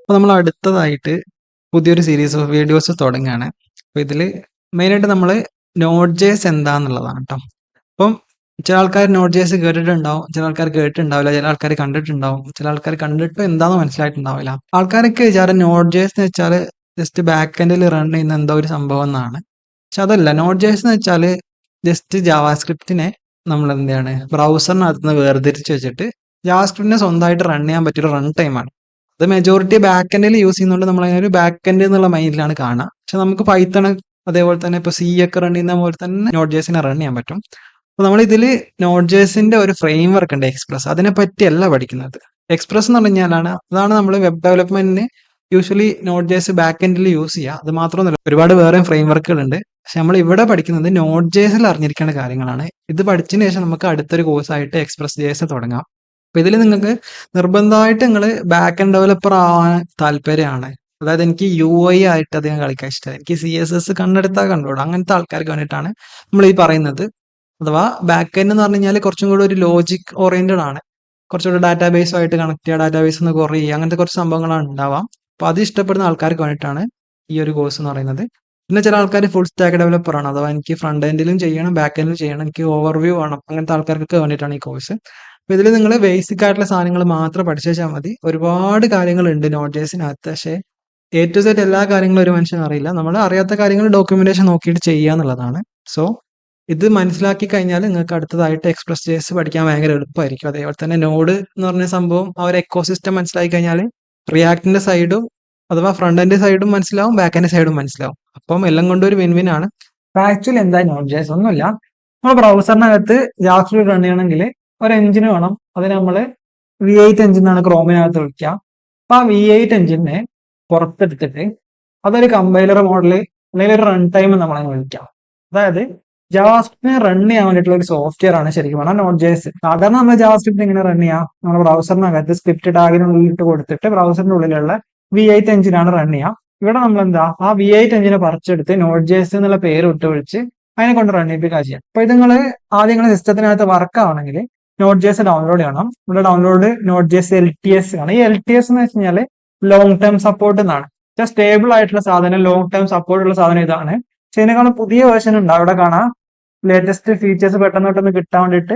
അപ്പോൾ നമ്മൾ അടുത്തതായിട്ട് പുതിയൊരു സീരീസ് ഓഫ് വീഡിയോസ് തുടങ്ങുകയാണ്. അപ്പോൾ ഇതിൽ മെയിനായിട്ട് നമ്മൾ നോഡ് ജേസ് എന്താന്നുള്ളതാണ് കേട്ടോ. അപ്പം ചില ആൾക്കാർ നോഡ് ജേസ് കേട്ടിട്ടുണ്ടാവും, ചില ആൾക്കാർ കേട്ടിട്ടുണ്ടാവില്ല, ചില ആൾക്കാർ കണ്ടിട്ടുണ്ടാവും, ചില ആൾക്കാർ കണ്ടിട്ടും എന്താണെന്ന് മനസ്സിലായിട്ടുണ്ടാവില്ല. ആൾക്കാരൊക്കെ വിചാരം നോഡ് ജേസ് എന്ന് വെച്ചാൽ ജസ്റ്റ് ബാക്ക് എൻഡിൽ റൺ ചെയ്യുന്ന എന്തോ ഒരു സംഭവം എന്നാണ്. പക്ഷെ അതല്ല. നോഡ് ജേസ് എന്ന് വെച്ചാൽ ജസ്റ്റ് ജാവാസ്ക്രിപ്റ്റിനെ നമ്മൾ എന്താണ് ബ്രൗസറിനകത്ത് നിന്ന് വേർതിരിച്ച് വെച്ചിട്ട് ജാവാസ്ക്രിപ്റ്റിനെ സ്വന്തമായിട്ട് റൺ ചെയ്യാൻ പറ്റിയൊരു റൺ ടൈമാണ്. അത് മെജോറിറ്റി ബാക്ക് എൻഡിൽ യൂസ് ചെയ്യുന്നതുകൊണ്ട് നമ്മൾ അതിനൊരു ബാക്ക് എൻഡ് എന്നുള്ള മൈൻഡിലാണ് കാണുക. പക്ഷെ നമുക്ക് പൈത്തൺ അതേപോലെ തന്നെ ഇപ്പോൾ സി ഒക്കെ റൺ ചെയ്യുന്ന പോലെ തന്നെ നോഡ് ജേസിനെ റൺ ചെയ്യാൻ പറ്റും. അപ്പോൾ നമ്മൾ ഇതിൽ നോഡ് ജേസിന്റെ ഒരു ഫ്രെയിം വർക്ക് ഉണ്ട്, എക്സ്പ്രസ്. അതിനെ പറ്റിയല്ല പഠിക്കുന്നത്. എക്സ്പ്രസ് എന്ന് പറഞ്ഞാലാണ് അതാണ് നമ്മൾ വെബ് ഡെവലപ്മെന്റിന് യൂഷ്വലി നോഡ് ജേസ് ബാക്ക് എൻഡിൽ യൂസ് ചെയ്യുക. അത് മാത്രമൊന്നുമല്ല, ഒരുപാട് വേറെ ഫ്രെയിം വർക്കുകൾ ഉണ്ട്. പക്ഷെ നമ്മൾ ഇവിടെ പഠിക്കുന്നത് നോഡ് ജേസിൽ അറിഞ്ഞിരിക്കേണ്ട കാര്യങ്ങളാണ്. ഇത് പഠിച്ചതിന് ശേഷം നമുക്ക് അടുത്തൊരു കോഴ്സായിട്ട് എക്സ്പ്രസ് ജേസ് തുടങ്ങാം. അപ്പൊ ഇതിൽ നിങ്ങൾക്ക് നിർബന്ധമായിട്ട് നിങ്ങൾ ബാക്ക് എൻഡ് ഡെവലപ്പർ ആവാൻ താല്പര്യമാണ്. അതായത് എനിക്ക് UI ആയിട്ട് അധികം കളിക്കാൻ ഇഷ്ടമല്ല, എനിക്ക് CSS കണ്ടെടുത്താൽ കണ്ടോളൂ, അങ്ങനത്തെ ആൾക്കാർക്ക് വേണ്ടിയിട്ടാണ് നമ്മൾ ഈ പറയുന്നത്. അഥവാ ബാക്ക് എൻഡ് എന്ന് പറഞ്ഞു കഴിഞ്ഞാൽ കുറച്ചും കൂടി ഒരു ലോജിക് ഓറിയന്റഡ് ആണ്. കുറച്ചുകൂടി ഡാറ്റാബേസുമായിട്ട് കണക്ട് ചെയ്യുക, ഡാറ്റാബേസ് ഒന്ന് കുറേ ചെയ്യുക, അങ്ങനത്തെ കുറച്ച് സംഭവങ്ങളാണ് ഉണ്ടാവാം. അപ്പോൾ അത് ഇഷ്ടപ്പെടുന്ന ആൾക്കാർക്ക് വേണ്ടിയിട്ടാണ് ഈ ഒരു കോഴ്സ് എന്ന് പറയുന്നത്. പിന്നെ ചില ആൾക്കാർ ഫുൾ സ്റ്റാക്ക് ഡെവലപ്പർ ആണ്, അഥവാ എനിക്ക് ഫ്രണ്ട് എൻഡിലും ചെയ്യണം ബാക്ക് എൻഡിലും ചെയ്യണം, എനിക്ക് ഓവർവ്യൂ വേണം, അങ്ങനത്തെ ആൾക്കാർക്കൊക്കെ വേണ്ടിയിട്ടാണ് ഈ കോഴ്സ്. അപ്പോൾ ഇതിൽ നിങ്ങൾ ബേസിക് ആയിട്ടുള്ള സാധനങ്ങൾ മാത്രം പഠിച്ചാൽ മതി. ഒരുപാട് കാര്യങ്ങളുണ്ട് നോട്ട് ജേസിനകത്ത്. പക്ഷേ A to Z എല്ലാ കാര്യങ്ങളും ഒരു മനുഷ്യൻ അറിയില്ല. നമ്മൾ അറിയാത്ത കാര്യങ്ങൾ ഡോക്യുമെന്റേഷൻ നോക്കിയിട്ട് ചെയ്യുക എന്നുള്ളതാണ്. സോ ഇത് മനസ്സിലാക്കി കഴിഞ്ഞാൽ നിങ്ങൾക്ക് അടുത്തതായിട്ട് എക്സ്പ്രസ് ജേസ് പഠിക്കാൻ ഭയങ്കര എളുപ്പമായിരിക്കും. അതേപോലെ തന്നെ നോഡ് എന്ന് പറഞ്ഞ സംഭവം ആ ഒരു എക്കോസിസ്റ്റം മനസ്സിലാക്കി കഴിഞ്ഞാൽ റിയാക്ടിന്റെ സൈഡും അഥവാ ഫ്രണ്ട് എൻഡ് സൈഡും മനസ്സിലാവും, ബാക്ക് എൻഡ് സൈഡും മനസ്സിലാവും. അപ്പം എല്ലാം കൊണ്ടും ഒരു വിൻ വിൻ ആണ്. ആക്ച്വലി എന്താ നോഡ് ജേസ് ഒന്നുമില്ല. നമ്മൾ ബ്രൗസറിനകത്ത് ജാവാസ്ക്രിപ്റ്റ് റൺ ചെയ്യണമെങ്കിൽ ഒരു എഞ്ചിന് വേണം. അത് നമ്മൾ V8 എഞ്ചിൻ എന്നാണ് ക്രോമിനകത്ത് വിളിക്കുക. അപ്പൊ ആ V8 എഞ്ചിനെ പുറത്തെടുത്തിട്ട് അതൊരു കമ്പൈലർ മോഡല് അല്ലെങ്കിൽ ഒരു റൺ ടൈം നമ്മളെ വിളിക്കാം. അതായത് ജാവാസ്ക്രിപ്റ്റിനെ റൺ ചെയ്യാൻ വേണ്ടിയിട്ടുള്ള ഒരു സോഫ്റ്റ്വെയർ ആണ് ശരിക്കും പറഞ്ഞാൽ നോഡ് ജേസ്. സാധാരണ നമ്മൾ ജാവാസ്ക്രിപ്റ്റ് എങ്ങനെ റൺ ചെയ്യാം? നമ്മൾ ബ്രൗസറിനകത്ത് സ്ക്രിപ്റ്റ് ടാഗിനുള്ളിൽ ഇട്ട് കൊടുത്തിട്ട് ബ്രൗസറിന്റെ ഉള്ളിലുള്ള V8 എഞ്ചിനാണ് റൺ ചെയ്യാം. ഇവിടെ നമ്മൾ എന്താ ആ V8 എഞ്ചിനെ പറിച്ചെടുത്ത് നോഡ് ജേസ് എന്നുള്ള പേര് ഇട്ട് വിളിച്ച് അതിനെ കൊണ്ട് റൺ ചെയ്യിപ്പിക്കുക ചെയ്യാം. അപ്പൊ ഇത് നിങ്ങൾ ആദ്യം നിങ്ങളുടെ സിസ്റ്റത്തിനകത്ത് വർക്ക് ആവണമെങ്കിൽ നോഡ് ജേസ് ഡൗൺലോഡ് ചെയ്യണം. ഇവിടെ ഡൗൺലോഡ് നോഡ് ജേസ് LTS ആണ്. ഈ LTS എന്ന് വെച്ച് കഴിഞ്ഞാൽ ലോങ് ടേം സപ്പോർട്ട് എന്നാണ്. സ്റ്റേബിൾ ആയിട്ടുള്ള സാധനം, ലോങ് ടേം സപ്പോർട്ട് ഉള്ള സാധനം ഇതാണ്. പക്ഷെ ഇതിനേക്കാളും പുതിയ വേർഷൻ ഉണ്ട്. അവിടെ കാണാം ലേറ്റസ്റ്റ് ഫീച്ചേഴ്സ് പെട്ടെന്ന് കിട്ടാൻ വേണ്ടിയിട്ട്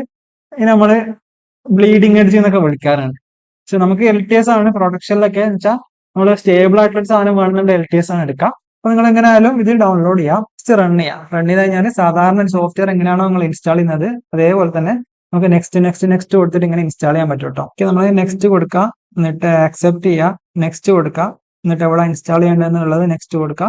ഇനി നമ്മള് ബ്ലീഡിങ് എഡ്ജ് എന്നൊക്കെ വിളിക്കാറുണ്ട്. പക്ഷെ നമുക്ക് LTS ആണ് പ്രൊഡക്ഷനിലൊക്കെ എന്ന് വെച്ചാൽ നമ്മൾ സ്റ്റേബിൾ ആയിട്ടുള്ള സാധനം വേണമെന്നുണ്ട് LTS ആണ് എടുക്കാം. അപ്പൊ നിങ്ങൾ എങ്ങനെ ആയാലും ഇത് ഡൗൺലോഡ് ചെയ്യാം, റൺ ചെയ്യാം. റൺ ചെയ്ത് കഴിഞ്ഞാൽ സാധാരണ ഒരു സോഫ്റ്റ്വെയർ എങ്ങനെയാണോ നിങ്ങൾ ഇൻസ്റ്റാൾ ചെയ്യുന്നത് അതേപോലെ തന്നെ നമുക്ക് നെക്സ്റ്റ് കൊടുത്തിട്ട് ഇങ്ങനെ ഇൻസ്റ്റാൾ ചെയ്യാൻ പറ്റും കേട്ടോ. ഓക്കെ, നമ്മൾ നെക്സ്റ്റ് കൊടുക്കുക, എന്നിട്ട് ആക്സെപ്റ്റ് ചെയ്യുക, നെക്സ്റ്റ് കൊടുക്കുക, എന്നിട്ട് എവിടെ ഇൻസ്റ്റാൾ ചെയ്യേണ്ടതെന്നുള്ളത് നെക്സ്റ്റ് കൊടുക്കുക,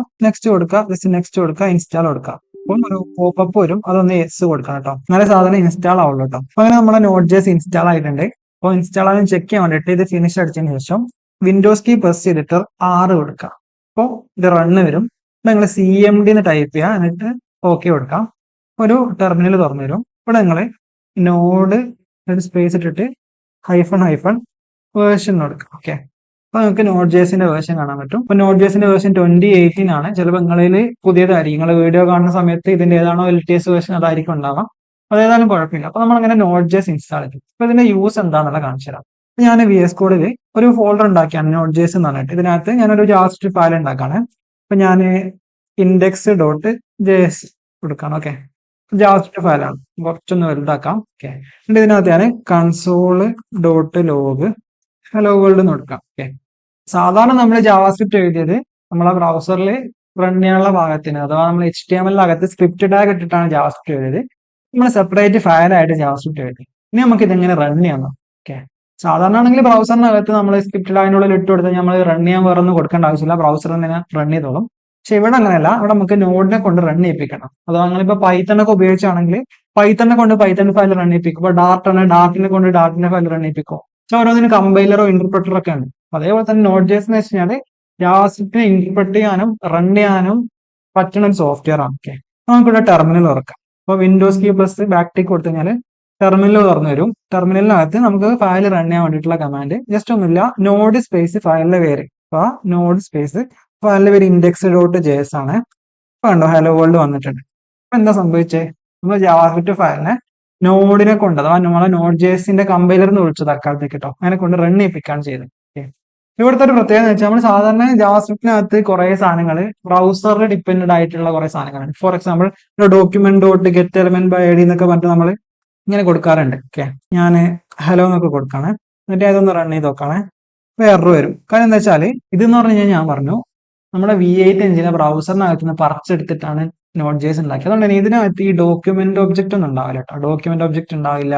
ജസ്റ്റ് നെക്സ്റ്റ് കൊടുക്കുക, ഇൻസ്റ്റാൾ കൊടുക്കുക. അപ്പം ഒരു പോപ്പപ്പ് വരും, അതൊന്ന് യെസ് കൊടുക്കണം കേട്ടോ. നല്ല സാധനം ഇൻസ്റ്റാൾ ആവുള്ളൂ കേട്ടോ. അപ്പൊ അങ്ങനെ നമ്മുടെ നോഡ് ജേസ് ഇൻസ്റ്റാൾ ആയിട്ടുണ്ട്. അപ്പോൾ ഇൻസ്റ്റാൾ ആയാലും ചെക്ക് ചെയ്യാൻ വേണ്ടിയിട്ട് ഇത് ഫിനിഷ് അടിച്ചതിന് ശേഷം വിൻഡോസ് കീ പ്രസ് ചെയ്തിട്ട് 6 കൊടുക്കുക. അപ്പോൾ ഇത് റണ്ണ് വരും. നിങ്ങൾ CMD എന്ന് ടൈപ്പ് ചെയ്യുക, എന്നിട്ട് ഓക്കെ കൊടുക്കാം. ഒരു ടെർമിനൽ തുറന്നു വരും. ഇവിടെ നിങ്ങൾ നോഡ് സ്പേസ് ഇട്ടിട്ട് ഹൈഫൺ വേർഷൻ കൊടുക്കാം. ഓക്കെ, അപ്പൊ നിങ്ങൾക്ക് നോഡ് ജേസിന്റെ വേർഷൻ കാണാൻ പറ്റും. അപ്പൊ നോഡ് ജേസിന്റെ വേർഷൻ 2018 ആണ്. ചിലപ്പോൾ നിങ്ങളിൽ പുതിയതായിരിക്കും. നിങ്ങൾ വീഡിയോ കാണുന്ന സമയത്ത് ഇതിന്റെ ഏതാണോ LTS വേർഷൻ അതായിരിക്കും ഉണ്ടാവാം. അതേതായാലും കുഴപ്പമില്ല. അപ്പൊ നമ്മൾ അങ്ങനെ നോഡ് ജേസ് ഇൻസ്റ്റാൾ ചെയ്തു. അപ്പൊ ഇതിന്റെ യൂസ് എന്താണെന്നുള്ള കാണിച്ചു തരാം. ഞാൻ VS കോഡിൽ ഒരു ഫോൾഡർ ഉണ്ടാക്കിയാണ് നോഡ് ജേസ് എന്ന് പറഞ്ഞിട്ട്. ഇതിനകത്ത് ഞാനൊരു ജാവാസ്ക്രിപ്റ്റ് ഫയൽ ഉണ്ടാക്കാണ്. അപ്പൊ ഞാൻ index.js കൊടുക്കാം. ഓക്കെ, ജാവാസ്ക്രിപ്റ്റ് ഫയലാണ്, കുറച്ചൊന്ന് വലുതാക്കാം. ഓക്കെ, എന്നിട്ട് ഇതിനകത്ത് ഞാൻ console.log ഹലോ വേൾഡ് എന്ന് കൊടുക്കാം. ഓക്കെ, സാധാരണ നമ്മൾ ജാവാസ്ക്രിപ്റ്റ് എഴുതിയത് നമ്മളെ ബ്രൗസറിൽ റൺ ചെയ്യാനുള്ള ഭാഗത്തിന്, അഥവാ നമ്മൾ HTML അകത്ത് സ്ക്രിപ്റ്റ് ടാഗ് ഇട്ടിട്ടാണ് ജാവാസ്ക്രിപ്റ്റ് എഴുതിയത്. നമ്മൾ സെപ്പറേറ്റ് ഫയലായിട്ട് ജാവാസ്ക്രിപ്റ്റ് എഴുതി. ഇനി നമുക്ക് ഇതെങ്ങനെ റൺ ചെയ്യാം. ഓക്കെ, സാധാരണ ആണെങ്കിൽ ബ്രൗസറിനകത്ത് നമ്മൾ സ്ക്രിപ്റ്റ് ടാഗിനുള്ളിൽ ഇട്ട് കൊടുത്താൽ നമ്മൾ റൺ ചെയ്യാൻ വേറെ ഒന്നും കൊടുക്കേണ്ട ആവശ്യമില്ല, ബ്രൗസറിൽ തന്നെ റൺ ചെയ്തോളും. പക്ഷെ ഇവിടെ അങ്ങനെയല്ല. ഇവിടെ നമുക്ക് നോഡിനെ കൊണ്ട് റൺ ചെയ്യിപ്പിക്കണം. അഥവാ നിങ്ങളിപ്പോ പൈത്തണൊക്കെ ഉപയോഗിച്ചാണെങ്കിൽ പൈത്തണിനെ കൊണ്ട് പൈത്തൺ ഫയൽ റൺ ചെയ്യിപ്പിക്കും. ഇപ്പൊ ഡാർട്ടിനെ കൊണ്ട് ഡാർട്ടിന്റെ ഫയൽ റൺ ചെയ്യിപ്പിക്കും. പക്ഷെ ഓരോന്നിന് കമ്പൈലറോ ഇന്റർപ്രറ്ററോ ഒക്കെ ഉണ്ട്. അതേപോലെ തന്നെ നോഡ് ജേസ് എന്ന് വെച്ച് കഴിഞ്ഞാൽ ജാവാസ്ക്രിപ്റ്റിനെ ഇന്റർപ്രറ്റ് ചെയ്യാനും റൺ ചെയ്യാനും പറ്റുന്ന ഒരു സോഫ്റ്റ്വെയർ ആണ്. ഓക്കെ, നമുക്കിവിടെ ടെർമിനൽ തുറക്കാം. അപ്പൊ Windows key plus backtick കൊടുത്തു കഴിഞ്ഞാൽ ടെർമിനൽ തുറന്നു വരും. ടെർമിനലിനകത്ത് നമുക്ക് ഫയൽ റൺ ചെയ്യാൻ വേണ്ടിയിട്ടുള്ള കമാൻഡ് ജസ്റ്റ് ഒന്നുമില്ല, നോഡ് സ്പേസ് ഫയലിന്റെ പേര്. അപ്പൊ നോഡ് സ്പേസ് ഫയലിന്റെ പേര് index.js ആണ്. ഇപ്പൊ കണ്ടോ ഹലോ വേൾഡ് വന്നിട്ടുണ്ട്. അപ്പൊ എന്താ സംഭവിച്ചേ? നമ്മൾ ജാവാസ്ക്രിപ്റ്റ് ഫയലിനെ നോഡിനെ കൊണ്ട്, അഥവാ നമ്മളെ നോഡ് ജേസിന്റെ കമ്പൈലർ എന്ന് വിളിച്ചു തൽക്കാലത്തേക്ക് കേട്ടോ, അതിനെ കൊണ്ട് റൺ ചെയ്യിപ്പിക്കുകയാണ് ചെയ്തത്. ഓക്കെ, ഇവിടുത്തെ ഒരു പ്രത്യേകത എന്ന് വെച്ചാൽ നമ്മൾ സാധാരണ ജാവാസ്ക്രിപ്റ്റിനകത്ത് കുറെ സാധനങ്ങൾ ബ്രൗസറിൽ ഡിപ്പെൻഡ് ആയിട്ടുള്ള കുറെ സാധനങ്ങളുണ്ട്. For example document dot get element by I D എന്നൊക്കെ പറഞ്ഞിട്ട് നമ്മൾ ഇങ്ങനെ കൊടുക്കാറുണ്ട്. ഓക്കെ, ഞാൻ ഹലോ എന്നൊക്കെ കൊടുക്കാണ്, എന്നിട്ട് അതൊന്ന് റൺ ചെയ്ത് നോക്കാണ്, വേറൊരു വരും. കാരണം എന്താ വെച്ചാൽ ഇതെന്ന് പറഞ്ഞു കഴിഞ്ഞാൽ ഞാൻ പറഞ്ഞു നമ്മുടെ V8 എഞ്ചിനെ ബ്രൗസറിനകത്ത് നിന്ന് പറിച്ചെടുത്തിട്ടാണ് നോട്ട് ജേസ് ഉണ്ടാക്കിയത്. അതുകൊണ്ട് തന്നെ ഇതിനകത്ത് ഈ ഡോക്യുമെന്റ് ഒബ്ജക്റ്റ് ഒന്നും ഉണ്ടാവില്ല കേട്ടോ. ഡോക്യുമെന്റ് ഒബ്ജക്റ്റ് ഉണ്ടാവില്ല,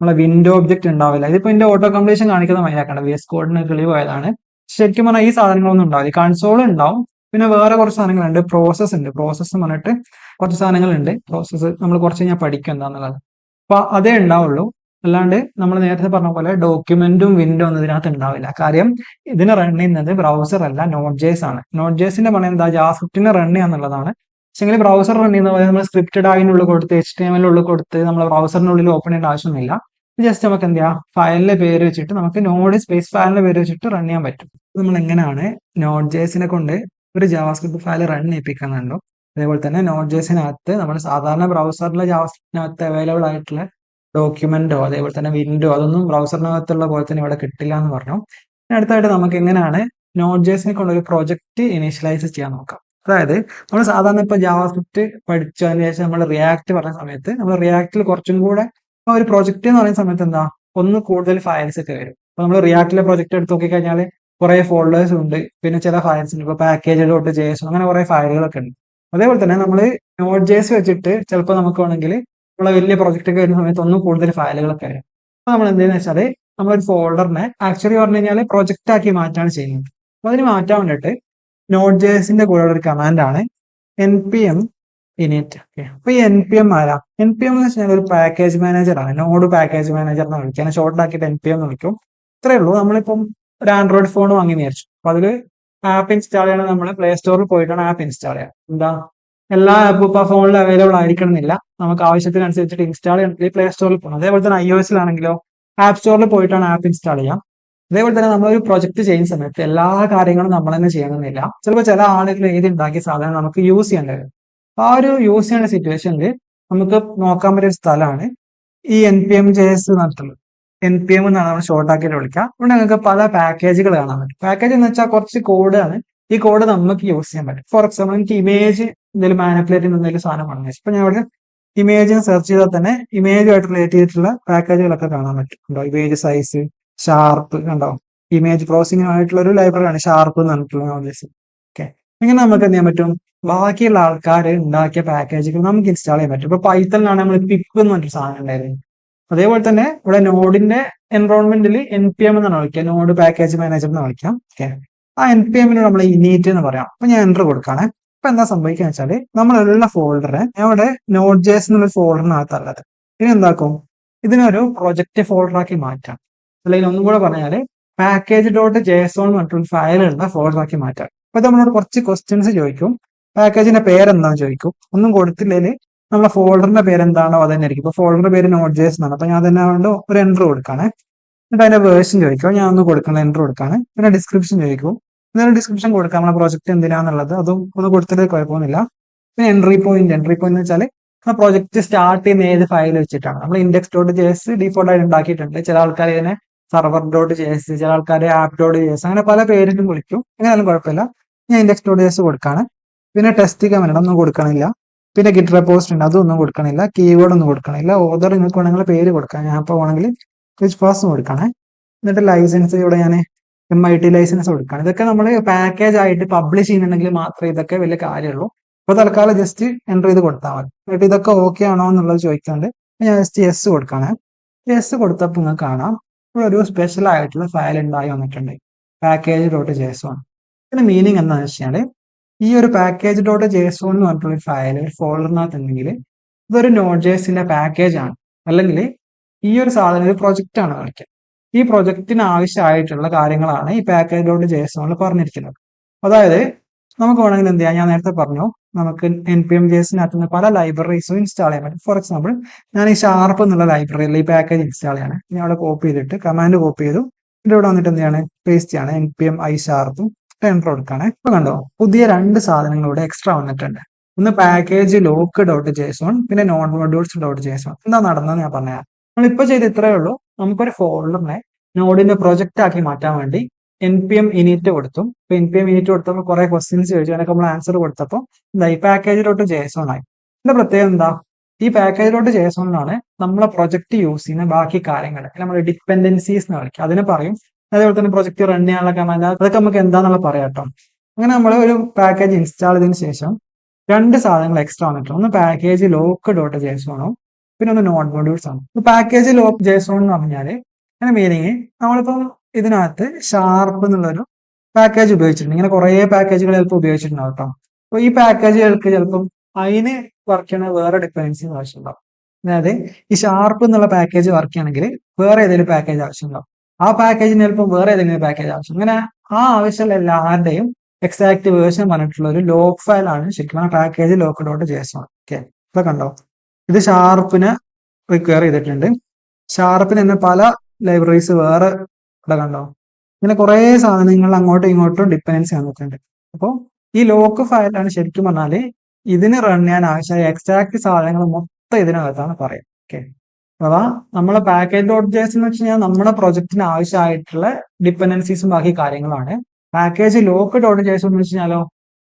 നമ്മളെ വിൻഡോ ഒബ്ജക്റ്റ് ഉണ്ടാവില്ല. ഇതിപ്പോ ഇതിന്റെ ഓട്ടോ കംപ്ലീഷൻ കാണിക്കുന്ന മതിയാക്കണം, VS കോഡിന് കിളി പോയതാണ്. ശരിക്കും പറഞ്ഞാൽ ഈ സാധനങ്ങളൊന്നും ഉണ്ടാവില്ല. കൺസോൾ ഉണ്ടാവും, പിന്നെ വേറെ കുറച്ച് സാധനങ്ങളുണ്ട്, പ്രോസസ് ഉണ്ട്. പ്രോസസ്സ് പറഞ്ഞിട്ട് കുറച്ച് സാധനങ്ങളുണ്ട്. പ്രോസസ്സ് നമ്മൾ കുറച്ച് കഴിഞ്ഞാൽ പഠിക്കും എന്താന്നുള്ളത്. അപ്പൊ അതേ ഉണ്ടാവുള്ളൂ. അല്ലാണ്ട് നമ്മൾ നേരത്തെ പറഞ്ഞ പോലെ ഡോക്യുമെന്റും വിൻഡോ ഒന്നും ഇതിനകത്ത് ഉണ്ടാവില്ല. കാര്യം ഇതിന് റൺ ചെയ്യുന്നത് ബ്രൗസർ അല്ല, നോട്ട് ജേസ് ആണ്. നോട്ട് ജേസിന്റെ പണി എന്താ, ജാവാസ്ക്രിപ്റ്റിനെ റൺ ചെയ്യാന്നുള്ളതാണ്. പക്ഷെങ്കിൽ ബ്രൗസർ റൺ ചെയ്യുന്ന പോലെ നമ്മൾ സ്ക്രിപ്റ്റഡ് ആയിനുള്ളിൽ കൊടുത്ത് HTML ഉള്ളിൽ കൊടുത്ത് നമ്മൾ ബ്രൗസറിനുള്ളിൽ ഓപ്പൺ ചെയ്യേണ്ട ആവശ്യമൊന്നുമില്ല. ജസ്റ്റ് നമുക്ക് എന്ത് ചെയ്യാം, ഫയലിന്റെ പേര് വെച്ചിട്ട് നമുക്ക് നോഡ് സ്പേസ് ഫയലിന്റെ പേര് വെച്ചിട്ട് റൺ ചെയ്യാൻ പറ്റും. നമ്മൾ എങ്ങനെയാണ് നോട്ട് ജേസിനെ കൊണ്ട് ഒരു ജാവാസ്ക്രിപ്റ്റ് ഫയൽ റൺ ചെയ്യിപ്പിക്കുന്നുണ്ടോ അതേപോലെ തന്നെ നോട്ട് ജേസിനകത്ത് നമ്മൾ സാധാരണ ബ്രൗസറിലെ ജാവാസ്ക്രിപ്റ്റിനകത്ത് അവൈലബിൾ ആയിട്ടുള്ള ഡോക്യുമെന്റോ അതേപോലെ തന്നെ വിൻഡോ അതൊന്നും ബ്രൗസറിനകത്തുള്ള പോലെ തന്നെ ഇവിടെ കിട്ടില്ല എന്ന് പറഞ്ഞു. അടുത്തായിട്ട് നമുക്ക് എങ്ങനെയാണ് നോട്ട് ജേസിനെ കൊണ്ട് ഒരു പ്രൊജക്ട് ഇനീഷ്യലൈസ് ചെയ്യാൻ നോക്കാം. അതായത് നമ്മൾ സാധാരണ ഇപ്പൊ ജാവാസ്ക്രിപ്റ്റ് പഠിച്ചതിന് ശേഷം നമ്മൾ റിയാക്ട് പറഞ്ഞ സമയത്ത് നമ്മൾ റിയാക്റ്റിൽ കുറച്ചും കൂടെ ഒരു പ്രൊജക്ട് എന്ന് പറയുന്ന സമയത്ത് എന്താ ഒന്ന് കൂടുതൽ ഫയൽസ് ഒക്കെ വരും. അപ്പൊ നമ്മൾ റിയാക്റ്റിലെ പ്രൊജക്ട് എടുത്ത് നോക്കിക്കഴിഞ്ഞാൽ കുറെ ഫോൾഡേഴ്സ് ഉണ്ട്, പിന്നെ ചില ഫയൽസ് ഉണ്ട്, ഇപ്പൊ പാക്കേജ് ഡോട്ട് ജേസ് അങ്ങനെ കുറെ ഫയലുകളൊക്കെ ഉണ്ട്. അതേപോലെ തന്നെ നമ്മൾ നോട്ട് ജേസ് വെച്ചിട്ട് ചിലപ്പോൾ നമുക്ക് വേണമെങ്കിൽ നമ്മളെ വലിയ പ്രൊജക്ട് ഒക്കെ വരുന്ന സമയത്ത് ഒന്നും കൂടുതൽ ഫയലുകളൊക്കെ വരും. അപ്പൊ നമ്മൾ എന്തെന്ന് വെച്ചാൽ നമ്മളൊരു ഫോൾഡറിനെ ആക്ച്വലി പറഞ്ഞു കഴിഞ്ഞാൽ പ്രൊജക്റ്റ് ആക്കി മാറ്റാണ് ചെയ്യുന്നത്. അപ്പൊ അതിന് മാറ്റാൻ വേണ്ടിയിട്ട് നോട്ട് ജേസിന്റെ കൂടെ ഒരു കമാൻഡ് ആണ് npm init. അപ്പൊ ഈ npm ആരാ, npm എന്ന് വെച്ചാൽ ഒരു പാക്കേജ് മാനേജർ ആണ്. നോഡ് പാക്കേജ് മാനേജർ എന്ന് വിളിക്കാൻ ഷോർട്ട് ആക്കിയിട്ട് npm എന്ന് വിളിക്കും. ഇത്രേ ഉള്ളൂ. നമ്മളിപ്പം ഒരു ആൻഡ്രോയിഡ് ഫോൺ വാങ്ങി വിചാരിച്ചു, അപ്പൊ അതിൽ ആപ്പ് ഇൻസ്റ്റാൾ ചെയ്യണം, നമ്മൾ പ്ലേ സ്റ്റോറിൽ പോയിട്ടാണ് ആപ്പ് ഇൻസ്റ്റാൾ ചെയ്യുക. എന്താ എല്ലാ ആപ്പും ഇപ്പൊ ഫോണിൽ അവൈലബിൾ ആയിരിക്കണം എന്നില്ല, നമുക്ക് ആവശ്യത്തിനനുസരിച്ചിട്ട് ഇൻസ്റ്റാൾ ചെയ്യണമെങ്കിൽ പ്ലേ സ്റ്റോറിൽ പോകണം. അതേപോലെ തന്നെ iOS-ലാണെങ്കിലോ ആപ്പ് സ്റ്റോറിൽ പോയിട്ടാണ് ആപ്പ് ഇൻസ്റ്റാൾ ചെയ്യാം. അതേപോലെ തന്നെ നമ്മളൊരു പ്രൊജക്ട് ചെയ്യുന്ന സമയത്ത് എല്ലാ കാര്യങ്ങളും നമ്മൾ തന്നെ ചെയ്യണമെന്നില്ല. ചിലപ്പോൾ ചില ആളുകൾ എഴുതി ഉണ്ടാക്കിയ സാധനം നമുക്ക് യൂസ് ചെയ്യേണ്ടി വരും. ആ ഒരു യൂസ് ചെയ്യേണ്ട സിറ്റുവേഷനിൽ നമുക്ക് നോക്കാൻ പറ്റിയ ഒരു സ്ഥലമാണ് ഈ npm.js നടത്തുന്നത്. npm എന്നാണ് നമ്മൾ ഷോർട്ട് ആക്കിയിട്ട് വിളിക്കുക. ഇവിടെ നിങ്ങൾക്ക് പല പാക്കേജുകൾ കാണാൻ പറ്റും. പാക്കേജ് എന്ന് വെച്ചാൽ കുറച്ച് കോഡാണ്. ഈ കോഡ് നമുക്ക് യൂസ് ചെയ്യാൻ പറ്റും. ഫോർ എക്സാമ്പിൾ എനിക്ക് ഇമേജ് എന്തെങ്കിലും മാനിപ്പുലേറ്റ് ചെയ്യുന്ന എന്തെങ്കിലും സാധനം പറഞ്ഞു. ഇപ്പൊ ഞാൻ ഇവിടെ ഇമേജിന് സെർച്ച് ചെയ്താൽ തന്നെ ഇമേജുമായിട്ട് റിലേറ്റ് ചെയ്തിട്ടുള്ള പാക്കേജുകളൊക്കെ കാണാൻ പറ്റും. ഉണ്ടോ, ഇമേജ് സൈസ്, ഷാർപ്പ്, കണ്ടോ, ഇമേജ് പ്രോസസിംഗ് ആയിട്ടുള്ള ഒരു ലൈബ്രറിയാണ് ഷാർപ്പ് എന്ന് പറഞ്ഞിട്ടുള്ള നോളജ്. ഓക്കെ, ഇങ്ങനെ നമുക്ക് എന്ത് ചെയ്യാൻ പറ്റും, ബാക്കിയുള്ള ആൾക്കാർ ഉണ്ടാക്കിയ പാക്കേജുകൾ നമുക്ക് ഇൻസ്റ്റാൾ ചെയ്യാൻ പറ്റും. ഇപ്പൊ പൈത്തണിലാണ് നമ്മൾ പിപ്പ് എന്ന് പറഞ്ഞൊരു സാധനം ഉണ്ടായിരുന്നു. അതേപോലെ തന്നെ ഇവിടെ നോഡിന്റെ എൻവറോൺമെന്റിൽ npm എന്നാണ് വിളിക്കുക, നോഡ് പാക്കേജ് മാനേജർ എന്ന് വിളിക്കാം. ഓക്കെ, ആ npm-ന് നമ്മൾ ഇനീറ്റ് എന്ന് പറയാം. അപ്പൊ ഞാൻ എൻ്റർ കൊടുക്കാണ്. അപ്പൊ എന്താ സംഭവിക്കുക വെച്ചാൽ നമ്മളുള്ള ഫോൾഡറെ ഇവിടെ നോട്ട് ജേസ് എന്നുള്ള ഫോൾഡറിനകത്തുള്ളത് ഇനി എന്താക്കും, ഇതിനൊരു പ്രൊജക്ട് ഫോൾഡറാക്കി മാറ്റാം. അല്ലെങ്കിൽ ഒന്നും കൂടെ പറഞ്ഞാല് പാക്കേജ് ഡോട്ട് ജേസോൺ എന്ന് പറഞ്ഞിട്ടുള്ള ഫയലുള്ള ഫോൾഡറാക്കി മാറ്റാം. അപ്പൊ നമ്മളോട് കുറച്ച് ക്വസ്റ്റ്യൻസ് ചോദിക്കും. പാക്കേജിന്റെ പേരെന്താന്ന് ചോദിക്കും. ഒന്നും കൊടുത്തില്ലെങ്കിൽ നമ്മളെ ഫോൾഡറിന്റെ പേര് എന്താണോ അത് തന്നെ ആയിരിക്കും. ഇപ്പൊ ഫോൾഡറിന്റെ പേര് നോട്ട് ജേസ് എന്നാണ്. അപ്പൊ ഞാൻ തന്നെ കൊണ്ട് ഒരു എൻ്റർ കൊടുക്കാണ്. എന്നിട്ട് അതിന്റെ വേർഷൻ ചോദിക്കും, ഞാൻ ഒന്ന് കൊടുക്കണം, എൻ്റർ കൊടുക്കാണ്. പിന്നെ ഡിസ്ക്രിപ്ഷൻ ചോദിക്കും, എന്നാലും ഡിസ്ക്രിപ്ഷൻ കൊടുക്കാം, നമ്മളെ പ്രോജക്റ്റ് എന്തിനാന്നുള്ളത് അതും ഒന്ന് കൊടുത്തിട്ട് കുഴപ്പമൊന്നുമില്ല. പിന്നെ എൻട്രി പോയിന്റ് എന്ന് വെച്ചാൽ ആ പ്രോജക്റ്റ് സ്റ്റാർട്ട് ചെയ്യുന്ന ഏത് ഫയൽ വെച്ചിട്ടാണ്. നമ്മൾ ഇൻഡെക്സ് ഡോട്ട് ജേസ് ഡീഫോൾട്ട് ആയിട്ട് ഉണ്ടാക്കിയിട്ടുണ്ട്. ചില ആൾക്കാർ ഇതിനെ സർവർ ഡോട്ട് ജേസ്, ചില ആൾക്കാർ ആപ്പ് ഡോട്ട് ജേസ്, അങ്ങനെ പല പേരിലും വിളിക്കും. എങ്ങനെയാലും കുഴപ്പമില്ല. ഞാൻ ഇൻഡെക്സ് ഡോട്ട് ജേസ് കൊടുക്കാണ്. പിന്നെ ടെസ്റ്റ് കമാൻഡ് ഒന്നും കൊടുക്കണില്ല. പിന്നെ ഗിറ്റ് റെപ്പോസിറ്ററി ഉണ്ട്, അതൊന്നും കൊടുക്കണില്ല. കീവേഡ് ഒന്നും കൊടുക്കണില്ല. ഓതർ നിങ്ങൾക്ക് വേണമെങ്കിൽ പേര് കൊടുക്കാം. ഞാൻ ഇപ്പോൾ വേണമെങ്കിൽ റിച്ച് ഫാസ്റ്റ് കൊടുക്കാണ്. എന്നിട്ട് ലൈസൻസ് ഇവിടെ ഞാൻ MIT ലൈസൻസ് കൊടുക്കുകയാണ്. ഇതൊക്കെ നമ്മൾ പാക്കേജ് ആയിട്ട് പബ്ലിഷ് ചെയ്യുന്നുണ്ടെങ്കിൽ മാത്രമേ ഇതൊക്കെ വലിയ കാര്യമുള്ളൂ. അപ്പോൾ തൽക്കാലം ജസ്റ്റ് എൻ്റർ ചെയ്ത് കൊടുത്താൽ മതി. എന്നിട്ട് ഇതൊക്കെ ഓക്കെ ആണോ എന്നുള്ളത് ചോദിക്കുന്നുണ്ട്. ഞാൻ ജസ്റ്റ് യെസ് കൊടുക്കുകയാണ്. യെസ് കൊടുത്തപ്പോൾ നിങ്ങൾക്ക് കാണാം ഇവിടെ ഒരു സ്പെഷ്യൽ ആയിട്ടുള്ള ഫയൽ ഉണ്ടായി വന്നിട്ടുണ്ട്, പാക്കേജ് ഡോട്ട് ജേസോൺ. ഇതിന്റെ മീനിങ് എന്താണെന്ന് വെച്ചാൽ ഈ ഒരു പാക്കേജ് ഡോട്ട് ജേസോൺ എന്ന് പറഞ്ഞിട്ടുള്ള ഒരു ഫയൽ ഒരു ഫോൾഡറിനകത്ത് ഉണ്ടെങ്കിൽ ഇതൊരു നോട്ട് ജേസിന്റെ പാക്കേജ് ആണ്, അല്ലെങ്കിൽ ഈ ഒരു സാധനം ഒരു പ്രൊജക്റ്റ് ആണ് കളിക്കുക. ഈ പ്രൊജക്റ്റിന് ആവശ്യമായിട്ടുള്ള കാര്യങ്ങളാണ് ഈ പാക്കേജ് ഡോട്ട് ജേസോണിൽ പറഞ്ഞിരിക്കുന്നത്. അതായത് നമുക്ക് വേണമെങ്കിൽ എന്ത് ചെയ്യാം, ഞാൻ നേരത്തെ പറഞ്ഞു നമുക്ക് npm.js-നകത്ത് നിന്ന് പല ലൈബ്രറീസും ഇൻസ്റ്റാൾ ചെയ്യാൻ പറ്റും. ഫോർ എക്സാമ്പിൾ ഞാൻ ഈ ഷാർപ്പ് എന്നുള്ള ലൈബ്രറിയിൽ ഈ പാക്കേജ് ഇൻസ്റ്റാൾ ചെയ്യാണ്. ഞാൻ അവിടെ കോപ്പി ചെയ്തിട്ട് കമാൻഡ് കോപ്പി ചെയ്തു. ഇതിന്റെ ഇവിടെ വന്നിട്ട് എന്ത് ചെയ്യാണ്, പേസ്റ്റ് ചെയ്യാണ്, npm i ഷാർപ്പും എൻ്റർ കൊടുക്കാണ്. ഇപ്പൊ കണ്ടോ, പുതിയ രണ്ട് സാധനങ്ങൾ ഇവിടെ എക്സ്ട്രാ വന്നിട്ടുണ്ട്. ഒന്ന് പാക്കേജ് ലോക്ക് ഡോട്ട് ജേസോൺ, പിന്നെ നോൺ മൊഡ്യൂൾസ് ഡോട്ട് ജേസോൺ. എന്താ നടന്നതെന്ന് ഞാൻ പറഞ്ഞുതരാം. നമ്മളിപ്പോ ചെയ്ത് ഇത്രയേ ഉള്ളൂ. നമുക്കൊരു ഫോൾഡറിനെ നോഡിന്റെ പ്രൊജക്റ്റ് ആക്കി മാറ്റാൻ വേണ്ടി npm init കൊടുത്തു. ഇപ്പൊ npm init കൊടുത്തപ്പോൾ കുറെ ക്വസ്റ്റ്യൻസ് ചോദിച്ചു, അതിനൊക്കെ നമ്മൾ ആൻസർ കൊടുത്തപ്പോൾ എന്താ ഈ പാക്കേജിലോട്ട് JSON ആയി. ഇതിന്റെ പ്രത്യേകത എന്താ, ഈ പാക്കേജിലോട്ട് JSON നമ്മളെ പ്രൊജക്ട് യൂസ് ചെയ്യുന്ന ബാക്കി കാര്യങ്ങൾ നമ്മൾ ഡിപ്പെൻഡൻസീസ് എന്ന് വിളിക്കും, അതിനെ പറയും. അതേപോലെ തന്നെ പ്രൊജക്ട് റൺ ചെയ്യാനുള്ള കമാൻഡ്, അതൊക്കെ നമുക്ക് എന്താണെന്നുള്ള പറയാം കേട്ടോ. അങ്ങനെ നമ്മൾ ഒരു പാക്കേജ് ഇൻസ്റ്റാൾ ചെയ്തതിനു ശേഷം രണ്ട് സാധനങ്ങൾ എക്സ്ട്രാ വന്നിട്ടുണ്ട്. ഒന്ന് പാക്കേജ് ലോക്ക് ഡോട്ട് JSON പിന്നെ ഒന്ന് നോഡ് മൊഡ്യൂൾസ് ആണ്. പാക്കേജ് ലോക്ക് JSON എന്ന് പറഞ്ഞാൽ അങ്ങനെ മീനിങ്, നമ്മളിപ്പം ഇതിനകത്ത് ഷാർപ്പ് എന്നുള്ളൊരു പാക്കേജ് ഉപയോഗിച്ചിട്ടുണ്ട്. ഇങ്ങനെ കുറെ പാക്കേജുകൾ ചിലപ്പോൾ ഉപയോഗിച്ചിട്ടുണ്ടാവും കേട്ടോ. അപ്പൊ ഈ പാക്കേജുകൾക്ക് ചിലപ്പം അതിന് വർക്ക് ചെയ്യണ വേറെ ഡിപ്പെൻഡൻസീസ് ആവശ്യമുണ്ടാവും. അതായത് ഈ ഷാർപ്പ് എന്നുള്ള പാക്കേജ് വർക്ക് ചെയ്യണമെങ്കിൽ വേറെ ഏതെങ്കിലും പാക്കേജ് ആവശ്യമുണ്ടാവും. ആ പാക്കേജിന് ചിലപ്പോൾ വേറെ ഏതെങ്കിലും പാക്കേജ് ആവശ്യം. അങ്ങനെ ആ ആവശ്യമുള്ള എല്ലാവരുടെയും എക്സാക്ട് വേർഷൻ പറഞ്ഞിട്ടുള്ള ഒരു ലോക്ക് ഫയലാണ് ശരിക്കും package lock dot JSON. Okay, ഇപ്പൊ കണ്ടോ, ഇത് ഷാർപ്പിനെ റിക്വയർ ചെയ്തിട്ടുണ്ട്. ഷാർപ്പിന് തന്നെ പല ലൈബ്രറീസ് വേറെ ഇവിടെ കണ്ടോ, ഇങ്ങനെ കുറെ സാധനങ്ങൾ അങ്ങോട്ടും ഇങ്ങോട്ടും ഡിപ്പെൻഡൻസി വന്നിട്ടുണ്ട്. അപ്പോൾ ഈ ലോക്ക് ഫയലാണ് ശരിക്കും പറഞ്ഞാല് ഇതിന് റൺ ചെയ്യാൻ ആവശ്യമായ എക്സാക്ട് സാധനങ്ങൾ മൊത്തം ഇതിനകത്താണ് പറയാം. ഓക്കെ, അഥവാ നമ്മളെ പാക്കേജ് ഡോട്ട് JSON എന്ന് വെച്ച് കഴിഞ്ഞാൽ നമ്മുടെ പ്രൊജക്റ്റിന് ആവശ്യമായിട്ടുള്ള ഡിപ്പെൻഡൻസീസും ബാക്കി കാര്യങ്ങളാണ്. പാക്കേജ് ലോക്ക് ഡോട്ട് JSON എന്ന് വെച്ച് കഴിഞ്ഞാലോ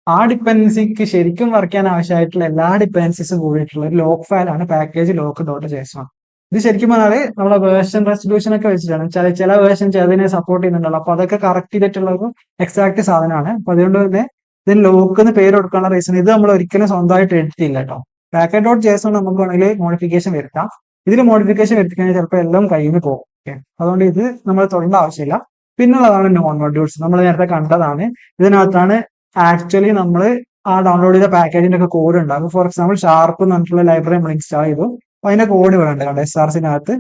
ആ ഡിപ്പെൻഡൻസിക്ക് ശരിക്കും വർക്ക് ചെയ്യാൻ ആവശ്യമായിട്ടുള്ള എല്ലാ ഡിപ്പെൻഡൻസീസും കൂടിയിട്ടുള്ള ഒരു ലോക്ക് ഫയലാണ് പാക്കേജ് ലോക്ക് ഡോട്ട് JSON. ഇത് ശരിക്കും പറഞ്ഞാല് നമ്മളെ വേർഷൻ റെസൊല്യൂഷൻ ഒക്കെ വെച്ചിട്ടാണ്. ചില വേർഷൻ ചിലതിനെ സപ്പോർട്ട് ചെയ്യുന്നുണ്ടല്ലോ, അപ്പൊ അതൊക്കെ കറക്റ്റ് ചെയ്തിട്ടുള്ള ഒരു എക്സാക്ട് സാധനമാണ്. അപ്പൊ അതുകൊണ്ട് തന്നെ ഇതിന് ലോക്ക് എന്ന് പേര് കൊടുക്കാനുള്ള റീസൺ, ഇത് നമ്മൾ ഒരിക്കലും സ്വന്തമായിട്ട് എഡിറ്റ് ചെയ്യില്ല കേട്ടോ. പാക്കേജ് ഡോട്ട് JSON നമുക്ക് വേണമെങ്കിൽ മോഡിഫിക്കേഷൻ വരുത്താം. ഇതിൽ മോഡിഫിക്കേഷൻ വരുത്തി കഴിഞ്ഞാൽ ചിലപ്പോൾ എല്ലാം കയ്യിൽ നിന്ന് പോകും. ഓക്കെ, അതുകൊണ്ട് ഇത് നമ്മൾ തൊടേണ്ട ആവശ്യമില്ല. പിന്നുള്ളതാണ് നോൺ മൊഡ്യൂൾസ്. നമ്മൾ നേരത്തെ കണ്ടതാണ്. ഇതിനകത്താണ് ആക്ച്വലി നമ്മൾ ആ ഡൗൺലോഡ് ചെയ്ത പാക്കേജിന്റെ ഒക്കെ കോഡ് ഉണ്ടാകും. ഫോർ എക്സാമ്പിൾ ഷാർപ്പ് എന്ന് പറഞ്ഞിട്ടുള്ള ലൈബ്രറി നമ്മൾ ഇൻസ്റ്റാൾ ചെയ്തു. അപ്പൊ അതിന്റെ കോഡ് ഇവിടെ ഉണ്ട് കണ്ടോ, SRCനകത്ത്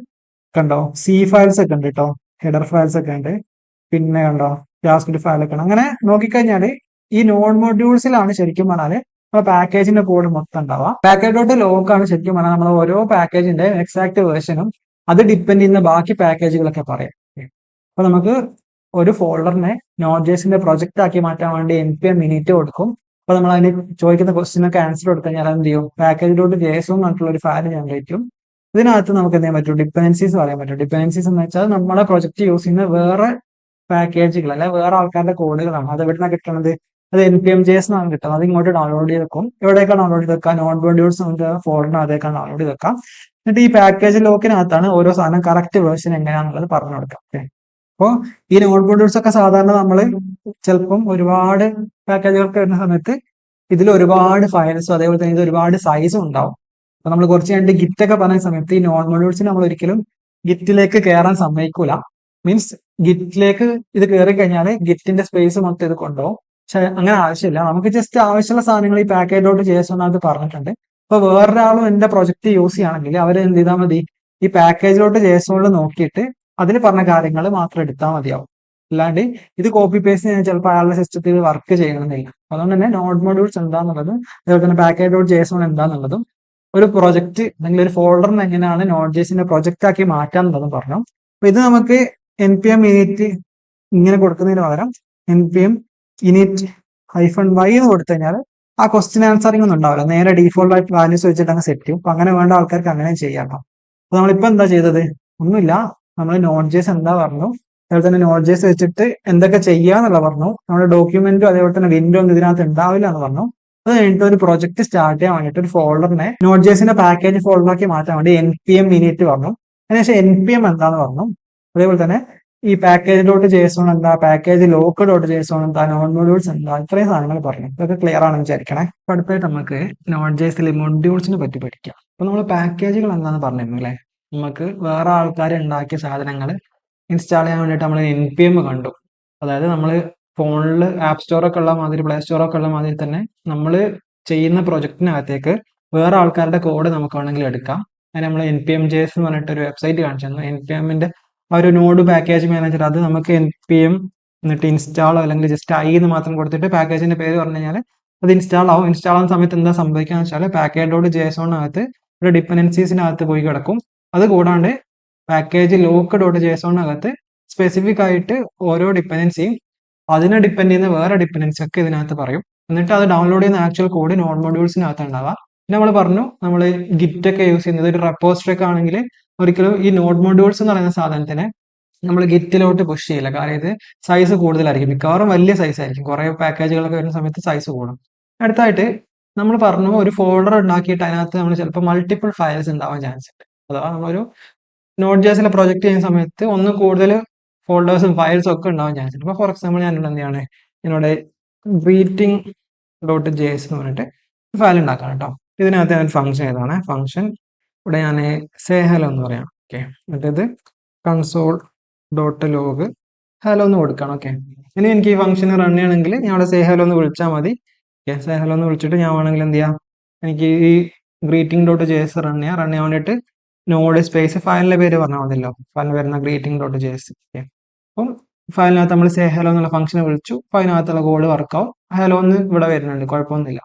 കണ്ടോ, C ഫയൽസ് ഒക്കെ ഉണ്ട് കേട്ടോ, ഹെഡർ ഫയൽസ് ഒക്കെ ഉണ്ട്, പിന്നെ കണ്ടോ JavaScript ഫയലൊക്കെ ഉണ്ട്. അങ്ങനെ നോക്കിക്കഴിഞ്ഞാല് ഈ നോൺ മൊഡ്യൂൾസിലാണ് ശരിക്കും പറഞ്ഞാല് പാക്കേജിന്റെ കോഡ് മൊത്തം ഉണ്ടാവുക. പാക്കേജ് ഡോട്ട് ലോക്ക് ആണ് ശരിക്കും പറഞ്ഞാൽ നമ്മൾ ഓരോ പാക്കേജിന്റെ എക്സാക്ട് വേർഷനും അത് ഡിപ്പെൻഡ് ചെയ്യുന്ന ബാക്കി പാക്കേജുകളൊക്കെ പറയാം. അപ്പൊ നമുക്ക് ഒരു ഫോൾഡറിനെ Node.jsന്റെ പ്രൊജക്ട് ആക്കി മാറ്റാൻ വേണ്ടി npm init കൊടുക്കും. അപ്പൊ നമ്മൾ അതിന് ചോദിക്കുന്ന ക്വസ്റ്റിനൊക്കെ ആൻസർ കൊടുത്തു കഴിഞ്ഞാൽ എന്ത് ചെയ്യും, പാക്കേജ് ഡോട്ട് JSON പറഞ്ഞിട്ടുള്ള ഒരു ഫയൽ ജനറേറ്റ് ചെയ്യും. ഇതിനകത്ത് നമുക്ക് എന്ത് ചെയ്യാൻ പറ്റും, ഡിപ്പെൻഡൻസീസ് പറയാൻ പറ്റും. ഡിപ്പെൻഡൻസീസ് എന്ന് വെച്ചാൽ നമ്മളെ പ്രൊജക്ട് യൂസ് ചെയ്യുന്ന വേറെ പാക്കേജുകൾ അല്ലെ വേറെ ആൾക്കാരുടെ കോഡുകളാണ്. അത് എവിടുന്ന കിട്ടുന്നത്, അത് npm.js എന്നാണ് കിട്ടുന്നത്. അത് ഇങ്ങോട്ട് ഡൗൺലോഡ് ചെയ്ത് വെക്കും. എവിടെയൊക്കെ ഡൗൺലോഡ് ചെയ്ത് വെക്കാം, നോൺ മൊഡ്യൂൾസ് നമുക്ക് ഫോൾഡറിനകത്തേക്കാണ് ഡൗൺലോഡ് ചെയ്ത് വെക്കാം. എന്നിട്ട് ഈ പാക്കേജ് ലോക്കിനകത്താണ് ഓരോ സാധനം കറക്റ്റ് വേർഷൻ എങ്ങനെയാണെന്നുള്ളത് പറഞ്ഞു കൊടുക്കാം. ഓക്കെ, അപ്പോൾ ഈ നോൺ മൊഡ്യൂൾസ് ഒക്കെ സാധാരണ നമ്മൾ ചിലപ്പം ഒരുപാട് പാക്കേജുകൾക്ക് വരുന്ന സമയത്ത് ഇതിൽ ഒരുപാട് ഫയൽസും അതേപോലെ തന്നെ ഇത് ഒരുപാട് സൈസും ഉണ്ടാവും. അപ്പൊ നമ്മൾ കുറച്ച് കഴിഞ്ഞിട്ട് ഗിറ്റ് ഒക്കെ പറഞ്ഞ സമയത്ത് ഈ നോൺ മൊഡ്യൂൾസിന് നമ്മൾ ഒരിക്കലും ഗിറ്റിലേക്ക് കയറാൻ സമ്മതിക്കൂല. മീൻസ് ഗിറ്റിലേക്ക് ഇത് കയറി കഴിഞ്ഞാൽ ഗിറ്റിന്റെ സ്പേസ് മൊത്തം ഇത് കൊണ്ടുപോകും. പക്ഷെ അങ്ങനെ ആവശ്യമില്ല. നമുക്ക് ജസ്റ്റ് ആവശ്യമുള്ള സാധനങ്ങൾ ഈ പാക്കേജ് ഡോട്ട് JSON അത് പറഞ്ഞിട്ടുണ്ട്. അപ്പൊ വേറൊരാളും എന്റെ പ്രൊജക്ട് യൂസ് ചെയ്യുകയാണെങ്കിൽ അവർ എന്ത് ചെയ്താൽ മതി, ഈ പാക്കേജിലോട്ട് JSON നോക്കിയിട്ട് അതിൽ പറഞ്ഞ കാര്യങ്ങൾ മാത്രം എടുത്താൽ മതിയാവും. അല്ലാണ്ട് ഇത് കോപ്പി പേസ്റ്റ് ചെയ്യാൻ ചിലപ്പോൾ അയാളുടെ സിസ്റ്റത്തിൽ വർക്ക് ചെയ്യണമെന്നില്ല. അതുകൊണ്ട് തന്നെ നോഡ് മൊഡ്യൂൾസ് എന്താന്നുള്ളതും അതുപോലെ തന്നെ പാക്കേജ് ഡോട്ട് JSON എന്താന്നുള്ളതും ഒരു പ്രൊജക്ട് അല്ലെങ്കിൽ ഒരു ഫോൾഡറിന് എങ്ങനെയാണ് Node.jsന്റെ പ്രൊജക്ട് ആക്കി മാറ്റാന്നുള്ളതും പറഞ്ഞു. അപ്പൊ ഇത് നമുക്ക് npm init ഇങ്ങനെ കൊടുക്കുന്നതിന് പകരം npm init -y എന്ന് കൊടുത്തു കഴിഞ്ഞാൽ ആ ക്വസ്റ്റ്യൻ ആൻസറിംഗ് ഒന്നും ഉണ്ടാവില്ല. നേരെ ഡീഫോൾട്ട് ആയിട്ട് വാല്യൂസ് വെച്ചിട്ട് അങ്ങ് സെറ്റ് ചെയ്യും. അപ്പൊ അങ്ങനെ വേണ്ട ആൾക്കാർക്ക് അങ്ങനെ ചെയ്യാം. അപ്പൊ നമ്മളിപ്പോ എന്താ ചെയ്തത്, ഒന്നുമില്ല, നമ്മൾ Node.js എന്താ പറഞ്ഞു, അതുപോലെ തന്നെ Node.js വെച്ചിട്ട് എന്തൊക്കെ ചെയ്യാന്നുള്ള പറഞ്ഞു. നമ്മുടെ ഡോക്യുമെന്റും അതേപോലെ തന്നെ വിൻഡോ ഒന്നും ഇതിനകത്ത് ഉണ്ടാവില്ല എന്ന് പറഞ്ഞു. അത് കഴിഞ്ഞിട്ട് ഒരു പ്രൊജക്ട് സ്റ്റാർട്ട് ചെയ്യാൻ വേണ്ടിയിട്ട് ഒരു ഫോൾഡറിനെ Node.jsന്റെ പാക്കേജ് ഫോൾഡറാക്കി മാറ്റാൻ വേണ്ടി npm init പറഞ്ഞു. അതിനുശേഷം npm എന്താന്ന് പറഞ്ഞു. അതേപോലെ തന്നെ ഈ പാക്കേജ് ഡോട്ട് JSON എന്താ, പാക്കേജ് ലോക്ക് ഡോട്ട് JSON എന്താ, നോൺ മൊഡ്യൂൾസ് എന്താ, ഇത്രയും സാധനങ്ങൾ പറഞ്ഞു. ഇതൊക്കെ ക്ലിയർ ആണെന്ന് വിചാരിക്കണേ. അപ്പൊ അടുത്തായിട്ട് നമുക്ക് Node.jsലെ മൊഡ്യൂൾസിനെ പറ്റി പഠിക്കാം. അപ്പൊ നമ്മൾ പാക്കേജുകൾ എന്താന്ന് പറഞ്ഞിരുന്നു അല്ലെ, നമുക്ക് വേറെ ആൾക്കാർ ഉണ്ടാക്കിയ സാധനങ്ങൾ ഇൻസ്റ്റാൾ ചെയ്യാൻ വേണ്ടിയിട്ട് നമ്മൾ npm കണ്ടു. അതായത് നമ്മൾ ഫോണിൽ ആപ്പ് സ്റ്റോറൊക്കെ ഉള്ള മാതിരി പ്ലേ സ്റ്റോറൊക്കെ ഉള്ള മാതിരി തന്നെ നമ്മൾ ചെയ്യുന്ന പ്രൊജക്ടിനകത്തേക്ക് വേറെ ആൾക്കാരുടെ കോഡ് നമുക്ക് വേണമെങ്കിൽ എടുക്കാം. അതിന് നമ്മൾ npm.js എന്ന് പറഞ്ഞിട്ട് ഒരു വെബ്സൈറ്റ് കാണിച്ചു തന്നു. npmന്റെ ആ ഒരു നോഡ് പാക്കേജ് മാനേജർ, അത് നമുക്ക് npm എന്നിട്ട് ഇൻസ്റ്റാളോ അല്ലെങ്കിൽ ജസ്റ്റ് എന്ന് മാത്രം കൊടുത്തിട്ട് പാക്കേജിന്റെ പേര് പറഞ്ഞു കഴിഞ്ഞാൽ അത് ഇൻസ്റ്റാൾ ആവും. ഇൻസ്റ്റാൾ ആവുന്ന സമയത്ത് എന്താ സംഭവിക്കുക വെച്ചാൽ പാക്കേജ് ഡോട്ട് JSON-നകത്ത് ഒരു ഡിപ്പെൻഡൻസീസിനകത്ത് പോയി കിടക്കും. അത് കൂടാണ്ട് പാക്കേജ് ലോക്ക് ഡോട്ട് JSON-നകത്ത് സ്പെസിഫിക് ആയിട്ട് ഓരോ ഡിപ്പെൻഡൻസിയും അതിനെ ഡിപ്പെൻഡ് ചെയ്യുന്ന വേറെ ഡിപ്പെൻഡൻസി ഒക്കെ ഇതിനകത്ത് പറയും. എന്നിട്ട് അത് ഡൗൺലോഡ് ചെയ്യുന്ന ആക്ച്വൽ കോഡ് നോൺ മൊഡ്യൂൾസിനകത്ത് ഉണ്ടാവുക. പിന്നെ നമ്മൾ പറഞ്ഞു നമ്മൾ ഗിറ്റ് ഒക്കെ യൂസ് ചെയ്യുന്നത് ഒരു റെപ്പോസിറ്ററി ഒക്കെ ആണെങ്കിൽ ഒരിക്കലും ഈ നോഡ് മൊഡ്യൂൾസ് എന്ന് പറയുന്ന സാധനത്തിനെ നമ്മൾ ഗിറ്റിലോട്ട് പുഷ് ചെയ്യില്ല. കാരണം ഇത് സൈസ് കൂടുതലായിരിക്കും. മിക്കവാറും വലിയ സൈസ് ആയിരിക്കും. കുറേ പാക്കേജുകളൊക്കെ വരുന്ന സമയത്ത് സൈസ് കൂടും. അടുത്തായിട്ട് നമ്മൾ പറഞ്ഞു ഒരു ഫോൾഡർ ഉണ്ടാക്കിയിട്ട് അതിനകത്ത് നമ്മൾ ചിലപ്പോൾ മൾട്ടിപ്പിൾ ഫയൽസ് ഉണ്ടാവാൻ ചാൻസ് ഉണ്ട്. അഥവാ നമ്മളൊരു നോട്ട് ജെഎസിലെ പ്രൊജക്ട് ചെയ്യുന്ന സമയത്ത് ഒന്ന് കൂടുതൽ ഫോൾഡേഴ്സും ഫയൽസും ഒക്കെ ഉണ്ടാവാൻ ചാൻസ് ഉണ്ട്. ഇപ്പോൾ ഫോർ എക്സാമ്പിൾ ഞാനിവിടെ എന്താണ് എന്നോട് ഗ്രീറ്റിംഗ് ഡോട്ട് ജെ എസ് എന്ന് പറഞ്ഞിട്ട് ഫയൽ ഉണ്ടാക്കാം കേട്ടോ. ഇതിനകത്ത് ഞാൻ ഫംഗ്ഷൻ ഏതാണ് ഫംഗ്ഷൻ ഇവിടെ ഞാൻ സേ ഹലോ എന്ന് പറയാം. ഓക്കെ, മറ്റേത് കൺസോൾ ഡോട്ട് ലോഗ് ഹലോ എന്ന് കൊടുക്കണം. ഓക്കെ, ഇനി എനിക്ക് ഈ ഫംഗ്ഷൻ റൺ ചെയ്യണമെങ്കിൽ ഞാൻ അവിടെ സേ ഹലോ എന്ന് വിളിച്ചാൽ മതി. ഓക്കെ, സേ ഹലോ എന്ന് വിളിച്ചിട്ട് ഞാൻ വേണമെങ്കിൽ എന്ത് ചെയ്യാം, എനിക്ക് ഈ greeting dot J S run ചെയ്യാൻ വേണ്ടിയിട്ട് നോഡ് സ്പേസ് ഫയലിന്റെ പേര് പറഞ്ഞാൽ മതിയല്ലോ. ഫയലിൽ വരുന്ന greeting dot J S. Okay, അപ്പം ഫയലിനകത്ത് നമ്മൾ സേ ഹലോ എന്നുള്ള ഫംഗ്ഷനെ വിളിച്ചു. അപ്പോൾ അതിനകത്തുള്ള കോഡ് വർക്കാവും. ഹലോ എന്ന് ഇവിടെ വരുന്നുണ്ട്, കുഴപ്പമൊന്നുമില്ല.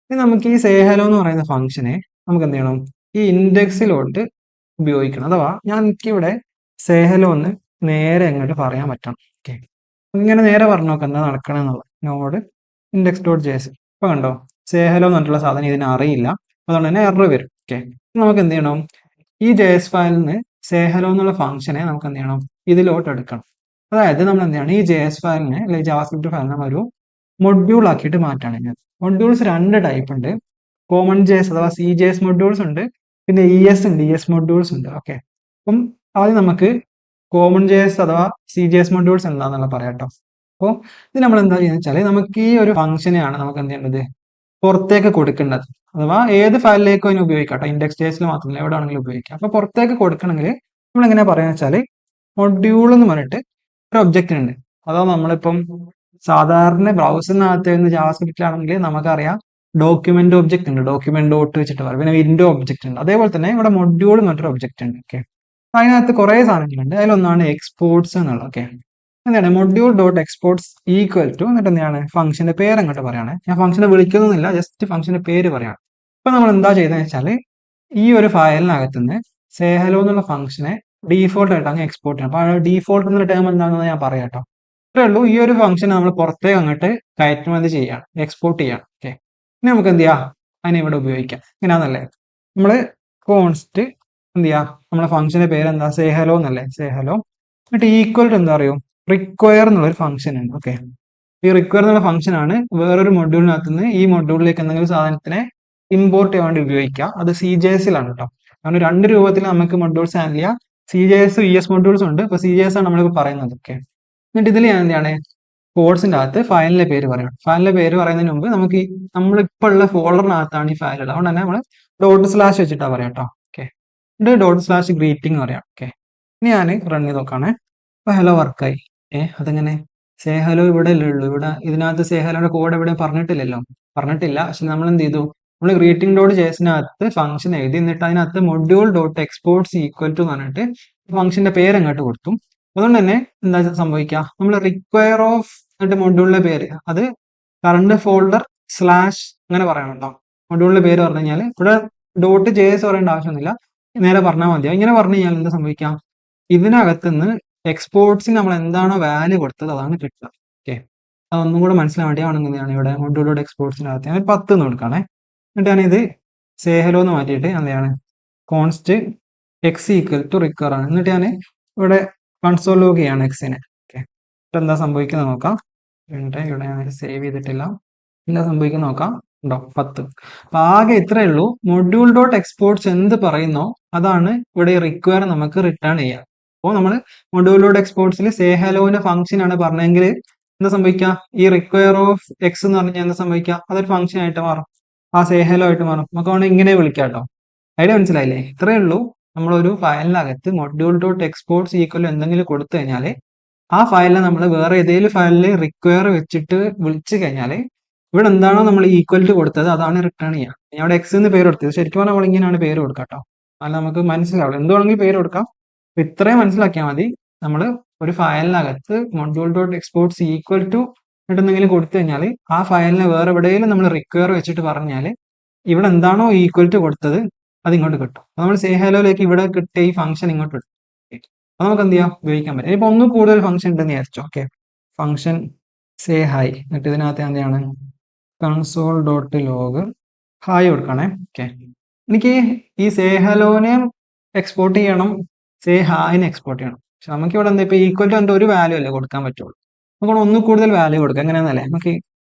ഇനി നമുക്ക് ഈ സേ ഹലോ എന്ന് പറയുന്ന ഫംഗ്ഷനെ നമുക്ക് എന്ത് ചെയ്യണം, ഈ ഇൻഡെക്സിലോട്ട് ഉപയോഗിക്കണം. അഥവാ ഞാൻ എനിക്കിവിടെ സേ ഹലോ എന്ന് നേരെ അങ്ങോട്ട് പറയാൻ പറ്റണം. ഓക്കെ, ഇങ്ങനെ നേരെ പറഞ്ഞു നോക്കാം എന്താ നടക്കണമെന്നുള്ളത്. Node index dot J S. ഇപ്പൊ കണ്ടോ, സേ ഹലോ എന്ന് പറഞ്ഞിട്ടുള്ള സാധനം ഇതിന് അറിയില്ല, അതുകൊണ്ട് തന്നെ എറർ വരും. ഓക്കെ, നമുക്ക് എന്ത് ചെയ്യണം, ഈ ജെ എസ് ഫയലിൽ നിന്ന് സേ ഹലോ എന്നുള്ള ഫംഗ്ഷനെ നമുക്ക് എന്ത് ചെയ്യണം, ഇതിലോട്ട് എടുക്കണം. അതായത് നമ്മൾ എന്ത് ചെയ്യണം, ഈ ജെ എസ് ഫയലിനെ അല്ലെങ്കിൽ ജാവാസ്ക്രിപ്റ്റ് ഫയലിനെ ഒരു മൊഡ്യൂൾ ആക്കിയിട്ട് മാറ്റാണ് ഞാൻ. മൊഡ്യൂൾസ് രണ്ട് ടൈപ്പ് ഉണ്ട്. കോമൺ ജെ എസ് അഥവാ സി ജെ എസ് മൊഡ്യൂൾസ് ഉണ്ട്, പിന്നെ ഇ എസ് ഉണ്ട്, ഇ എസ് മൊഡ്യൂൾസ് ഉണ്ട്. ഓക്കെ, അപ്പം ആദ്യം നമുക്ക് കോമൺ ജെ എസ് അഥവാ സി ജെ എസ് മൊഡ്യൂൾസ് എന്താണെന്നുള്ള പറയാം കേട്ടോ. അപ്പോൾ ഇത് നമ്മൾ എന്താ ചെയ്യുന്നത് വെച്ചാൽ നമുക്ക് ഈ ഒരു ഫംഗ്ഷനെയാണ് നമുക്ക് എന്ത് ചെയ്യേണ്ടത്, പുറത്തേക്ക് കൊടുക്കേണ്ടത്. അഥവാ ഏത് ഫയലിലേക്കും അതിന് ഉപയോഗിക്കാം കേട്ടോ, ഇൻഡെക്സ് ജെ എസിൽ മാത്രമല്ല എവിടെ ആണെങ്കിലും ഉപയോഗിക്കാം. അപ്പോൾ പുറത്തേക്ക് കൊടുക്കണമെങ്കിൽ നമ്മൾ എങ്ങനെയാ പറയാന്ന് വെച്ചാൽ മൊഡ്യൂൾ എന്ന് പറഞ്ഞിട്ട് ഒരു ഒബ്ജക്റ്റ് ഉണ്ട്. അഥവാ നമ്മളിപ്പം സാധാരണ ബ്രൗസറിനകത്ത് ജാവാസ്ക്രിപ്റ്റിലാണെങ്കിൽ നമുക്കറിയാം ഡോക്യുമെന്റ് ഒബ്ജക്റ്റ് ഉണ്ട്, ഡോക്യുമെന്റ് ഡോട്ട് വെച്ചിട്ട് പറയും, പിന്നെ വിൻഡോ ഒബ്ജക്റ്റ് ഉണ്ട്. അതേപോലെ തന്നെ ഇവിടെ മൊഡ്യൂൾ എന്നൊരു ഒബ്ജക്റ്റ് ഉണ്ട്. ഓക്കെ, അതിനകത്ത് കുറേ സാധനങ്ങളുണ്ട്. അതിലൊന്നാണ് എക്സ്പോർട്സ് എന്നുള്ളത്. ഓക്കെ, എന്താണ് module dot exports equal to എന്നിട്ട് എന്താണ് ഫംഗ്ഷന്റെ പേര് അങ്ങോട്ട് പറയാണ്. ഞാൻ ഫംഗ്ഷനെ വിളിക്കുന്നൊന്നുമില്ല, ജസ്റ്റ് ഫംഗ്ഷന്റെ പേര് പറയാണ്. ഇപ്പൊ നമ്മൾ എന്താ ചെയ്തതെന്ന് വെച്ചാൽ ഈ ഒരു ഫയലിനകത്ത് നിന്ന് സേ ഹലോ എന്നുള്ള ഫംഗ്ഷനെ ഡീഫോൾട്ട് ആയിട്ട് അങ്ങ് എക്സ്പോർട്ട് ചെയ്യണം. അപ്പൊ ഡീഫോൾട്ട് എന്നുള്ള ടേം എന്താണെന്ന് ഞാൻ പറയാം കേട്ടോ. അത്രേ ഉള്ളൂ. ഈ ഒരു ഫംഗ്ഷൻ നമ്മൾ പുറത്തേക്ക് അങ്ങോട്ട് കയറ്റുമതി ചെയ്യാണ്, എക്സ്പോർട്ട് ചെയ്യാണ്. ഓക്കെ, ഇനി നമുക്ക് എന്ത് ചെയ്യാം, അതിനെ ഇവിടെ ഉപയോഗിക്കാം. ഇങ്ങനെയാണെന്നല്ലേ, നമ്മള് കോൺസ്റ്റ് എന്ത് ചെയ്യാം, നമ്മളെ ഫംഗ്ഷന്റെ പേര് എന്താ, സേ ഹലോ എന്നല്ലേ, സേ ഹലോ. എന്നിട്ട് ഈക്വൽ ടു എന്താ അറിയോ, റിക്വയർ എന്നുള്ളൊരു ഫംഗ്ഷൻ ഉണ്ട്. ഓക്കെ, ഈ റിക്വയർ എന്നുള്ള ഫംഗ്ഷൻ ആണ് വേറൊരു മൊഡ്യൂളിനകത്ത് നിന്ന് ഈ മൊഡ്യൂളിലേക്ക് എന്തെങ്കിലും സാധനത്തിനെ ഇമ്പോർട്ട് ചെയ്യാൻ വേണ്ടി ഉപയോഗിക്കുക. അത് സി ജെ എസിലാണ് കേട്ടോ. കാരണം രണ്ട് രൂപത്തിൽ നമുക്ക് മൊഡ്യൂൾസ് ഹാൻഡിൽ ചെയ്യാം. C J S E S modules ഉണ്ട്. ഇപ്പൊ സി ജെ എസ് ആണ് നമ്മളിപ്പോൾ പറയുന്നത്. ഓക്കെ, എന്നിട്ട് ഇതിൽ ഞാൻ എന്താണ് കോഡ്സിന്റെ അകത്ത് ഫയലിന്റെ പേര് പറയണം. ഫയലിന്റെ പേര് പറയുന്നതിന് മുമ്പ് നമുക്ക് നമ്മളിപ്പോൾ ഉള്ള ഫോൾഡറിനകത്താണ് ഈ ഫയൽ ഉള്ളത്. അതുകൊണ്ട് തന്നെ നമ്മൾ ഡോട്ട് സ്ലാഷ് വെച്ചിട്ടാ പറയാം കേട്ടോ. ഓക്കെ, എന്നിട്ട് ഡോട്ട് സ്ലാഷ് ഗ്രീറ്റിംഗ് പറയാം. ഓക്കെ, ഇനി ഞാൻ റൺ ചെയ്ത് നോക്കാണേ. ഇപ്പൊ ഹലോ വർക്കായി. അതെങ്ങനെ, സേ ഹലോ ഇവിടെ അല്ലേ ഉള്ളൂ, ഇവിടെ ഇതിനകത്ത് സേ ഹലോയുടെ കോഡ് എവിടെ പറഞ്ഞിട്ടില്ലല്ലോ, പറഞ്ഞിട്ടില്ല. പക്ഷെ നമ്മൾ എന്ത് ചെയ്തു, നമ്മൾ ഗ്രീറ്റിംഗ് ഡോട്ട് ജെസിനകത്ത് ഫംഗ്ഷൻ എഴുതി, എന്നിട്ട് അതിനകത്ത് module dot exports equal to എന്ന് പറഞ്ഞിട്ട് ഫംഗ്ഷന്റെ പേര് അങ്ങോട്ട് കൊടുത്തു. അതുകൊണ്ട് തന്നെ എന്താ സംഭവിക്കുക, നമ്മൾ റിക്വയർ ഓഫ് എന്നിട്ട് മൊഡ്യൂളിന്റെ പേര് അത് കറണ്ട് ഫോൾഡർ സ്ലാഷ് അങ്ങനെ പറയണം കേട്ടോ. മൊഡ്യൂളിന്റെ പേര് പറഞ്ഞു കഴിഞ്ഞാൽ ഇവിടെ ഡോട്ട് ജെ എസ് പറയേണ്ട ആവശ്യമൊന്നുമില്ല, നേരെ പറഞ്ഞാൽ മതിയോ. ഇങ്ങനെ പറഞ്ഞു കഴിഞ്ഞാൽ എന്താ സംഭവിക്കാം, ഇതിനകത്തുനിന്ന് എക്സ്പോർട്സിന് നമ്മൾ എന്താണോ വാല്യൂ കൊടുത്തത് അതാണ് കിട്ടുക. ഓക്കെ, അതൊന്നും കൂടെ മനസ്സിലാൻ വേണ്ടിയാണെങ്കിൽ ഇവിടെ മൊഡ്യൂൾ ഡോട്ട് എക്സ്പോർട്സിനകത്ത് ഞാൻ 10 എന്ന് കൊടുക്കുകയാണേ. എന്നിട്ട് ഞാനിത് സേ ഹലോ എന്ന് മാറ്റിയിട്ട് എന്താണ് const x equal to require ആണ്. എന്നിട്ട് ഞാൻ ഇവിടെ കൺസോൾ ലോഗ് ചെയ്യാണ് എക്സിനെ. ഓക്കെ, എന്താ സംഭവിക്കുന്നത് നോക്കാം. ഇവിടെ ഞാൻ സേവ് ചെയ്തിട്ടില്ല, എന്താ സംഭവിക്കുന്നത് നോക്കാം. ഉണ്ടോ 10. അപ്പൊ ആകെ ഇത്രയേ ഉള്ളൂ. മൊഡ്യൂൾ ഡോട്ട് എക്സ്പോർട്സ് എന്ത് പറയുന്നോ അതാണ് ഇവിടെ റിക്വയർ നമുക്ക് റിട്ടേൺ ചെയ്യാം. അപ്പോൾ നമ്മൾ മൊഡ്യൂൾ ഡോട്ട് എക്സ്പോർട്സിൽ സേ ഹലോന്റെ ഫംഗ്ഷൻ ആണ് പറഞ്ഞെങ്കിൽ എന്താ സംഭവിക്കുക, ഈ റിക്വയർ ഓഫ് എക്സ് എന്ന് പറഞ്ഞാൽ എന്താ സംഭവിക്കുക, അതൊരു ഫംഗ്ഷൻ ആയിട്ട് മാറും, ആ സേ ഹലോ ആയിട്ട് മാറും. നമുക്ക് വേണമെങ്കിൽ ഇങ്ങനെ വിളിക്കാം കേട്ടോ. ഐഡിയ മനസ്സിലായില്ലേ? ഇത്രയേ ഉള്ളൂ. നമ്മളൊരു ഫയലിനകത്ത് മൊഡ്യൂൾ ഡോട്ട് എക്സ്പോർട്സ് ഈക്വൽ എന്തെങ്കിലും കൊടുത്തു കഴിഞ്ഞാൽ ആ ഫയലിനെ നമ്മൾ വേറെ ഏതെങ്കിലും ഫയലിൽ റിക്വയർ വെച്ചിട്ട് വിളിച്ചു കഴിഞ്ഞാൽ ഇവിടെ എന്താണോ നമ്മൾ ഈക്വൽ ടു കൊടുത്തത് അതാണ് റിട്ടേൺ ചെയ്യുക. ഞാൻ അവിടെ എക്സ് എന്ന് പേര് കൊടുത്തത്, ശരിക്കും പറഞ്ഞാൽ നമ്മൾ ഇങ്ങനെയാണ് പേര് കൊടുക്കുക കേട്ടോ. അല്ല നമുക്ക് മനസ്സിലാവില്ല, എന്ത് വേണമെങ്കിൽ പേര് കൊടുക്കാം. അപ്പൊ ഇത്രയും മനസ്സിലാക്കിയാൽ മതി. നമ്മൾ ഒരു ഫയലിനകത്ത് module dot exports equal to എന്തെങ്കിലും കൊടുത്തു കഴിഞ്ഞാൽ ആ ഫയലിനെ വേറെ എവിടെയെങ്കിലും നമ്മൾ റിക്വയർ വെച്ചിട്ട് പറഞ്ഞാൽ ഇവിടെ എന്താണോ ഈക്വൽ ടു കൊടുത്തത് അത് ഇങ്ങോട്ട് കിട്ടും. അപ്പൊ നമ്മൾ സേ ഹലോയിലേക്ക് ഇവിടെ കിട്ടിയ ഈ ഫംഗ്ഷൻ ഇങ്ങോട്ട് കിട്ടും. അപ്പൊ നമുക്ക് എന്ത് ചെയ്യാം, ഉപയോഗിക്കാൻ പറ്റും. ഇപ്പൊ ഒന്നും കൂടുതൽ ഫംഗ്ഷൻ ഉണ്ടെന്ന് വിചാരിച്ചോ. ഓക്കെ, ഫംഗ്ഷൻ സേ ഹായ്, എന്നിട്ട് ഇതിനകത്ത് എന്താണ് കൺസോൾ ഡോട്ട് ലോഗ് ഹായ് കൊടുക്കണേ. ഓക്കെ, എനിക്ക് ഈ സേ ഹലോനെ എക്സ്പോർട്ട് ചെയ്യണം, സേ ഹായിനെ എക്സ്പോർട്ട് ചെയ്യണം. പക്ഷെ നമുക്ക് ഇവിടെ എന്താ ഇപ്പൊ ഈക്വൽ ടു എന്താ ഒരു വാല്യൂ അല്ലേ കൊടുക്കാൻ പറ്റുള്ളൂ. നമുക്ക് ഒന്ന് കൂടുതൽ വാല്യൂ കൊടുക്കാം. എങ്ങനെയാണെന്നല്ലേ, നമുക്ക്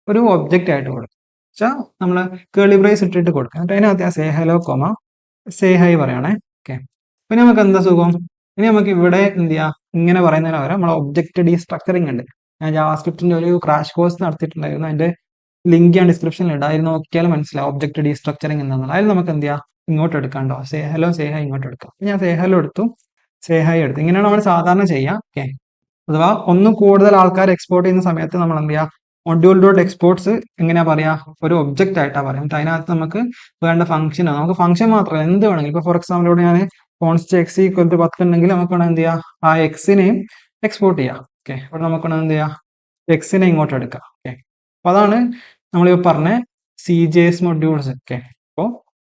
ഒരു ഒബ്ജക്റ്റ് ആയിട്ട് കൊടുക്കാം. വെച്ചാൽ നമ്മൾ കേളി ബ്രേസ് ഇട്ടിട്ട് കൊടുക്കാം. എന്നിട്ട് അതിനകത്ത് say hello comma say high പറയണേ. ഓക്കെ, പിന്നെ നമുക്ക് എന്താ സുഖം, ഇനി നമുക്ക് ഇവിടെ എന്ത് ചെയ്യാം, ഇങ്ങനെ പറയുന്നതിന് പകരം നമ്മൾ ഒബ്ജക്റ്റ് ഡീസ്ട്രക്ചറിങ് ഉണ്ട്. ഞാൻ ജാവാസ്ക്രിപ്റ്റിന്റെ ഒരു ക്രാഷ് കോഴ്സ് നടത്തിയിട്ടുണ്ടായിരുന്നു. അതിന്റെ ലിങ്ക് ഞാൻ ഡിസ്ക്രിപ്ഷനിൽ ഇടാം. അതിൽ നോക്കിയാൽ മനസ്സിലാവും ഒബ്ജക്റ്റ് ഡീസ്ട്രക്ചറിങ് എന്താണെന്നുള്ളത്. അതിൽ നമുക്ക് എന്ത് ചെയ്യാം, ഇങ്ങോട്ട് എടുക്കാണ്ടോ സേ ഹലോ സേ ഹൈ ഇങ്ങോട്ട് എടുക്കാം. ഞാൻ സേ ഹലോ എടുത്തു, സേ ഹൈ എടുത്തു. ഇങ്ങനെയാണ് നമ്മൾ സാധാരണ ചെയ്യാം. ഓക്കെ, അഥവാ ഒന്നും കൂടുതൽ ആൾക്കാർ എക്സ്പോർട്ട് ചെയ്യുന്ന സമയത്ത് നമ്മൾ എന്ത് ചെയ്യുക, മൊഡ്യൂൾ ഡോട്ട് എക്സ്പോർട്ട്സ് എങ്ങനെയാ പറയാ, ഒരു ഒബ്ജക്റ്റ് ആയിട്ടാ പറയാം. അതിനകത്ത് നമുക്ക് വേണ്ട ഫംഗ്ഷൻ, നമുക്ക് ഫംഗ്ഷൻ മാത്രമല്ല എന്ത് വേണമെങ്കിലും, ഇപ്പൊ ഫോർ എക്സാമ്പിൾ ഇവിടെ ഞാൻ കോൺസ്റ്റ് എക്സ് ഈക്വൽ ടു 10 ഉണ്ടെങ്കിൽ നമുക്ക് വേണം എന്ത് ചെയ്യാം, ആ എക്സിനെയും എക്സ്പോർട്ട് ചെയ്യാം. ഓക്കെ, ഇവിടെ നമുക്ക് വേണം എന്ത് ചെയ്യാം, എക്സിനെ ഇങ്ങോട്ട് എടുക്കാം. ഓക്കെ, അപ്പൊ അതാണ് നമ്മളിപ്പോ പറഞ്ഞ CJS മൊഡ്യൂൾസ്. ഓക്കെ, അപ്പോൾ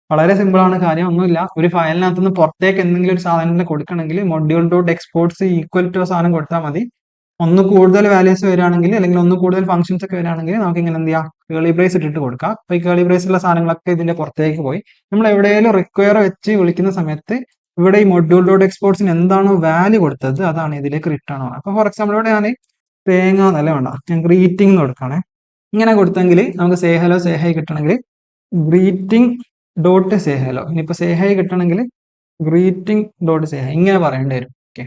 വളരെ സിമ്പിൾ ആണ് കാര്യം, ഒന്നുമില്ല. ഒരു ഫയലിനകത്ത് നിന്ന് പുറത്തേക്ക് എന്തെങ്കിലും ഒരു സാധനത്തിന് കൊടുക്കണമെങ്കിൽ module dot exports equal to സാധനം കൊടുത്താൽ മതി. ഒന്ന് കൂടുതൽ വാല്യൂസ് വരികയാണെങ്കിൽ, അല്ലെങ്കിൽ ഒന്ന് കൂടുതൽ ഫംഗ്ഷൻസ് ഒക്കെ വരികയാണെങ്കിൽ നമുക്ക് ഇങ്ങനെ എന്ത് ചെയ്യാം, കേളി ബ്രേസ് ഇട്ടിട്ട് കൊടുക്കാം. അപ്പൊ ഈ കേളി ബ്രേസിലുള്ള സാധനങ്ങളൊക്കെ ഇതിന്റെ പുറത്തേക്ക് പോയി നമ്മൾ എവിടെയെങ്കിലും റിക്വയർ വെച്ച് വിളിക്കുന്ന സമയത്ത് ഇവിടെ ഈ മൊഡ്യൂൾ ഡോട്ട് എക്സ്പോർട്ട്സിന് എന്താണോ വാല്യൂ കൊടുത്തത് അതാണ് ഇതിലേക്ക് റിട്ടേൺ ആവുക. അപ്പൊ ഫോർ എക്സാമ്പിൾ ഇവിടെ ഞാൻ തേങ്ങ എന്നല്ല വേണ്ട, ഞാൻ ഗ്രീറ്റിംഗ് എന്ന് കൊടുക്കുകയാണെ. ഇങ്ങനെ കൊടുത്തെങ്കിൽ നമുക്ക് സേ ഹലോ സേ ഹൈ കിട്ടണമെങ്കിൽ ഗ്രീറ്റിംഗ് ഡോട്ട് സേ ഹലോ, ഇനിയിപ്പോ സേ ഹൈ കിട്ടണമെങ്കിൽ ഗ്രീറ്റിംഗ് ഡോട്ട് സേ ഹൈ ഇങ്ങനെ പറയേണ്ടി വരും. ഓക്കെ,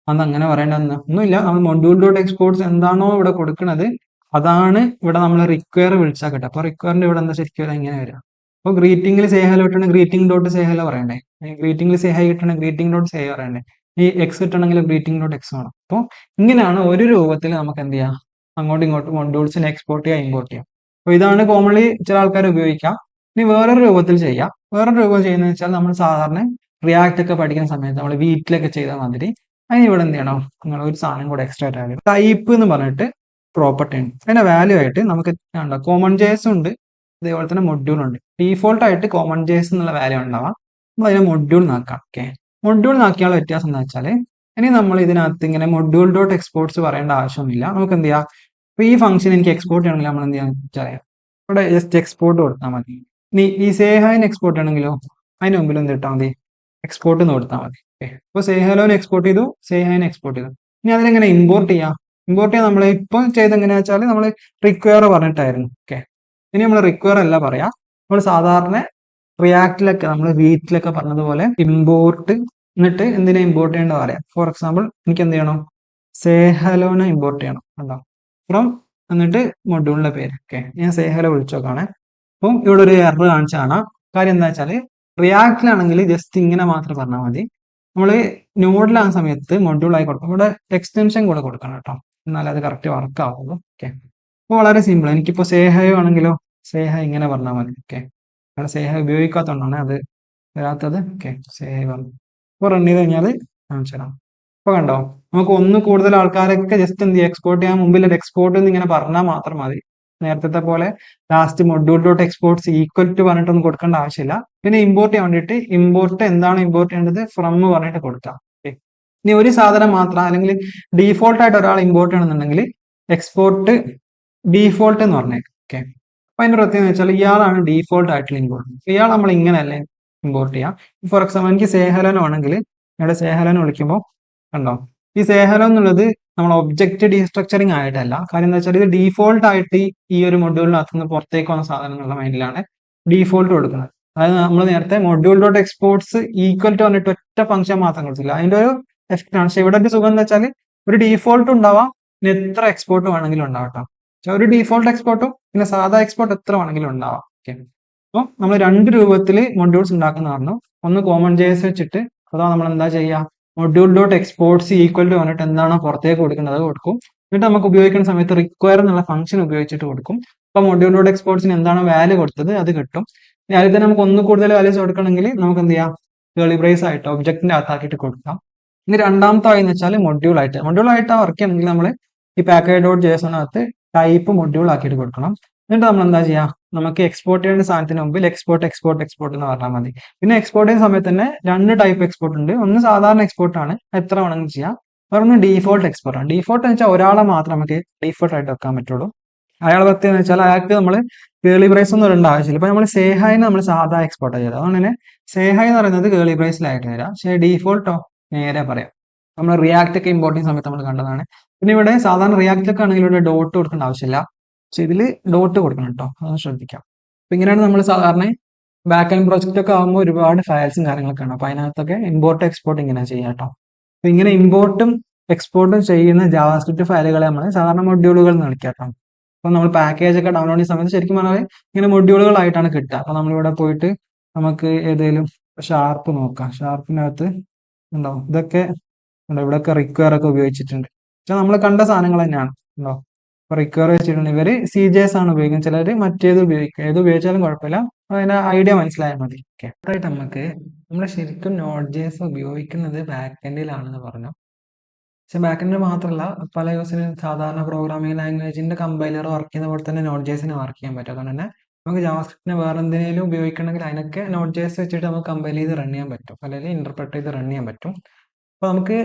അന്ന് അങ്ങനെ പറയേണ്ടതെന്ന് ഒന്നുമില്ല, നമ്മൾ മൊഡ്യൂൾ ഡോട്ട് എക്സ്പോർട്ട്സ് എന്താണോ ഇവിടെ കൊടുക്കുന്നത് അതാണ് ഇവിടെ നമ്മൾ റിക്വയർ വിളിച്ചാൽ കിട്ടുക. അപ്പൊ റിക്വയറിന്റെ ഇവിടെ എന്താ ശരിക്കും ഇങ്ങനെ വരിക. അപ്പോൾ ഗ്രീറ്റിംഗിൽ സേ ഹലോ കിട്ടണമെങ്കിൽ ഗ്രീറ്റിംഗ് ഡോട്ട് സേ ഹലോ പറയണ്ടേ, ഗ്രീറ്റിംഗിൽ സേ ഹൈ കിട്ടണമെങ്കിൽ ഗ്രീറ്റിംഗ് ഡോട്ട് സേ പറയണ്ടേ, ഈ എക്സ് കിട്ടണമെങ്കിൽ ഗ്രീറ്റിംഗ് ഡോട്ട് എക്സ് വേണം. അപ്പോൾ ഇങ്ങനെയാണ് ഒരു രൂപത്തിൽ നമുക്ക് എന്ത് ചെയ്യാം, അങ്ങോട്ടും ഇങ്ങോട്ടും മൊഡ്യൂൾസിനെ എക്സ്പോർട്ട് ചെയ്യാം, ഇമ്പോർട്ട് ചെയ്യാം. അപ്പോൾ ഇതാണ് കോമൺലി ചില ആൾക്കാർ ഉപയോഗിക്കാം. ഇനി വേറൊരു രൂപത്തിൽ ചെയ്യാം. വേറൊരു രൂപം ചെയ്യുന്നത് വെച്ചാൽ നമ്മൾ സാധാരണ റിയാക്ട് ഒക്കെ പഠിക്കുന്ന സമയത്ത് നമ്മൾ വീട്ടിലൊക്കെ ചെയ്ത മാതിരി അതിന് ഇവിടെ എന്ത് ചെയ്യണം, നിങ്ങൾ ഒരു സാധനം കൂടെ എക്സ്ട്രാ ആഡ് ചെയ്യും. ടൈപ്പ് എന്ന് പറഞ്ഞിട്ട് പ്രോപ്പർട്ടി ഉണ്ട്. അതിന്റെ വാല്യൂ ആയിട്ട് നമുക്ക് കോമൺ ജേസ് ഉണ്ട്, അതേപോലെ തന്നെ മൊഡ്യൂൾ ഉണ്ട്. ഡീഫോൾട്ട് ആയിട്ട് കോമൺ ജേസ് എന്നുള്ള വാല്യൂ ഉണ്ടാവാം. നമ്മൾ അതിനെ മൊഡ്യൂൾ നാക്കാം. ഓക്കെ, മൊഡ്യൂൾ നാക്കിയുള്ള വ്യത്യാസം എന്താ വെച്ചാൽ ഇനി നമ്മൾ ഇതിനകത്ത് ഇങ്ങനെ മൊഡ്യൂൾ ഡോട്ട് എക്സ്പോർട്ട്സ് പറയേണ്ട ആവശ്യമൊന്നുമില്ല. നമുക്ക് എന്ത് ചെയ്യാം, ഇപ്പൊ ഈ ഫംഗ്ഷൻ എനിക്ക് എക്സ്പോർട്ട് ചെയ്യണമെങ്കിൽ നമ്മൾ എന്ത് ചെയ്യാൻ വെച്ചാൽ ഇവിടെ ജസ്റ്റ് എക്സ്പോർട്ട് കൊടുത്താൽ മതി. ഇനി ഈ സേ ഹൈന് എക്സ്പോർട്ട് ചെയ്യണമെങ്കിലോ അതിന് മുമ്പിൽ എന്ത് ഇട്ടാൽ മതി, എക്സ്പോർട്ട് എന്ന് കൊടുത്താൽ മതി. ഓക്കെ, അപ്പോൾ സേ ഹലോന് എക്സ്പോർട്ട് ചെയ്തു, സേ ഹൈന് എക്സ്പോർട്ട് ചെയ്തു. ഇനി അതിനെങ്ങനെ ഇമ്പോർട്ട് ചെയ്യാം, ഇമ്പോർട്ട് ചെയ്യാൻ നമ്മൾ ഇപ്പം ചെയ്ത് എങ്ങനെയാ വെച്ചാൽ നമ്മൾ റിക്വയർ പറഞ്ഞിട്ടായിരുന്നു. ഓക്കെ, ഇനി നമ്മൾ റിക്വയർ അല്ല പറയാം, നമ്മൾ സാധാരണ റിയാക്റ്റിലൊക്കെ നമ്മൾ വീട്ടിലൊക്കെ പറഞ്ഞതുപോലെ ഇമ്പോർട്ട്, എന്നിട്ട് എന്തിനാ ഇമ്പോർട്ട് ചെയ്യേണ്ട പറയാം. ഫോർ എക്സാമ്പിൾ എനിക്ക് എന്ത് ചെയ്യണം, സേ ഹലോനെ ഇമ്പോർട്ട് ചെയ്യണം. കണ്ടോ, ഫ്രം എന്നിട്ട് മൊഡ്യൂളിന്റെ പേര്. ഓക്കെ, ഞാൻ സേ ഹലോ വിളിച്ചു നോക്കാണ്. അപ്പം ഇവിടെ ഒരു എറർ കാണിച്ചാണ്. കാര്യം എന്താ വെച്ചാൽ റിയാക്റ്റിലാണെങ്കിൽ ജസ്റ്റ് ഇങ്ങനെ മാത്രം പറഞ്ഞാൽ മതി. നമ്മൾ നോഡിലാകുന്ന സമയത്ത് മൊഡ്യൂൾ ആയി കൊടുക്കും, ഇവിടെ എക്സ്റ്റൻഷൻ കൂടെ കൊടുക്കണം കേട്ടോ, എന്നാലേ അത് കറക്റ്റ് വർക്ക് ആവുള്ളൂ. ഓക്കെ, അപ്പോൾ വളരെ സിമ്പിൾ. എനിക്കിപ്പോൾ സേ ഹൈ ആണെങ്കിലോ സേ ഹൈ ഇങ്ങനെ പറഞ്ഞാൽ മതി. ഓക്കെ, അവിടെ സേ ഹൈ ഉപയോഗിക്കാത്തതുകൊണ്ടാണ് അത് വരാത്തത്. ഓക്കെ, സേ ഹൈ പറഞ്ഞു. ഇപ്പോൾ റൺ ചെയ്ത് കഴിഞ്ഞാൽ കാണിച്ചു തരാം. ഇപ്പോൾ കണ്ടോ, നമുക്ക് ഒന്ന് കൂടുതൽ ആൾക്കാരൊക്കെ ജസ്റ്റ് എന്ത് ചെയ്യും, എക്സ്പോർട്ട് ചെയ്യാൻ മുമ്പിൽ ഒരു എക്സ്പോർട്ട് എന്ന് ഇങ്ങനെ പറഞ്ഞാൽ മാത്രം മതി. നേരത്തെ പോലെ last module dot exports equal to പറഞ്ഞിട്ടൊന്നും കൊടുക്കേണ്ട ആവശ്യമില്ല. പിന്നെ ഇമ്പോർട്ട് ചെയ്യാൻ വേണ്ടിയിട്ട് ഇമ്പോർട്ട് എന്താണ് ഇമ്പോർട്ട് ചെയ്യേണ്ടത്, ഫ്രം പറഞ്ഞിട്ട് കൊടുക്കാം. ഓക്കെ, ഇനി ഒരു സാധനം മാത്രം അല്ലെങ്കിൽ ഡീഫോൾട്ട് ആയിട്ട് ഒരാൾ ഇമ്പോർട്ട് ചെയ്യണമെന്നുണ്ടെങ്കിൽ എക്സ്പോർട്ട് ഡീഫോൾട്ട് എന്ന് പറഞ്ഞേക്കും. ഓക്കെ, അപ്പൊ അതിന്റെ പ്രത്യേകത എന്ന് വെച്ചാൽ ഇയാളാണ് ഡീഫോൾട്ട് ആയിട്ടുള്ള ഇമ്പോർട്ട്. ഇയാൾ നമ്മൾ ഇങ്ങനെയല്ലേ ഇമ്പോർട്ട് ചെയ്യാം. ഫോർ എക്സാമ്പിൾ എനിക്ക് സേഹലനോ ആണെങ്കിൽ ഇവിടെ സേഹലനോ വിളിക്കുമ്പോൾ കണ്ടോ, ഈ സേഹലം എന്നുള്ളത് നമ്മൾ ഒബ്ജക്റ്റ് ഡീസ്ട്രക്ചറിങ് ആയിട്ടല്ല. കാര്യം എന്താ വെച്ചാൽ ഇത് ഡീഫോൾട്ട് ആയിട്ട് ഈ ഒരു മൊഡ്യൂളിനകത്ത് നിന്ന് പുറത്തേക്ക് വന്ന സാധനങ്ങളുടെ മൈൻഡിലാണ് ഡീഫോൾട്ട് കൊടുക്കുന്നത്. അതായത് നമ്മൾ നേരത്തെ module dot exports equal to പറഞ്ഞിട്ട് ഒറ്റ ഫംഗ്ഷൻ മാത്രം കൊടുത്തില്ല, അതിന്റെ ഒരു എഫക്റ്റ് ആണ്. പക്ഷെ ഇവിടെ ഒരു സുഖം എന്താ വെച്ചാൽ ഒരു ഡീഫോൾട്ട് ഉണ്ടാവാം, പിന്നെ എത്ര എക്സ്പോർട്ട് വേണമെങ്കിലും ഉണ്ടാവട്ടോ. പക്ഷെ ഒരു ഡീഫോൾട്ട് എക്സ്പോർട്ടും പിന്നെ സാധാ എക്സ്പോർട്ട് എത്ര വേണമെങ്കിലും ഉണ്ടാവാം. ഓക്കെ, അപ്പോൾ നമ്മൾ രണ്ട് രൂപത്തിൽ മൊഡ്യൂൾസ് ഉണ്ടാക്കുന്ന പറഞ്ഞു. ഒന്ന് കോമൺ ജേസ് വെച്ചിട്ട് അഥവാ നമ്മൾ എന്താ ചെയ്യുക, module dot exports equal to പറഞ്ഞിട്ട് എന്താണോ പുറത്തേക്ക് കൊടുക്കുന്നത് അത് കൊടുക്കും. എന്നിട്ട് നമുക്ക് ഉപയോഗിക്കുന്ന സമയത്ത് റിക്വയർ എന്നുള്ള ഫംഗ്ഷൻ ഉപയോഗിച്ചിട്ട് കൊടുക്കും. അപ്പോൾ മൊഡ്യൂൾ ഡോട്ട് എക്സ്പോർട്ട്സിന് എന്താണോ വാല്യൂ കൊടുത്തത് അത് കിട്ടും. ഇനി അതിൽ തന്നെ നമുക്ക് ഒന്ന് കൂടുതൽ വാല്യൂസ് കൊടുക്കണമെങ്കിൽ നമുക്ക് എന്ത് ചെയ്യാം, കേളി ബ്രേസ് ആയിട്ട് ഒബ്ജക്റ്റിന്റെ അകത്താക്കിയിട്ട് കൊടുക്കാം. ഇനി രണ്ടാമത്തെ ആയെന്ന് വെച്ചാൽ മൊഡ്യൂൾ ആയിട്ട് വർക്ക് ചെയ്യണമെങ്കിൽ നമ്മൾ ഈ പാക്കേജ് ഡോട്ട് ജേസണിനകത്ത് ടൈപ്പ് മൊഡ്യൂൾ ആക്കിയിട്ട് കൊടുക്കണം. എന്നിട്ട് നമ്മൾ എന്താ ചെയ്യുക, നമുക്ക് എക്സ്പോർട്ട് ചെയ്യേണ്ട സാധനത്തിന് മുമ്പിൽ എക്സ്പോർട്ട് എന്ന് പറഞ്ഞാൽ മതി. പിന്നെ എക്സ്പോർട്ട് ചെയ്യുന്ന സമയത്ത് തന്നെ രണ്ട് ടൈപ്പ് എക്സ്പോർട്ട് ഉണ്ട്. ഒന്ന് സാധാരണ എക്സ്പോർട്ട് ആണ്, എത്ര വേണമെങ്കിലും ചെയ്യാം. വേറൊന്ന് ഡീഫോൾട്ട് എക്സ്പോർട്ട് ആണ്. ഡീഫോൾട്ട് എന്ന് വെച്ചാൽ ഒരാളെ മാത്രം നമുക്ക് ഡീഫോൾട്ട് ആയിട്ട് വെക്കാൻ പറ്റുള്ളൂ. അയാളെ പ്രത്യേകത എന്ന് വെച്ചാൽ അയാൾക്ക് നമ്മൾ കേളി ബ്രേസ് ഒന്നും ഇടേണ്ട ആവശ്യമില്ല. ഇപ്പൊ നമ്മൾ സേഹായിന് നമ്മൾ സാധാ എക്സ്പോർട്ട് ചെയ്തത്, അതുകൊണ്ട് തന്നെ സേഹായി എന്ന് പറയുന്നത് കേളി ബ്രേസിലായിട്ട് വരാം. പക്ഷേ ഡീഫോൾട്ടോ നേരെ പറയാം. നമ്മൾ റിയാക്ട് ഒക്കെ ഇമ്പോർട്ട് ചെയ്യുന്ന സമയത്ത് നമ്മൾ കണ്ടതാണ്. പിന്നെ ഇവിടെ സാധാരണ റിയാക്ട് ഒക്കെ ആണെങ്കിൽ ഇവിടെ ഡോട്ട് കൊടുക്കേണ്ട ആവശ്യമില്ല, പക്ഷെ ഇതിൽ ഡോട്ട് കൊടുക്കണം കേട്ടോ, അതൊന്ന് ശ്രദ്ധിക്കാം. അപ്പൊ ഇങ്ങനെയാണ് നമ്മൾ സാധാരണ ബാക്ക് ആൻഡ് പ്രൊജക്റ്റ് ഒക്കെ ആകുമ്പോൾ ഒരുപാട് ഫയൽസും കാര്യങ്ങളൊക്കെ ഉണ്ട്. അപ്പൊ അതിനകത്തൊക്കെ ഇമ്പോർട്ട് എക്സ്പോർട്ട് ഇങ്ങനെ ചെയ്യാം കേട്ടോ. അപ്പൊ ഇങ്ങനെ ഇമ്പോർട്ടും എക്സ്പോർട്ടും ചെയ്യുന്ന ജാവാസ്ക്രിപ്റ്റ് ഫയലുകളെ നമ്മൾ സാധാരണ മൊഡ്യൂളുകൾ എന്ന് വിളിക്കാം കേട്ടോ. അപ്പൊ നമ്മൾ പാക്കേജ് ഒക്കെ ഡൗൺലോഡ് ചെയ്യുന്ന സമയത്ത് ശരിക്കും പറഞ്ഞാൽ ഇങ്ങനെ മൊഡ്യൂളുകളായിട്ടാണ് കിട്ടുക. അപ്പൊ നമ്മളിവിടെ പോയിട്ട് നമുക്ക് ഏതെങ്കിലും ഷാർപ്പ് നോക്കാം. ഷാർപ്പിനകത്ത് ഉണ്ടാവും ഇതൊക്കെ ഉണ്ടോ, ഇവിടെയൊക്കെ റിക്വയർ ഒക്കെ ഉപയോഗിച്ചിട്ടുണ്ട്. പക്ഷെ നമ്മൾ കണ്ട സാധനങ്ങൾ തന്നെയാണ് ഉണ്ടോ. ഇപ്പൊ റിക്വയർ വെച്ചിട്ടുണ്ട്, ഇവര് CJS ആണ് ഉപയോഗിക്കുന്നത്, ചിലർ മറ്റേത് ഉപയോഗിക്കും. ഏത് ഉപയോഗിച്ചാലും കുഴപ്പമില്ല, അതിന്റെ ഐഡിയ മനസ്സിലായാൽ മതി. ഓക്കെ, ആയിട്ട് നമുക്ക് നമ്മൾ ശരിക്കും Node.js ഉപയോഗിക്കുന്നത് ബാക്ക് എൻഡിലാണെന്ന് പറഞ്ഞു. പക്ഷെ ബാക്ക് എൻഡിൽ മാത്രമല്ല, പല യൂസിനും സാധാരണ പ്രോഗ്രാമിംഗ് ലാംഗ്വേജിന്റെ കമ്പൈലർ വർക്ക് ചെയ്യുന്ന പോലെ തന്നെ Node.jsന് വർക്ക് ചെയ്യാൻ പറ്റും. അതുകൊണ്ട് തന്നെ നമുക്ക് ജാവാസ്ക്രിപ്റ്റിനെ വേറെ എന്തിനേലും ഉപയോഗിക്കണമെങ്കിൽ അതിനൊക്കെ Node.js വെച്ചിട്ട് നമുക്ക് കമ്പൈൽ ചെയ്ത് റൺ ചെയ്യാൻ പറ്റും, അല്ലെങ്കിൽ ഇന്റർപ്രറ്റ് ചെയ്ത് റൺ ചെയ്യാൻ പറ്റും. അപ്പൊ നമുക്ക്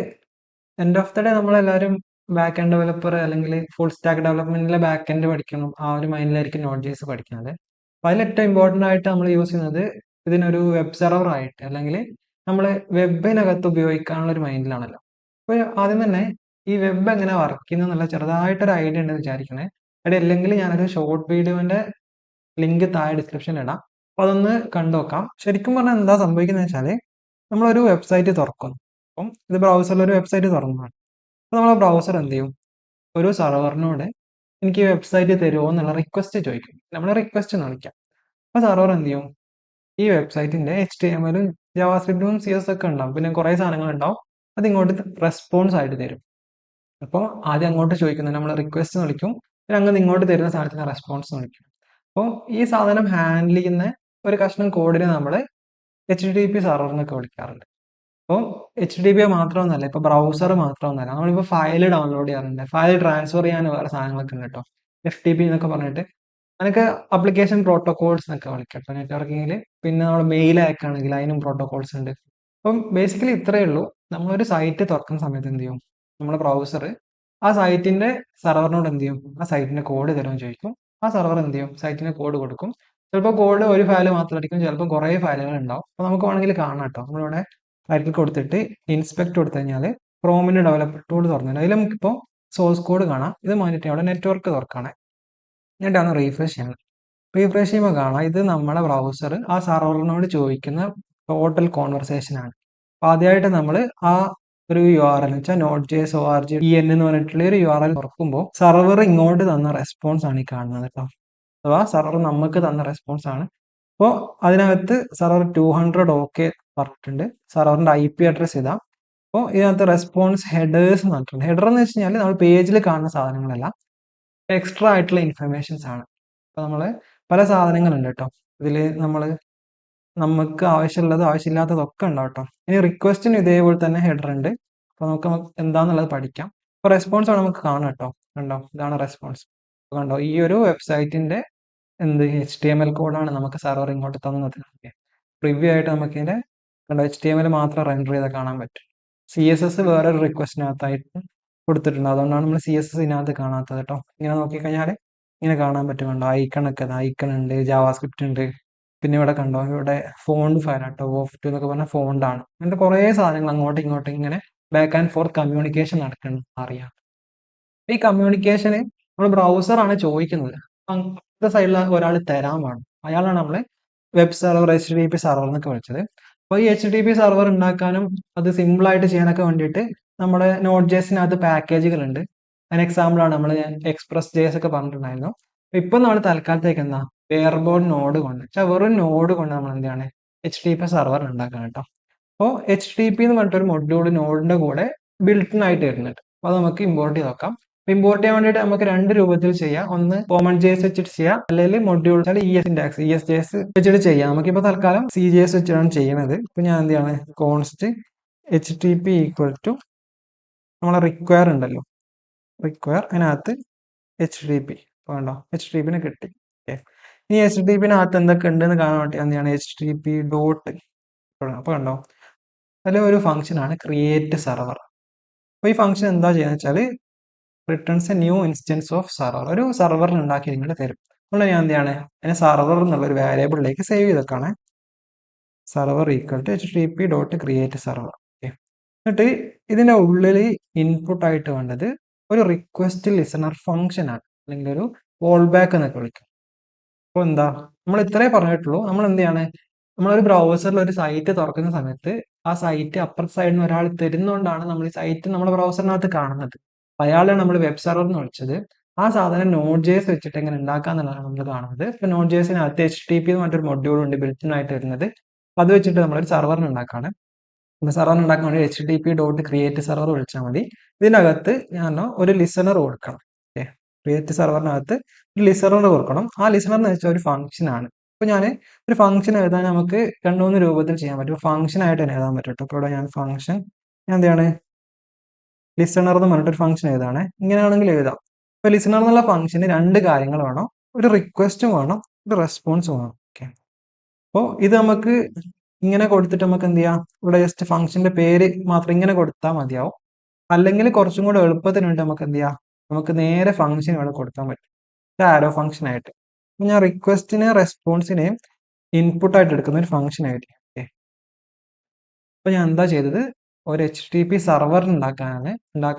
എൻഡ് ഓഫ് ദ ഡേ നമ്മളെല്ലാവരും ബാക്ക് എൻഡ് ഡെവലപ്പർ അല്ലെങ്കിൽ ഫുൾ സ്റ്റാക്ക് ഡെവലപ്മെന്റിലെ ബാക്ക് എൻഡ് പഠിക്കണം, ആ ഒരു മൈൻഡിലായിരിക്കും Node.js പഠിക്കുന്നത്. അപ്പൊ അതിൽ ഏറ്റവും ഇമ്പോർട്ടന്റ് ആയിട്ട് നമ്മൾ യൂസ് ചെയ്യുന്നത് ഇതിനൊരു വെബ് സെർവർ ആയിട്ട്, അല്ലെങ്കിൽ നമ്മൾ വെബിനകത്ത് ഉപയോഗിക്കാനുള്ള ഒരു മൈൻഡിലാണല്ലോ. അപ്പൊ ആദ്യം തന്നെ ഈ വെബ് എങ്ങനെ വർക്ക് ചെയ്യുന്നു എന്നുള്ള ചെറുതായിട്ടൊരു ഐഡിയ ഉണ്ടെന്ന് വിചാരിക്കണേ. അവിടെ അല്ലെങ്കിൽ ഞാനൊരു ഷോർട്ട് വീഡിയോന്റെ ലിങ്ക് താഴെ ഡിസ്ക്രിപ്ഷനിൽ ഇടാം, അപ്പൊ അതൊന്ന് കണ്ടു നോക്കാം. ശരിക്കും പറഞ്ഞാൽ എന്താ സംഭവിക്കുന്നത് വെച്ചാല്, നമ്മളൊരു വെബ്സൈറ്റ് തുറക്കും. അപ്പം ഇത് ബ്രൗസറിൽ ഒരു വെബ്സൈറ്റ് തുറന്നതാണ്. അപ്പൊ നമ്മളെ ബ്രൗസർ എന്ത് ചെയ്യും, ഒരു സെർവറിനോട് എനിക്ക് ഈ വെബ്സൈറ്റ് തരുമോ എന്നുള്ള റിക്വസ്റ്റ് ചോദിക്കും. നമ്മൾ റിക്വസ്റ്റ് എന്ന് വിളിക്കാം. അപ്പൊ സെർവർ എന്ത് ചെയ്യും, ഈ വെബ്സൈറ്റിന്റെ HTML ജാവാസ്ക്രിപ്റ്റും CSS ഒക്കെ ഉണ്ടാവും, പിന്നെ കുറെ സാധനങ്ങൾ ഉണ്ടാവും, അത് ഇങ്ങോട്ട് റെസ്പോൺസ് ആയിട്ട് തരും. അപ്പോൾ ആദ്യം അങ്ങോട്ട് ചോദിക്കുന്നത് നമ്മൾ റിക്വസ്റ്റ് എന്ന് വിളിക്കും, പിന്നെ അങ്ങ് ഇങ്ങോട്ട് തരുന്ന സാധനത്തിന് റെസ്പോൺസ് എന്ന് വിളിക്കും. അപ്പോൾ ഈ സാധനം ഹാൻഡിൽ ചെയ്യുന്ന ഒരു കഷ്ണം കോഡിനെ നമ്മൾ HTTP സെർവർ എന്നൊക്കെ വിളിക്കാറുണ്ട്. അപ്പോൾ HTTP മാത്രമൊന്നുമല്ല, ഇപ്പൊ ബ്രൗസർ മാത്രമൊന്നുമല്ല, നമ്മളിപ്പോൾ ഫയൽ ഡൗൺലോഡ് ചെയ്യാറുണ്ട്, ഫയൽ ട്രാൻസ്ഫർ ചെയ്യാൻ വേറെ സാധനങ്ങളൊക്കെ ഉണ്ട് കേട്ടോ, FTP എന്നൊക്കെ പറഞ്ഞിട്ട്. അതിനൊക്കെ അപ്ലിക്കേഷൻ പ്രോട്ടോകോൾസ് എന്നൊക്കെ വിളിക്കാം കേട്ടോ നെറ്റ്വർക്കിങ്ങിൽ. പിന്നെ നമ്മൾ മെയിൽ അയക്കുകയാണെങ്കിൽ അതിനും പ്രോട്ടോകോൾസ് ഉണ്ട്. അപ്പം ബേസിക്കലി ഇത്രയേ ഉള്ളൂ. നമ്മളൊരു സൈറ്റ് തുറക്കുന്ന സമയത്ത് എന്ത് ചെയ്യും, നമ്മുടെ ബ്രൗസർ ആ സൈറ്റിന്റെ സെർവറിനോട് എന്ത് ചെയ്യും, ആ സൈറ്റിന്റെ കോഡ് തരുമെന്ന് ചോദിക്കും. ആ സെർവർ എന്ത് ചെയ്യും, സൈറ്റിന് കോഡ് കൊടുക്കും. ചിലപ്പോൾ കോഡ് ഒരു ഫയൽ മാത്രമായിരിക്കും, ചിലപ്പോൾ കുറേ ഫയലുകൾ ഉണ്ടാവും. അപ്പോൾ നമുക്ക് വേണമെങ്കിൽ കാണാം കേട്ടോ. നമ്മളിവിടെ ടൈറ്റിൽ കൊടുത്തിട്ട് ഇൻസ്പെക്ട് കൊടുത്തു കഴിഞ്ഞാൽ ക്രോമിന്റെ ഡെവലപ്പർ ടൂൾ തുറന്നു, അതിൽ നമുക്കിപ്പോൾ സോഴ്സ് കോഡ് കാണാം. ഇത് മാറ്റിയിട്ട് അവിടെ നെറ്റ്വർക്ക് തുറക്കാണ്, എന്നിട്ടാണ് റീഫ്രഷ് ചെയ്യണം. റീഫ്രഷ് ചെയ്യുമ്പോൾ കാണാം ഇത് നമ്മുടെ ബ്രൗസർ ആ സെർവറിനോട് ചോദിക്കുന്ന ടോട്ടൽ കോൺവെർസേഷൻ ആണ്. അപ്പോൾ ആദ്യമായിട്ട് നമ്മൾ ആ ഒരു URL എന്ന് വെച്ചാൽ Node.js.org.en എന്ന് പറഞ്ഞിട്ടുള്ള ഒരു URL തുറക്കുമ്പോൾ സെർവർ ഇങ്ങോട്ട് തന്ന റെസ്പോൺസ് ആണ് ഈ കാണുന്നത് കേട്ടോ. അഥവാ സെർവർ നമുക്ക് തന്ന റെസ്പോൺസ് ആണ്. അപ്പോൾ അതിനകത്ത് സെർവർ 200 ഓക്കെ പറഞ്ഞിട്ടുണ്ട്. സെർവറിന്റെ IP അഡ്രസ് ഇതാ. അപ്പോൾ ഇതിനകത്ത് റെസ്പോൺസ് ഹെഡേഴ്സ് എന്ന് പറഞ്ഞിട്ടുണ്ട്. ഹെഡർ എന്ന് വെച്ച് കഴിഞ്ഞാൽ നമ്മൾ പേജിൽ കാണുന്ന സാധനങ്ങളല്ല, എക്സ്ട്രാ ആയിട്ടുള്ള ഇൻഫർമേഷൻസ് ആണ്. അപ്പൊ നമ്മള് പല സാധനങ്ങളുണ്ട് കേട്ടോ ഇതിൽ. നമുക്ക് ആവശ്യമുള്ളത് ആവശ്യമില്ലാത്തതൊക്കെ ഉണ്ടാവും കേട്ടോ. ഇനി റിക്വസ്റ്റിന് ഇതേപോലെ തന്നെ ഹെഡർ ഉണ്ട്. അപ്പൊ നമുക്ക് എന്താന്നുള്ളത് പഠിക്കാം. അപ്പൊ റെസ്പോൺസ് ആണ് നമുക്ക് കാണാം കേട്ടോ. കണ്ടോ, ഇതാണ് റെസ്പോൺസ്. കണ്ടോ, ഈ ഒരു വെബ്സൈറ്റിന്റെ HTML കോഡാണ് നമുക്ക് സെർവർ ഇങ്ങോട്ട് തന്നത്. പ്രിവ്യൂ ആയിട്ട് നമുക്ക് ഇതിന്റെ കണ്ടോ HTML മാത്രം റെൻഡർ ചെയ്താൽ കാണാൻ പറ്റും. CSS വേറൊരു റിക്വസ്റ്റിനകത്തായിട്ട് കൊടുത്തിട്ടുണ്ട്, അതുകൊണ്ടാണ് നമ്മൾ CSS ഇതിനകത്ത് കാണാത്തത് കേട്ടോ. ഇങ്ങനെ നോക്കിക്കഴിഞ്ഞാൽ ഇങ്ങനെ കാണാൻ പറ്റും. കണ്ടോ, ഐക്കൺ ഒക്കെ, ഐക്കൺ ഉണ്ട്, ജാവാസ്ക്രിപ്റ്റ് ഉണ്ട്. പിന്നെ ഇവിടെ കണ്ടോ, ഇവിടെ ഫോണ്ട് ഫയൽ കേട്ടോ, WOF2 എന്നൊക്കെ പറഞ്ഞ ഫോണ്ട് ആണ്. അങ്ങനത്തെ കുറേ സാധനങ്ങൾ അങ്ങോട്ടും ഇങ്ങോട്ടും ഇങ്ങനെ ബാക്ക് ആൻഡ് ഫോർത്ത് കമ്മ്യൂണിക്കേഷൻ നടക്കണം അറിയാം. ഈ കമ്മ്യൂണിക്കേഷന് നമ്മൾ ബ്രൗസർ ആണ് ചോദിക്കുന്നത്, അങ്ങനത്തെ സൈഡിൽ ഒരാൾ തരാൻ വേണം. അയാളാണ് നമ്മളെ വെബ് സെർവർ HTTP സെർവർ എന്നൊക്കെ വിളിച്ചത്. അപ്പോൾ ഈ HTTP സെർവർ ഉണ്ടാക്കാനും അത് സിമ്പിൾ ആയിട്ട് ചെയ്യാനൊക്കെ വേണ്ടിയിട്ട് നമ്മുടെ Node.jsനകത്ത് പാക്കേജുകൾ ഉണ്ട്. അതിന് എക്സാമ്പിൾ ആണ് നമ്മൾ Express.js ഒക്കെ പറഞ്ഞിട്ടുണ്ടായിരുന്നു. ഇപ്പൊ നമ്മൾ തൽക്കാലത്തേക്ക് എന്താ വെയർബോൺ നോഡ് കൊണ്ട് വെച്ചാൽ വെറും നോഡ് കൊണ്ട് നമ്മൾ എന്താണ് HTTP സെർവർ ഉണ്ടാക്കണം കേട്ടോ. അപ്പോൾ HTTP എന്ന് പറഞ്ഞിട്ടൊരു മൊഡ്യൂൾ നോഡിന്റെ കൂടെ ബിൽട്ടിൻ ആയിട്ട് വരുന്നുണ്ട്. അപ്പോൾ അത് നമുക്ക് ഇമ്പോർട്ട് ചെയ്ത് നോക്കാം. ഇമ്പോർട്ട് ചെയ്യാൻ വേണ്ടിയിട്ട് നമുക്ക് രണ്ട് രൂപത്തിൽ ചെയ്യാം. ഒന്ന് CommonJS വെച്ചിട്ട് ചെയ്യാം, അല്ലെങ്കിൽ മൊഡ്യൂൾ ESJS വെച്ചിട്ട് ചെയ്യാം. നമുക്കിപ്പോൾ തൽക്കാലം CJS വെച്ചിട്ടാണ് ചെയ്യുന്നത്. ഇപ്പൊ ഞാൻ എന്ത് ചെയ്യാണ്, കോൺസ്റ്റ് HTTP ഈക്വൽ ടു നമ്മളെ റിക്വയർ ഉണ്ടല്ലോ, റിക്വയർ അതിനകത്ത് HTTP. അപ്പോൾ കണ്ടോ HTTP കിട്ടി. ഓക്കെ, ഇനി HTTP-നകത്ത് എന്തൊക്കെ ഉണ്ടെന്ന് കാണാൻ വേണ്ടി എന്താണ് HTTP ഡോട്ട്. അപ്പോൾ കണ്ടോ അതിൽ ഒരു ഫംഗ്ഷൻ ആണ് ക്രിയേറ്റ് സെർവർ. അപ്പോൾ ഈ ഫംഗ്ഷൻ എന്താ ചെയ്യുന്നത് വെച്ചാൽ returns A new instance of server. ഒരു സെർവറിന് ഉണ്ടാക്കി ഇങ്ങോട്ട് തരും. അതുകൊണ്ട് ഞാൻ എന്ത് ചെയ്യാണ്, അതിനെ സെർവർ എന്നുള്ള ഒരു വേരിയബിളിലേക്ക് സേവ് ചെയ്തൊക്കെയാണ്. Server equal to HTTP dot create server. Okay, എന്നിട്ട് ഇതിന്റെ ഉള്ളിൽ ഇൻപുട്ട് ആയിട്ട് വേണ്ടത് ഒരു റിക്വസ്റ്റ് ലിസണർ ഫംഗ്ഷൻ ആണ്, അല്ലെങ്കിൽ ഒരു കോൾ ബാക്ക് എന്നൊക്കെ വിളിക്കും. അപ്പോൾ എന്താ, നമ്മൾ ഇത്രേ പറഞ്ഞിട്ടുള്ളൂ. നമ്മൾ എന്ത് ചെയ്യാണ്, നമ്മളൊരു ബ്രൗസറിൽ ഒരു സൈറ്റ് തുറക്കുന്ന സമയത്ത് ആ സൈറ്റ് അപ്പുറത്തെ സൈഡിൽ നിന്ന് ഒരാൾ തരുന്നതുകൊണ്ടാണ് നമ്മൾ ഈ സൈറ്റ് നമ്മുടെ ബ്രൗസറിനകത്ത് കാണുന്നത്. അപ്പൊ അയാളാണ് നമ്മൾ വെബ് സെർവർ എന്ന് വിളിച്ചത്. ആ സാധനം നോഡ് ജെഎസ് വെച്ചിട്ട് എങ്ങനെ ഉണ്ടാക്കാന്നുള്ളതാണ് നമ്മൾ കാണുന്നത്. ഇപ്പൊ നോഡ് ജെഎസിനകത്ത് HTTP എന്ന് പറഞ്ഞൊരു മൊഡ്യൂൾ ഉണ്ട് ബിൽറ്റ് ആയിട്ട് വരുന്നത്. അപ്പൊ അത് വെച്ചിട്ട് നമ്മളൊരു സെർവറിന് ഉണ്ടാക്കാണ്. സെർവർ ഉണ്ടാക്കാൻ വേണ്ടി HTTP.create സെർവർ വിളിച്ചാൽ മതി. ഇതിനകത്ത് ഞാൻ ഒരു ലിസണർ കൊടുക്കണം. ഓക്കെ, ക്രിയേറ്റ് സെർവറിനകത്ത് ഒരു ലിസണർ കൊടുക്കണം. ആ ലിസണർ എന്ന് വെച്ചാൽ ഒരു ഫംഗ്ഷൻ ആണ്. ഇപ്പൊ ഞാൻ ഒരു ഫംഗ്ഷൻ എഴുതാൻ നമുക്ക് രണ്ട് മൂന്ന് രൂപത്തിൽ ചെയ്യാൻ പറ്റും. ഫംഗ്ഷൻ ആയിട്ട് തന്നെ എഴുതാൻ പറ്റും കേട്ടോ. ഇപ്പോൾ ഇവിടെ ഞാൻ ഫംഗ്ഷൻ, ഞാൻ എന്താണ് ലിസണർ എന്ന് പറഞ്ഞിട്ട് ഒരു ഫംഗ്ഷൻ എഴുതാണ്. ഇങ്ങനെയാണെങ്കിൽ എഴുതാം. ഇപ്പൊ ലിസണർ എന്നുള്ള ഫംഗ്ഷന് രണ്ട് കാര്യങ്ങൾ വേണം. ഒരു റിക്വസ്റ്റും വേണം, ഒരു റെസ്പോൺസും വേണം. ഓക്കെ, അപ്പോൾ ഇത് നമുക്ക് ഇങ്ങനെ കൊടുത്തിട്ട് നമുക്ക് എന്ത് ചെയ്യാം, ഇവിടെ ജസ്റ്റ് ഫംഗ്ഷന്റെ പേര് മാത്രം ഇങ്ങനെ കൊടുത്താൽ മതിയാവും. അല്ലെങ്കിൽ കുറച്ചും കൂടെ എളുപ്പത്തിന് വേണ്ടി നമുക്ക് എന്ത് ചെയ്യാം, നമുക്ക് നേരെ ഫംഗ്ഷൻ ഇവിടെ കൊടുക്കാൻ പറ്റും, ആരോ ഫംഗ്ഷൻ ആയിട്ട്. ഞാൻ റിക്വസ്റ്റിനെ റെസ്പോൺസിനെയും ഇൻപുട്ട് ആയിട്ട് എടുക്കുന്ന ഒരു ഫംഗ്ഷൻ ആയിട്ട്. ഓക്കെ, അപ്പൊ ഞാൻ എന്താ ചെയ്തത്, ഒരു HTTP സെർവർ ഉണ്ടാക്കാൻ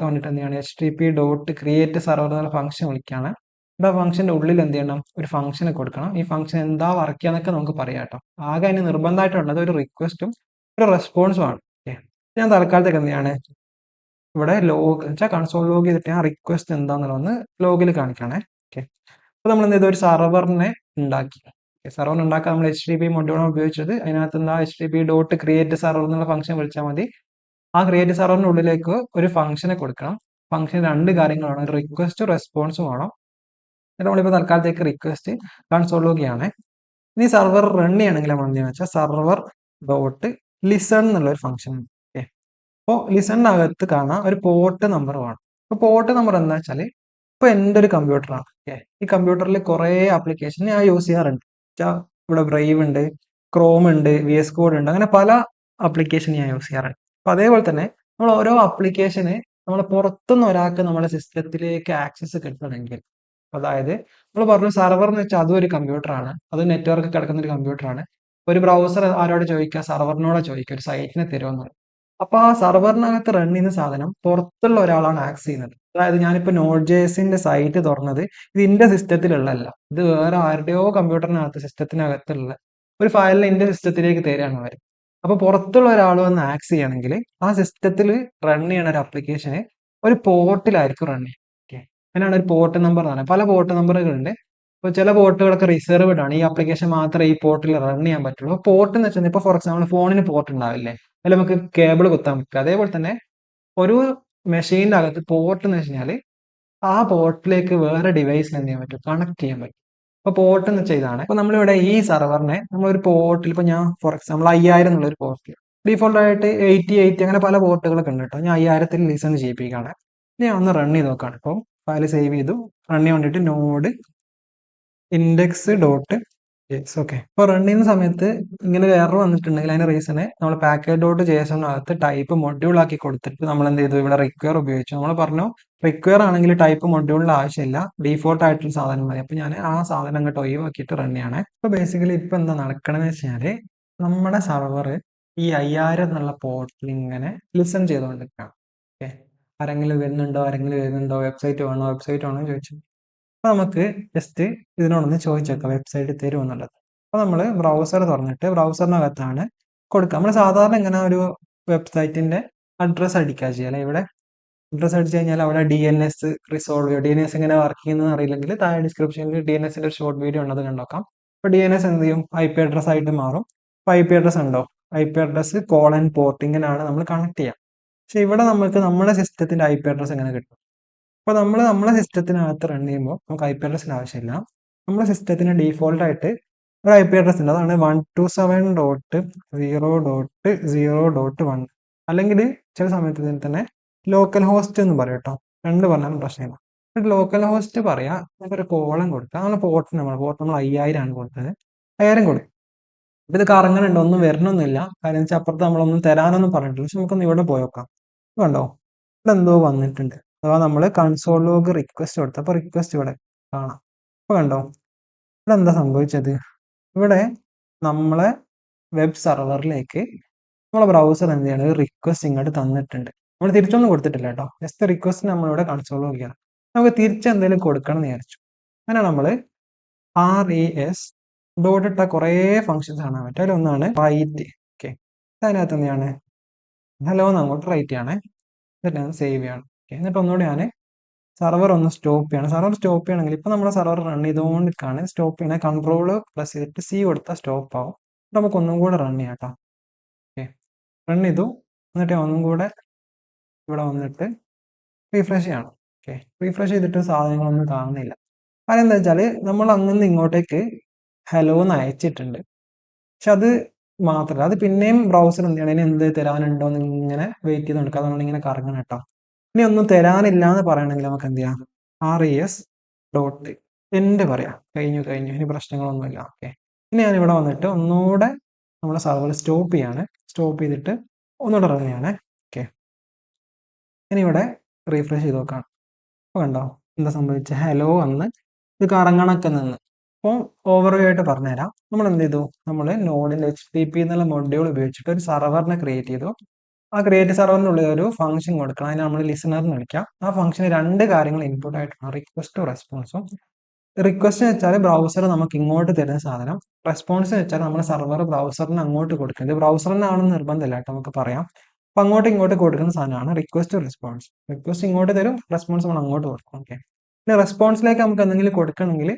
വേണ്ടിയിട്ട് എന്ത് ചെയ്യണം, HTTP.create സെർവർ എന്നുള്ള ഫംഗ്ഷൻ വിളിക്കുകയാണ്. ഇവിടെ ഫംഗ്ഷന്റെ ഉള്ളിൽ എന്ത് ചെയ്യണം, ഒരു ഫംഗ്ഷനെ കൊടുക്കണം. ഈ ഫംഗ്ഷൻ എന്താ വർക്ക് ചെയ്യാന്നൊക്കെ നമുക്ക് പറയാം കേട്ടോ. ആകെ അതിന് നിർബന്ധമായിട്ടുള്ളത് ഒരു റിക്വസ്റ്റും ഒരു റെസ്പോൺസും ആണ്. ഓക്കെ, ഞാൻ തൽക്കാലത്തേക്ക് എന്ത് ചെയ്യാണ്, ഇവിടെ ലോഗ് വെച്ചാൽ കൺസോൾ ലോഗ് ചെയ്തിട്ട് ആ റിക്വസ്റ്റ് എന്താണെന്നുള്ളതൊന്ന് ലോഗിൽ കാണിക്കണേ. ഓക്കെ, അപ്പോൾ നമ്മൾ എന്ത് ചെയ്തു, ഒരു സെർവറിനെ ഉണ്ടാക്കി. സെർവർ ഉണ്ടാക്കാൻ നമ്മൾ HTTP മൊഡ്യൂളാണ് ഉപയോഗിച്ചത്. അതിനകത്ത് എന്താ HTTP.create സെർവർ എന്നുള്ള ഫംഗ്ഷൻ വിളിച്ചാൽ മതി. ആ ക്രിയേറ്റ് സെർവറിന്റെ ഉള്ളിലേക്ക് ഒരു ഫംഗ്ഷനെ കൊടുക്കണം. ഫംഗ്ഷൻ രണ്ട് കാര്യങ്ങളാണ്, ഒരു റിക്വസ്റ്റും റെസ്പോൺസും വേണം. എന്നിട്ട് നമ്മളിപ്പോൾ തൽക്കാലത്തേക്ക് റിക്വസ്റ്റ് കൺസോൾ ലോഗ് ആണ്. ഇനി സെർവർ റൺ ചെയ്യണമെങ്കിൽ നമ്മൾ എന്താണെന്ന് വെച്ചാൽ സെർവർ ഡോട്ട് ലിസൺ എന്നുള്ള ഒരു ഫംഗ്ഷൻ ഉണ്ട്. ഓക്കെ, അപ്പോൾ ലിസണിനകത്ത് കാണാൻ ഒരു പോർട്ട് നമ്പർ വേണം. അപ്പോൾ പോർട്ട് നമ്പർ എന്താ വെച്ചാൽ, ഇപ്പോൾ എൻ്റെ ഒരു കമ്പ്യൂട്ടറാണ്. ഓക്കെ, ഈ കമ്പ്യൂട്ടറിൽ കുറേ ആപ്ലിക്കേഷൻ ഞാൻ യൂസ് ചെയ്യാറുണ്ട്. ഇവിടെ ബ്രൈവ് ഉണ്ട്, ക്രോം ഉണ്ട്, VS കോഡ് ഉണ്ട്, അങ്ങനെ പല ആപ്ലിക്കേഷൻ ഞാൻ യൂസ് ചെയ്യാറുണ്ട്. അപ്പൊ അതേപോലെ തന്നെ നമ്മൾ ഓരോ ആപ്ലിക്കേഷന് നമ്മൾ പുറത്തുനിന്ന് ഒരാൾക്ക് നമ്മുടെ സിസ്റ്റത്തിലേക്ക് ആക്സസ് കിട്ടണമെങ്കിൽ, അതായത് നമ്മൾ പറഞ്ഞു സെർവർ എന്ന് വെച്ചാൽ അതും ഒരു കമ്പ്യൂട്ടറാണ്, അത് നെറ്റ്വർക്ക് കിടക്കുന്ന ഒരു കമ്പ്യൂട്ടറാണ്. ഒരു ബ്രൗസർ ആരോട് ചോദിക്കുക, സെർവറിനോട് ചോദിക്കുക ഒരു സൈറ്റിനെ തരുമെന്ന്. അപ്പൊ ആ സെർവറിനകത്ത് റൺ ചെയ്യുന്ന സാധനം പുറത്തുള്ള ഒരാളാണ് ആക്സസ് ചെയ്യുന്നത്. അതായത് ഞാനിപ്പോ നോഡ് ജെഎസിന്റെ സൈറ്റ് തുറന്നത് ഇത് എന്റെ സിസ്റ്റത്തിലുള്ളതല്ല, ഇത് വേറെ ആരുടെയോ കമ്പ്യൂട്ടറിനകത്ത് സിസ്റ്റത്തിനകത്തുള്ള ഒരു ഫയലിൽ എന്റെ സിസ്റ്റത്തിലേക്ക് തരികയാണ് അവർ. അപ്പൊ പുറത്തുള്ള ഒരാൾ വന്ന് ആക്സസ് ചെയ്യണമെങ്കിൽ ആ സിസ്റ്റത്തിൽ റൺ ചെയ്യണ ഒരു ആപ്ലിക്കേഷന് ഒരു പോർട്ടിലായിരിക്കും റൺ ചെയ്യുക. ഓക്കെ, അതിനാണ് ഒരു പോർട്ട് നമ്പർ എന്ന് പറയുന്നത്. പല പോർട്ട് നമ്പറുകളുണ്ട്. ഇപ്പോൾ ചില പോർട്ടുകളൊക്കെ റിസർവ്ഡ് ആണ്, ഈ ആപ്ലിക്കേഷൻ മാത്രമേ ഈ പോർട്ടിൽ റൺ ചെയ്യാൻ പറ്റുള്ളൂ. അപ്പോൾ പോർട്ട് എന്ന് വെച്ചാൽ ഇപ്പോൾ ഫോർ എക്സാമ്പിൾ ഫോണിന് പോർട്ട് ഉണ്ടാവില്ലേ, അതിൽ നമുക്ക് കേബിൾ കുത്താൻ പറ്റും. അതേപോലെ തന്നെ ഒരു മെഷീൻ്റെ അകത്ത് പോർട്ട് എന്ന് വെച്ച് കഴിഞ്ഞാൽ ആ പോർട്ടിലേക്ക് വേറെ ഡിവൈസിൽ എന്ത് ചെയ്യാൻ പറ്റും, കണക്ട് ചെയ്യാൻ പറ്റും. അപ്പൊ പോർട്ട് എന്ന് വെച്ചാൽ ഇതാണ്. അപ്പൊ നമ്മളിവിടെ ഈ സെർവറിനെ നമ്മളൊരു പോർട്ടിൽ, ഇപ്പൊ ഞാൻ ഫോർ എക്സാമ്പിൾ 5000 എന്നുള്ള ഒരു പോർട്ടിൽ ഡീഫോൾട്ട് ആയിട്ട് 80 അങ്ങനെ പല പോർട്ടുകളൊക്കെ ഉണ്ട് കേട്ടോ. ഞാൻ 5000 ലിസൺ ചെയ്യിപ്പിക്കുകയാണ്. ഞാൻ ഒന്ന് റൺ ചെയ്ത് നോക്കുകയാണ്. ഇപ്പം ഫയൽ സേവ് ചെയ്തു, റൺ ചെയ്യാൻ വേണ്ടിയിട്ട് node index dot JS. Okay, ഇപ്പോൾ റൺ ചെയ്യുന്ന സമയത്ത് ഇങ്ങനെ ഒരു എറർ വന്നിട്ടുണ്ടെങ്കിൽ അതിന്റെ റീസണ് നമ്മൾ പാക്കേജ് ഡോട്ട് JSON-നകത്ത് ടൈപ്പ് മൊഡ്യൂൾ ആക്കി കൊടുത്തിട്ട് നമ്മൾ എന്ത് ചെയ്തു, ഇവിടെ റിക്വയർ ഉപയോഗിച്ചു. നമ്മൾ പറഞ്ഞു റിക്വയർ ആണെങ്കിൽ ടൈപ്പ് മൊഡ്യൂളിന്റെ ആവശ്യമില്ല, ഡീഫോൾട്ട് ആയിട്ടുള്ള സാധനം മതി. അപ്പൊ ഞാൻ ആ സാധനം അങ്ങോട്ട് ഒഴിവാക്കിയിട്ട് റൺ ചെയ്യണേ. അപ്പൊ ബേസിക്കലി ഇപ്പൊ എന്താ നടക്കണമെന്ന് വെച്ചാല്, നമ്മുടെ സർവർ ഈ 5000 എന്നുള്ള പോർട്ടിൽ ഇങ്ങനെ ലിസൺ ചെയ്തുകൊണ്ടിരിക്കുകയാണ്. ഓക്കെ, ആരെങ്കിലും വരുന്നുണ്ടോ, വെബ്സൈറ്റ് വേണോ ചോദിച്ചു. അപ്പൊ നമുക്ക് ജസ്റ്റ് ഇതിനോടൊന്ന് ചോദിച്ചേക്കാം വെബ്സൈറ്റ് തരുമോ എന്നുള്ളത്. അപ്പൊ നമ്മൾ ബ്രൗസർ തുറന്നിട്ട് ബ്രൗസറിനകത്താണ് കൊടുക്കുക. നമ്മൾ സാധാരണ ഇങ്ങനെ ഒരു വെബ്സൈറ്റിന്റെ അഡ്രസ്സ് അടിക്കുക ചെയ്യാം. ഇവിടെ അഡ്രസ്സ് അടിച്ചു കഴിഞ്ഞാൽ അവിടെ DNS റിസോൾവ് ചെയ്യുക. DNS എങ്ങനെ വർക്ക് ചെയ്യുന്നത് അറിയില്ലെങ്കിൽ താഴെ ഡിസ്ക്രിപ്ഷനിൽ DNSന്റെ ഒരു ഷോർട്ട് വീഡിയോ ഉള്ളത് കണ്ടോക്കാം. അപ്പൊ DNS എന്ത് ചെയ്യും, IP അഡ്രസ് ആയിട്ട് മാറും. അപ്പൊ IP അഡ്രസ് ഉണ്ടോ, IP അഡ്രസ് കോളൻ പോർട്ട് ഇങ്ങനെയാണ് നമ്മൾ കണക്ട് ചെയ്യുക. പക്ഷെ ഇവിടെ നമുക്ക് നമ്മുടെ സിസ്റ്റത്തിന്റെ IP അഡ്രസ് എങ്ങനെ കിട്ടും? അപ്പോൾ നമ്മളെ സിസ്റ്റത്തിനകത്ത് റൺ ചെയ്യുമ്പോൾ നമുക്ക് IP അഡ്രസ്സിന് ആവശ്യമില്ല. നമ്മുടെ സിസ്റ്റത്തിന് ഡീഫോൾട്ട് ആയിട്ട് ഒരു IP അഡ്രസ് ഉണ്ട്, അതാണ് 127.0.0.1. അല്ലെങ്കിൽ ചില സമയത്ത് ഇതിന് തന്നെ ലോക്കൽ ഹോസ്റ്റ് എന്ന് പറയും കേട്ടോ. രണ്ട് പറഞ്ഞാലും പ്രശ്നമില്ല. ലോക്കൽ ഹോസ്റ്റ് പറയാം, ഒരു കോളം കൊടുക്കുക. നമ്മൾ പോർട്ട് നമ്പർ 5000 ആണ് കൊടുത്തത്, 5000 കൊടുക്കും. അപ്പൊ ഇത് കറങ്ങണുണ്ട്, ഒന്നും വരണമൊന്നുമില്ല. കാര്യം വെച്ചാൽ അപ്പുറത്ത് നമ്മളൊന്നും തരാനൊന്നും പറഞ്ഞിട്ടില്ല. പക്ഷെ നമുക്കൊന്ന് ഇവിടെ പോയി നോക്കാം. കണ്ടോ, ഇവിടെ എന്തോ വന്നിട്ടുണ്ട്. അഥവാ നമ്മൾ കൺസോൾ ലോഗ് റിക്വസ്റ്റ് കൊടുത്തു. അപ്പൊ റിക്വസ്റ്റ് ഇവിടെ കാണാം. അപ്പൊ കണ്ടോ, ഇവിടെ എന്താ സംഭവിച്ചത്, ഇവിടെ നമ്മളെ വെബ് സെർവറിലേക്ക് നമ്മളെ ബ്രൗസർ എന്ത് ചെയ്യണം, ഒരു റിക്വസ്റ്റ് ഇങ്ങോട്ട് തന്നിട്ടുണ്ട്. നമ്മൾ തിരിച്ചൊന്നും കൊടുത്തിട്ടില്ല കേട്ടോ, ജസ്റ്റ് റിക്വസ്റ്റ് നമ്മളിവിടെ കൺസോൾ നോക്കിയാണ്. നമുക്ക് തിരിച്ച് എന്തെങ്കിലും കൊടുക്കണം എന്ന് വിചാരിച്ചു. അങ്ങനെ നമ്മൾ RES ഡോട്ട് ഇട്ട കുറേ ഫങ്ഷൻസ് കാണാൻ പറ്റും. അതിലൊന്നാണ് റൈറ്റ്. ഓക്കെ, അതിനകത്ത് എന്താണ് ഹലോ എന്ന് അങ്ങോട്ട് റൈറ്റ് ചെയ്യണേ, എന്നിട്ട് സേവ് ചെയ്യണം. ഓക്കെ, എന്നിട്ട് ഒന്നുകൂടി ഞാൻ സെർവർ ഒന്ന് സ്റ്റോപ്പ് ചെയ്യണം. സെർവർ സ്റ്റോപ്പ് ചെയ്യണമെങ്കിൽ ഇപ്പോൾ നമ്മുടെ സെർവർ റൺ ചെയ്തുകൊണ്ടിരിക്കുകയാണ്. സ്റ്റോപ്പ് ചെയ്യണേ കൺട്രോൾ പ്ലസ് ചെയ്തിട്ട് C കൊടുത്താൽ സ്റ്റോപ്പ് ആവും. നമുക്ക് ഒന്നും കൂടെ റൺ ചെയ്യാം കേട്ടോ. ഓക്കെ, റൺ ചെയ്തു. എന്നിട്ട് ഒന്നും കൂടെ ഇവിടെ വന്നിട്ട് റീഫ്രഷ് ചെയ്യണം. ഓക്കെ, റീഫ്രഷ് ചെയ്തിട്ട് സാധനങ്ങളൊന്നും കാണുന്നില്ല. അതെന്താ വെച്ചാൽ നമ്മൾ അങ്ങനെ ഇങ്ങോട്ടേക്ക് ഹലോ എന്ന് അയച്ചിട്ടുണ്ട്. പക്ഷെ അത് മാത്രമല്ല, അത് പിന്നെയും ബ്രൗസർ എന്ത് ചെയ്യണം, ഇനി എന്ത് തരാനുണ്ടോ എന്ന് ഇങ്ങനെ വെയിറ്റ് ചെയ്ത് നോക്കുക. അതുകൊണ്ട് ഇങ്ങനെ കറങ്ങണം കേട്ടോ. ഇനി ഒന്നും തരാനില്ല എന്ന് പറയണമെങ്കിൽ നമുക്ക് എന്ത് ചെയ്യാം, RES ഡോട്ട് എൻഡ് പറയാം. കഴിഞ്ഞു ഇനി പ്രശ്നങ്ങളൊന്നുമില്ല. ഓക്കെ, ഇനി ഞാനിവിടെ വന്നിട്ട് ഒന്നുകൂടെ നമ്മുടെ സെർവർ സ്റ്റോപ്പ് ചെയ്യാണ്. സ്റ്റോപ്പ് ചെയ്തിട്ട് ഒന്നുകൂടെ റൺ ചെയ്യാണ്. ഓക്കെ, ഇനി ഇവിടെ റീഫ്രഷ് ചെയ്ത് നോക്കാം. അപ്പോൾ കണ്ടോ എന്താ സംഭവിച്ചത്, ഹലോ വന്ന് ഇത് കറങ്ങണൊക്കെ നിന്ന്. അപ്പോൾ ഓവർവ്യൂ ആയിട്ട് പറഞ്ഞുതരാം. നമ്മൾ എന്ത് ചെയ്തു, നമ്മൾ നോഡിൻ്റെ HTTP എന്നുള്ള മൊഡ്യൂൾ ഉപയോഗിച്ചിട്ട് ഒരു സെർവറിനെ ക്രിയേറ്റ് ചെയ്തു. ആ ക്രിയേറ്റ് സെർവറിനുള്ളിൽ ഒരു ഫംഗ്ഷൻ കൊടുക്കണം. അതിന് നമ്മൾ ലിസണർ എന്ന് വിളിക്കാം. ആ ഫംഗ്ഷന് രണ്ട് കാര്യങ്ങൾ ഇൻപുട്ട് ആയിട്ടാണ്, റിക്വസ്റ്റും റെസ്പോൺസും. റിക്വസ്റ്റ് എന്ന് വെച്ചാൽ ബ്രൗസർ നമുക്ക് ഇങ്ങോട്ട് തരുന്ന സാധനം. റെസ്പോൺസ് എന്ന് വെച്ചാൽ നമ്മുടെ സെർവർ ബ്രൗസറിന് അങ്ങോട്ട് കൊടുക്കുന്നത്. ബ്രൗസറിനാണെന്ന് നിർബന്ധമില്ല കേട്ടോ, നമുക്ക് പറയാം. അപ്പം അങ്ങോട്ടും ഇങ്ങോട്ട് കൊടുക്കുന്ന സാധനമാണ് റിക്വസ്റ്റ് റെസ്പോൺസ്. റിക്വസ്റ്റ് ഇങ്ങോട്ട് തരും, റെസ്പോൺസ് നമ്മൾ അങ്ങോട്ട് കൊടുക്കും. ഓക്കെ, പിന്നെ റെസ്പോൺസിലേക്ക് നമുക്ക് എന്തെങ്കിലും കൊടുക്കണമെങ്കിൽ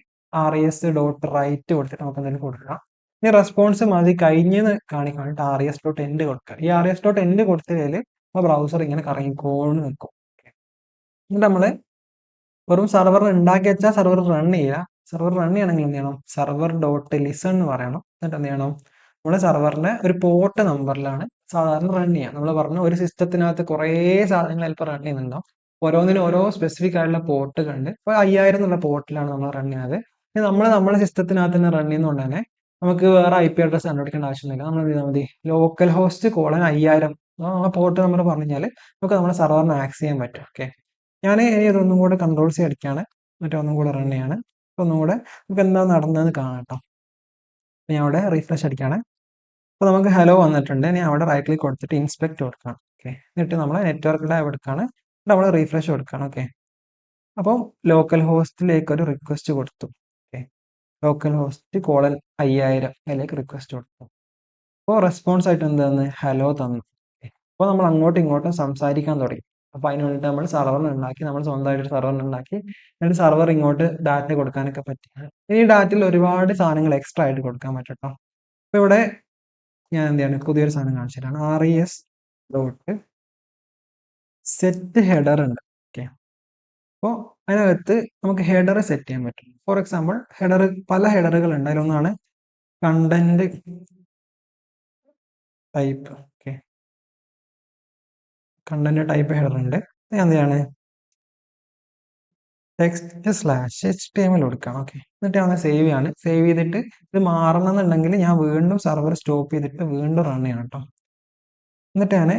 RES ഡോട്ട് റൈറ്റ് കൊടുത്തിട്ട് നമുക്ക് എന്തെങ്കിലും കൊടുക്കാം. ഇനി റെസ്പോൺസ് മതി കഴിഞ്ഞെന്ന് കാണിക്കാൻ വേണ്ടിയിട്ട് RES ഡോട്ട് എൻഡ് കൊടുക്കുക. ഈ RES ഡോട്ട് എൻഡ് കൊടുത്തതിൽ ആ ബ്രൗസർ ഇങ്ങനെ കറങ്ങിക്കോന്ന് നിൽക്കും. എന്നിട്ട് നമ്മൾ വെറും സെർവർ ഉണ്ടാക്കി വെച്ചാൽ സെർവർ റൺ ചെയ്യുക. സെർവർ റൺ ചെയ്യണമെങ്കിൽ എന്ത് ചെയ്യണം, സെർവർ ഡോട്ട് ലിസൺ എന്ന് പറയണം. എന്നിട്ട് എന്ത് ചെയ്യണം, നമ്മുടെ സെർവറിന്റെ ഒരു പോർട്ട് നമ്പറിലാണ് സാധാരണ റൺ ചെയ്യുക. നമ്മൾ പറഞ്ഞു ഒരു സിസ്റ്റത്തിനകത്ത് കുറേ സാധനങ്ങൾ ചിലപ്പോൾ റൺ ചെയ്യുന്നുണ്ടാവും. ഓരോന്നിനും ഓരോ സ്പെസിഫിക് ആയിട്ടുള്ള പോർട്ട് കണ്ട് ഇപ്പോൾ 5000 എന്നുള്ള പോർട്ടിലാണ് നമ്മൾ റൺ ചെയ്യുന്നത്. ഇനി നമ്മുടെ സിസ്റ്റത്തിനകത്ത് തന്നെ റൺ ചെയ്യുന്നതുകൊണ്ട് തന്നെ നമുക്ക് വേറെ IP അഡ്രസ് കണ്ടുപിടിക്കേണ്ട ആവശ്യമൊന്നുമില്ല. നമ്മൾ എന്ത് ചെയ്താൽ മതി, ലോക്കൽ ഹോസ്റ്റ് കോളൻ 5000 ആ പോർട്ട് നമ്പർ പറഞ്ഞു കഴിഞ്ഞാൽ നമുക്ക് നമ്മുടെ സെർവറിനെ ആക്സസ് ചെയ്യാൻ പറ്റും. ഓക്കെ, ഞാൻ ഇനി ഇതൊന്നും കൂടെ കൺട്രോൾ C അടിക്കുകയാണ്. എന്നിട്ട് ഒന്നും കൂടെ റൺ ചെയ്യാണ്. ഒന്നും കൂടെ നമുക്ക് എന്താ നടന്നതെന്ന് കാണാം കേട്ടോ. ഞാൻ അവിടെ റീഫ്രഷ് അടിക്കുകയാണ്. അപ്പോൾ നമുക്ക് ഹലോ വന്നിട്ടുണ്ട്. ഇനി അവിടെ റൈറ്റ് ക്ലിക്ക് കൊടുത്തിട്ട് ഇൻസ്പെക്ട് കൊടുക്കണം. ഓക്കെ, എന്നിട്ട് നമ്മൾ നെറ്റ്വർക്ക് ടാബ് എടുക്കുകയാണ്. നമ്മൾ റീഫ്രഷ് കൊടുക്കുകയാണ്. ഓക്കെ, അപ്പം ലോക്കൽ ഹോസ്റ്റിലേക്ക് ഒരു റിക്വസ്റ്റ് കൊടുത്തു. ഓക്കെ, ലോക്കൽ ഹോസ്റ്റ് കോളൻ 5000 അതിലേക്ക് റിക്വസ്റ്റ് കൊടുത്തു. അപ്പോൾ റെസ്പോൺസ് ആയിട്ട് എന്താന്ന് ഹലോ തന്നു. അപ്പോൾ നമ്മൾ അങ്ങോട്ടും ഇങ്ങോട്ടും സംസാരിക്കാൻ തുടങ്ങി. അപ്പോൾ അതിന് വേണ്ടിയിട്ട് നമ്മൾ സെർവറിനുണ്ടാക്കി, നമ്മൾ സ്വന്തമായിട്ട് സെർവറിനുണ്ടാക്കി. എന്നിട്ട് സെർവർ ഇങ്ങോട്ട് ഡാറ്റ കൊടുക്കാനൊക്കെ പറ്റി. ഇനി ഡാറ്റയിൽ ഒരുപാട് സാധനങ്ങൾ എക്സ്ട്രാ ആയിട്ട് കൊടുക്കാൻ പറ്റും കേട്ടോ. അപ്പോൾ ഇവിടെ ഞാൻ എന്ത് ചെയ്യാണ്, പുതിയൊരു സാധനം കാണിച്ചിട്ടാണ്. RES ഡോട്ട് സെറ്റ് ഹെഡർ ഉണ്ട്. ഓക്കെ, അപ്പോൾ അതിനകത്ത് നമുക്ക് ഹെഡർ സെറ്റ് ചെയ്യാൻ പറ്റും. ഫോർ എക്സാമ്പിൾ ഹെഡർ പല ഹെഡറുകൾ ഉണ്ട്. അതിലൊന്നാണ് content type. Okay, content type header ഉണ്ട്. എന്ത് ചെയ്യാണ്, text/html കൊടുക്കണം. ഓക്കെ, എന്നിട്ട് ഞാൻ സേവ് ചെയ്യാണ്. സേവ് ചെയ്തിട്ട് ഇത് മാറണമെന്നുണ്ടെങ്കിൽ ഞാൻ വീണ്ടും സെർവർ സ്റ്റോപ്പ് ചെയ്തിട്ട് വീണ്ടും റൺ ചെയ്യണം കേട്ടോ. എന്നിട്ട് ഞാൻ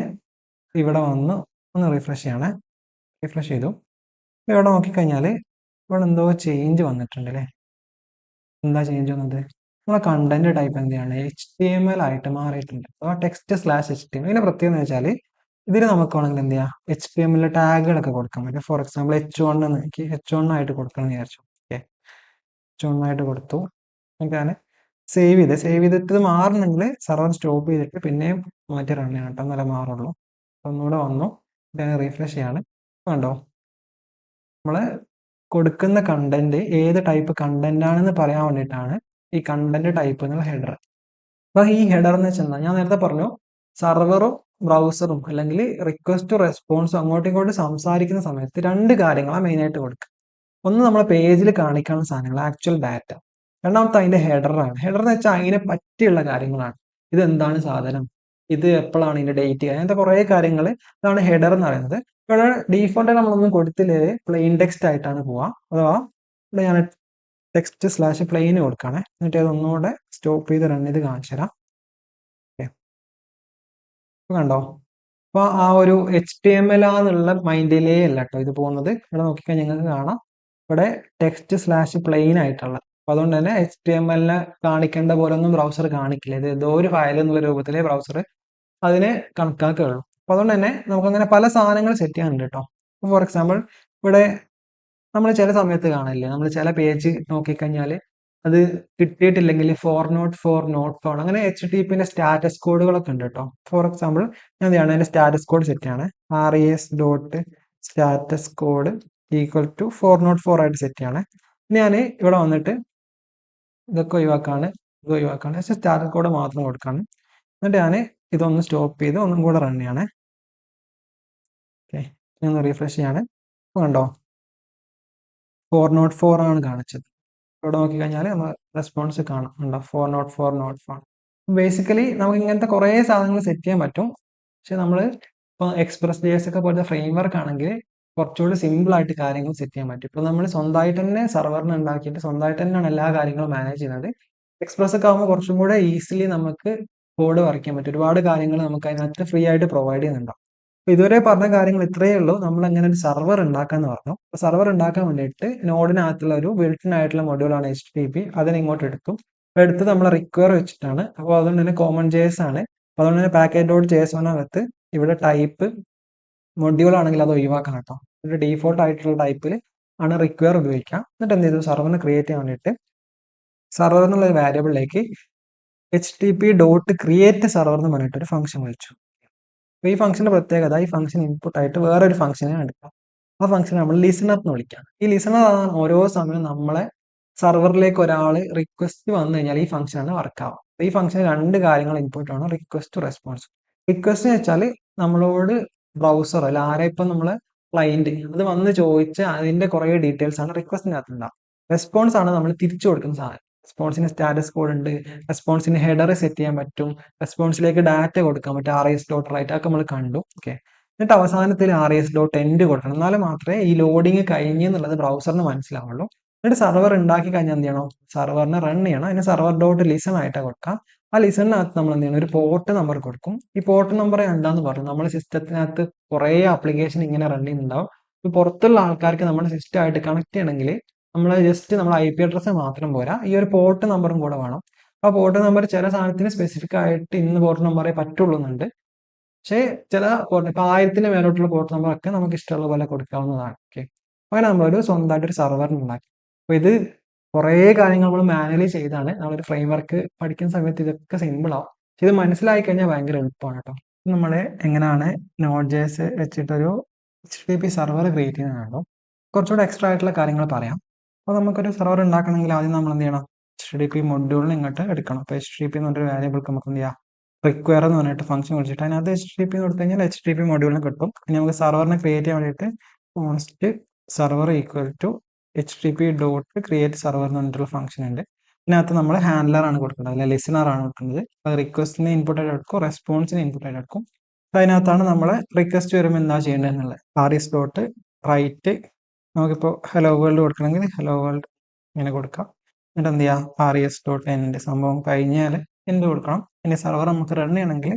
ഇവിടെ വന്ന് ഒന്ന് റീഫ്രഷ് ചെയ്യണേ. റീഫ്രഷ് ചെയ്തു. ഇവിടെ നോക്കിക്കഴിഞ്ഞാൽ ഇവിടെ എന്തോ ചേഞ്ച് വന്നിട്ടുണ്ട് അല്ലേ. എന്താ ചേഞ്ച് വന്നത്, നമ്മളെ കണ്ടന്റ് ടൈപ്പ് എന്ത് ചെയ്യാണ്, HTML ആയിട്ട് മാറിയിട്ടുണ്ട്. അഥവാ text/HTML. ഇതിന്റെ പ്രത്യേകത എന്ന് വെച്ചാൽ ഇതിൽ നമുക്ക് വേണമെങ്കിൽ എന്ത് ചെയ്യാം, HTML ടാഗുകളൊക്കെ കൊടുക്കാൻ പറ്റും. ഫോർ എക്സാമ്പിൾ H1 എനിക്ക് H1 ആയിട്ട് കൊടുക്കണം എന്ന് വിചാരിച്ചു. ഓക്കെ, H1 ആയിട്ട് കൊടുത്തു. ഞാൻ സേവ് ചെയ്തിട്ട് ഇത് മാറണമെങ്കിൽ സെർവർ സ്റ്റോപ്പ് ചെയ്തിട്ട് പിന്നെയും മാറ്റി റൺ ചെയ്യണം കേട്ടോ, എന്നാലേ മാറുള്ളൂ. ഒന്നുകൂടെ വന്നു, ഞാൻ റീഫ്രഷ് ചെയ്യാണ്. കണ്ടോ, നമ്മൾ കൊടുക്കുന്ന കണ്ടന്റ് ഏത് ടൈപ്പ് കണ്ടന്റ് ആണെന്ന് പറയാൻ വേണ്ടിയിട്ടാണ് ഈ കണ്ടന്റ് ടൈപ്പ് എന്നുള്ള ഹെഡർ. അപ്പോൾ ഈ ഹെഡർ എന്ന് വെച്ചാൽ ഞാൻ നേരത്തെ പറഞ്ഞു, സെർവറും ബ്രൗസറും അല്ലെങ്കിൽ റിക്വസ്റ്റും റെസ്പോൺസും അങ്ങോട്ടും ഇങ്ങോട്ടും സംസാരിക്കുന്ന സമയത്ത് രണ്ട് കാര്യങ്ങളാണ് മെയിനായിട്ട് കൊടുക്കുക. ഒന്ന് നമ്മളെ പേജിൽ കാണിക്കാനുള്ള സാധനങ്ങൾ, ആക്ച്വൽ ഡാറ്റ. രണ്ടാമത്തെ അതിന്റെ ഹെഡറാണ്. ഹെഡർ എന്ന് വെച്ചാൽ അതിനെ പറ്റിയുള്ള കാര്യങ്ങളാണ്. ഇത് എന്താണ് സാധനം, ഇത് എപ്പോഴാണ് ഇതിന്റെ ഡേറ്റ്, അങ്ങനത്തെ കുറേ കാര്യങ്ങൾ. ഇതാണ് ഹെഡർ എന്ന് പറയുന്നത്. ഇവിടെ ഡീഫോൾട്ട് നമ്മളൊന്നും കൊടുത്തില്ലേ, പ്ലെയിൻ ടെക്സ്റ്റ് ആയിട്ടാണ് പോവാ. അഥവാ ഇവിടെ ഞാൻ text/plain കൊടുക്കുകയാണ്. എന്നിട്ട് അതൊന്നുകൂടെ സ്റ്റോപ്പ് ചെയ്ത് റൺ ചെയ്ത് കാണിച്ചു തരാം. കണ്ടോ, അപ്പൊ ആ ഒരു HTML എന്നുള്ള മൈൻഡിലേ അല്ല കേട്ടോ ഇത് പോകുന്നത്. ഇവിടെ നോക്കിക്കഴിഞ്ഞാൽ നിങ്ങൾക്ക് കാണാം ഇവിടെ text/plain ആയിട്ടുള്ള. അപ്പൊ അതുകൊണ്ട് തന്നെ HTML കാണിക്കേണ്ട പോലെ ഒന്നും ബ്രൗസർ കാണിക്കില്ല. ഇത് ഏതോ ഒരു ഫയൽ എന്നുള്ള രൂപത്തിലേ ബ്രൗസർ അതിനെ കണക്കാക്കുകയുള്ളൂ. അപ്പോൾ അതുകൊണ്ട് തന്നെ നമുക്കങ്ങനെ പല സാധനങ്ങൾ സെറ്റ് ചെയ്യാനുണ്ട് കേട്ടോ. ഫോർ എക്സാമ്പിൾ ഇവിടെ നമ്മൾ ചില സമയത്ത് കാണില്ലേ, നമ്മൾ ചില പേജ് നോക്കിക്കഴിഞ്ഞാൽ അത് കിട്ടിയിട്ടില്ലെങ്കിൽ 404 നോട്ട് ഫൗണ്ട് അങ്ങനെ HTTPന്റെ സ്റ്റാറ്റസ് കോഡുകളൊക്കെ ഉണ്ട് കേട്ടോ. ഫോർ എക്സാമ്പിൾ ഞാൻ എന്താണ് അതിന്റെ സ്റ്റാറ്റസ് കോഡ് സെറ്റ് ആണ് res.status കോഡ് ഈക്വൽ ടു 404 ആയിട്ട് സെറ്റ് ആണ്. ഞാൻ ഇവിടെ വന്നിട്ട് ഇതൊക്കെ ഒഴിവാക്കാണ്, ഇത് ഒഴിവാക്കാണ്, പക്ഷേ സ്റ്റാറ്റസ് കോഡ് മാത്രം കൊടുക്കാണ്. എന്നിട്ട് ഞാൻ ഇതൊന്ന് സ്റ്റോപ്പ് ചെയ്ത് ഒന്നും കൂടെ റൺ ചെയ്യാണ്. ഓക്കെ, ഒന്ന് റീഫ്രഷ് ചെയ്യാണ്. കണ്ടോ 404 ആണ് കാണിച്ചത്. ഇവിടെ നോക്കിക്കഴിഞ്ഞാൽ നമ്മൾ റെസ്പോൺസ് കാണാം, ഉണ്ടോ 404. ബേസിക്കലി നമുക്ക് ഇങ്ങനത്തെ കുറേ സാധനങ്ങൾ സെറ്റ് ചെയ്യാൻ പറ്റും. പക്ഷെ നമ്മൾ ഇപ്പോൾ Express.js ഒക്കെ പോലത്തെ ഫ്രെയിം വർക്ക് ആണെങ്കിൽ കുറച്ചുകൂടി സിമ്പിൾ ആയിട്ട് കാര്യങ്ങൾ സെറ്റ് ചെയ്യാൻ പറ്റും. ഇപ്പോൾ നമ്മൾ സ്വന്തമായിട്ട് തന്നെ സെർവറിന് ഉണ്ടാക്കിയിട്ട് സ്വന്തമായിട്ട് തന്നെയാണ് എല്ലാ കാര്യങ്ങളും മാനേജ് ചെയ്യുന്നത്. എക്സ്പ്രസ് ഒക്കെ ആകുമ്പോൾ കുറച്ചും കൂടെ ഈസിലി നമുക്ക് കോഡ് വർക്ക് ചെയ്യാൻ പറ്റും. ഒരുപാട് കാര്യങ്ങൾ നമുക്ക് അതിനകത്ത് ഫ്രീ ആയിട്ട് പ്രൊവൈഡ് ചെയ്യുന്നുണ്ടാവും. അപ്പോൾ ഇതുവരെ പറഞ്ഞ കാര്യങ്ങൾ ഇത്രയേ ഉള്ളൂ. നമ്മൾ എങ്ങനെ ഒരു സെർവർ ഉണ്ടാക്കാന്ന് പറഞ്ഞു. സെർവർ ഉണ്ടാക്കാൻ വേണ്ടിയിട്ട് നോഡിനകത്തുള്ള ഒരു ബിൽറ്റ് ആയിട്ടുള്ള മൊഡ്യൂളാണ് HTTP. അതിനെ ഇങ്ങോട്ട് എടുത്ത് നമ്മൾ റിക്വയർ വെച്ചിട്ടാണ്. അപ്പോൾ അതുകൊണ്ട് തന്നെ കോമൺ JS ആണ്. അപ്പോൾ അതുകൊണ്ട് തന്നെ package.json ഇവിടെ ടൈപ്പ് മൊഡ്യൂൾ ആണെങ്കിൽ അത് ഒഴിവാക്കണം കേട്ടോ. ഒരു ഡീഫോൾട്ട് ആയിട്ടുള്ള ടൈപ്പിൽ ആണ് റിക്വയർ ഉപയോഗിക്കുക. എന്നിട്ട് എന്ത് ചെയ്തു, സെർവറിനെ ക്രിയേറ്റ് ചെയ്യാൻ വേണ്ടിയിട്ട് സെർവർ എന്നുള്ള ഒരു വാരിയബിളിലേക്ക് HTTP.create സെർവർ എന്ന് പറഞ്ഞിട്ട് ഒരു ഫംഗ്ഷൻ വിളിച്ചു. അപ്പോൾ ഈ ഫംഗ്ഷന്റെ പ്രത്യേകത, ഈ ഫംഗ്ഷൻ ഇൻപുട്ട് ആയിട്ട് വേറൊരു ഫംഗ്ഷനെ എടുക്കാം. ആ ഫംഗ്ഷൻ നമ്മൾ ലിസണർ എന്ന് വിളിക്കാം. ഈ ലിസണർ ആണ് ഓരോ സമയം നമ്മളെ സെർവറിലേക്ക് ഒരാൾ റിക്വസ്റ്റ് വന്നു കഴിഞ്ഞാൽ ഈ ഫംഗ്ഷനാണ് വർക്ക് ആവുക. ഈ ഫംഗ്ഷന് രണ്ട് കാര്യങ്ങൾ ഇൻപുട്ട് ആണ്, റിക്വസ്റ്റ് റെസ്പോൺസ്. റിക്വസ്റ്റ് എന്ന് വെച്ചാൽ നമ്മളോട് ബ്രൗസർ അല്ല ആരെ ഇപ്പം നമ്മളെ ക്ലയന്റ് അത് വന്ന് ചോദിച്ച് അതിന്റെ കുറേ ഡീറ്റെയിൽസ് ആണ് റിക്വസ്റ്റിനകത്ത് ഉണ്ടാവും. റെസ്പോൺസ് ആണ് നമ്മൾ തിരിച്ചു കൊടുക്കുന്ന സാധനം. റെസ്പോൺസിന് സ്റ്റാറ്റസ് കോഡ് ഉണ്ട്, റെസ്പോൺസിന് ഹെഡർ സെറ്റ് ചെയ്യാൻ പറ്റും, റെസ്പോൺസിലേക്ക് ഡാറ്റ കൊടുക്കാൻ പറ്റും, res.write അതൊക്കെ നമ്മൾ കണ്ടു. ഓക്കെ, എന്നിട്ട് അവസാനത്തിൽ res.end കൊടുക്കണം. എന്നാലും മാത്രമേ ഈ ലോഡിങ് കഴിഞ്ഞ് എന്നുള്ളത് ബ്രൗസറിന് മനസ്സിലാവുള്ളൂ. എന്നിട്ട് സെർവർ ഉണ്ടാക്കി കഴിഞ്ഞാൽ എന്ത് ചെയ്യണം, സെർവറിനെ റൺ ചെയ്യണം. അതിന് server.listen ആയിട്ട് കൊടുക്കാം. ആ ലിസണിനകത്ത് നമ്മൾ എന്ത് ചെയ്യണം, ഒരു പോർട്ട് നമ്പർ കൊടുക്കും. ഈ പോർട്ട് നമ്പർ എന്താന്ന് പറഞ്ഞു, നമ്മുടെ സിസ്റ്റത്തിനകത്ത് കുറേ ആപ്ലിക്കേഷൻ ഇങ്ങനെ റൺ ചെയ്യുന്നുണ്ടാവും. ഇപ്പോൾ പുറത്തുള്ള ആൾക്കാർക്ക് നമ്മുടെ സിസ്റ്റം ആയിട്ട് കണക്ട് ചെയ്യണമെങ്കിൽ നമ്മൾ ജസ്റ്റ് നമ്മൾ IP അഡ്രസ്സ് മാത്രം പോരാ, ഈ ഒരു പോർട്ട് നമ്പറും കൂടെ വേണം. ആ പോർട്ട് നമ്പർ ചില സാധനത്തിന് സ്പെസിഫിക് ആയിട്ട് ഇന്ന് പോർട്ട് നമ്പറേ പറ്റുള്ളൂ എന്നുണ്ട്. പക്ഷേ ചില പോർട്ട് ഇപ്പോൾ 1000 മേലോട്ടുള്ള പോർട്ട് നമ്പർ ഒക്കെ നമുക്ക് ഇഷ്ടമുള്ള പോലെ കൊടുക്കാവുന്നതാണ്. ഓക്കെ, അങ്ങനെ നമ്മളൊരു സ്വന്തമായിട്ട് ഒരു സെർവർ ഉണ്ടാക്കി. അപ്പോൾ ഇത് കുറേ കാര്യങ്ങൾ നമ്മൾ മാനുവലി ചെയ്താണ്. നമ്മളൊരു ഫ്രെയിം വർക്ക് പഠിക്കുന്ന സമയത്ത് ഇതൊക്കെ സിമ്പിൾ ആവും. പക്ഷെ ഇത് മനസ്സിലായി കഴിഞ്ഞാൽ ഭയങ്കര എളുപ്പമാണ് കേട്ടോ. നമ്മൾ എങ്ങനെയാണ് Node.js വെച്ചിട്ടൊരു HTTP സെർവർ ക്രിയേറ്റ് ചെയ്യുന്നതാണോ, കുറച്ചുകൂടെ എക്സ്ട്രാ ആയിട്ടുള്ള കാര്യങ്ങൾ പറയാം. അപ്പോൾ നമുക്കൊരു സെർവർ ഉണ്ടാക്കണമെങ്കിൽ ആദ്യം നമ്മൾ എന്ത് ചെയ്യണം, HTTP മൊഡ്യൂളിന് ഇങ്ങോട്ട് എടുക്കണം. അപ്പോൾ HTTP എന്ന് പറഞ്ഞൊരു വാരിയബിൾക്ക് നമുക്ക് എന്ത് ചെയ്യാം, റിക്വയർ എന്ന് പറഞ്ഞിട്ട് ഫംഗ്ഷൻ വിളിച്ചിട്ട് അതിനകത്ത് HTTP കൊടുത്തു കഴിഞ്ഞാൽ HTTP മൊഡ്യൂളിന് കിട്ടും. ഇനി നമുക്ക് സെർവറിനെ ക്രിയേറ്റ് ചെയ്യാൻ വേണ്ടിയിട്ട് const server equal to HTTP.create server എന്ന് പറഞ്ഞിട്ടുള്ള ഫംഗ്ഷൻ ഉണ്ട്. ഇതിനകത്ത് നമ്മൾ ഹാൻഡലർ ആണ് കൊടുക്കുന്നത്, അല്ലെ ലിസണർ ആണ് കൊടുക്കുന്നത്. അത് റിക്വസ്റ്റിന് ഇൻപുട്ട് ആയിട്ട് എടുക്കും, റെസ്പോൺസിന് ഇൻപുട്ട് ആയിട്ട് എടുക്കും. അതിനകത്താണ് നമ്മൾ റിക്വസ്റ്റ് വരുമ്പോൾ എന്താ ചെയ്യേണ്ടത് എന്നുള്ളത്. res.write നമുക്കിപ്പോൾ ഹലോ വേൾഡ് കൊടുക്കണമെങ്കിൽ ഹലോ വേൾഡ് ഇങ്ങനെ കൊടുക്കാം. എന്നിട്ട് എന്ത് ചെയ്യുക, res.end സംഭവം കഴിഞ്ഞാൽ എന്ത് കൊടുക്കണം. ഇനി സെർവർ നമുക്ക് റൺ ചെയ്യണമെങ്കിൽ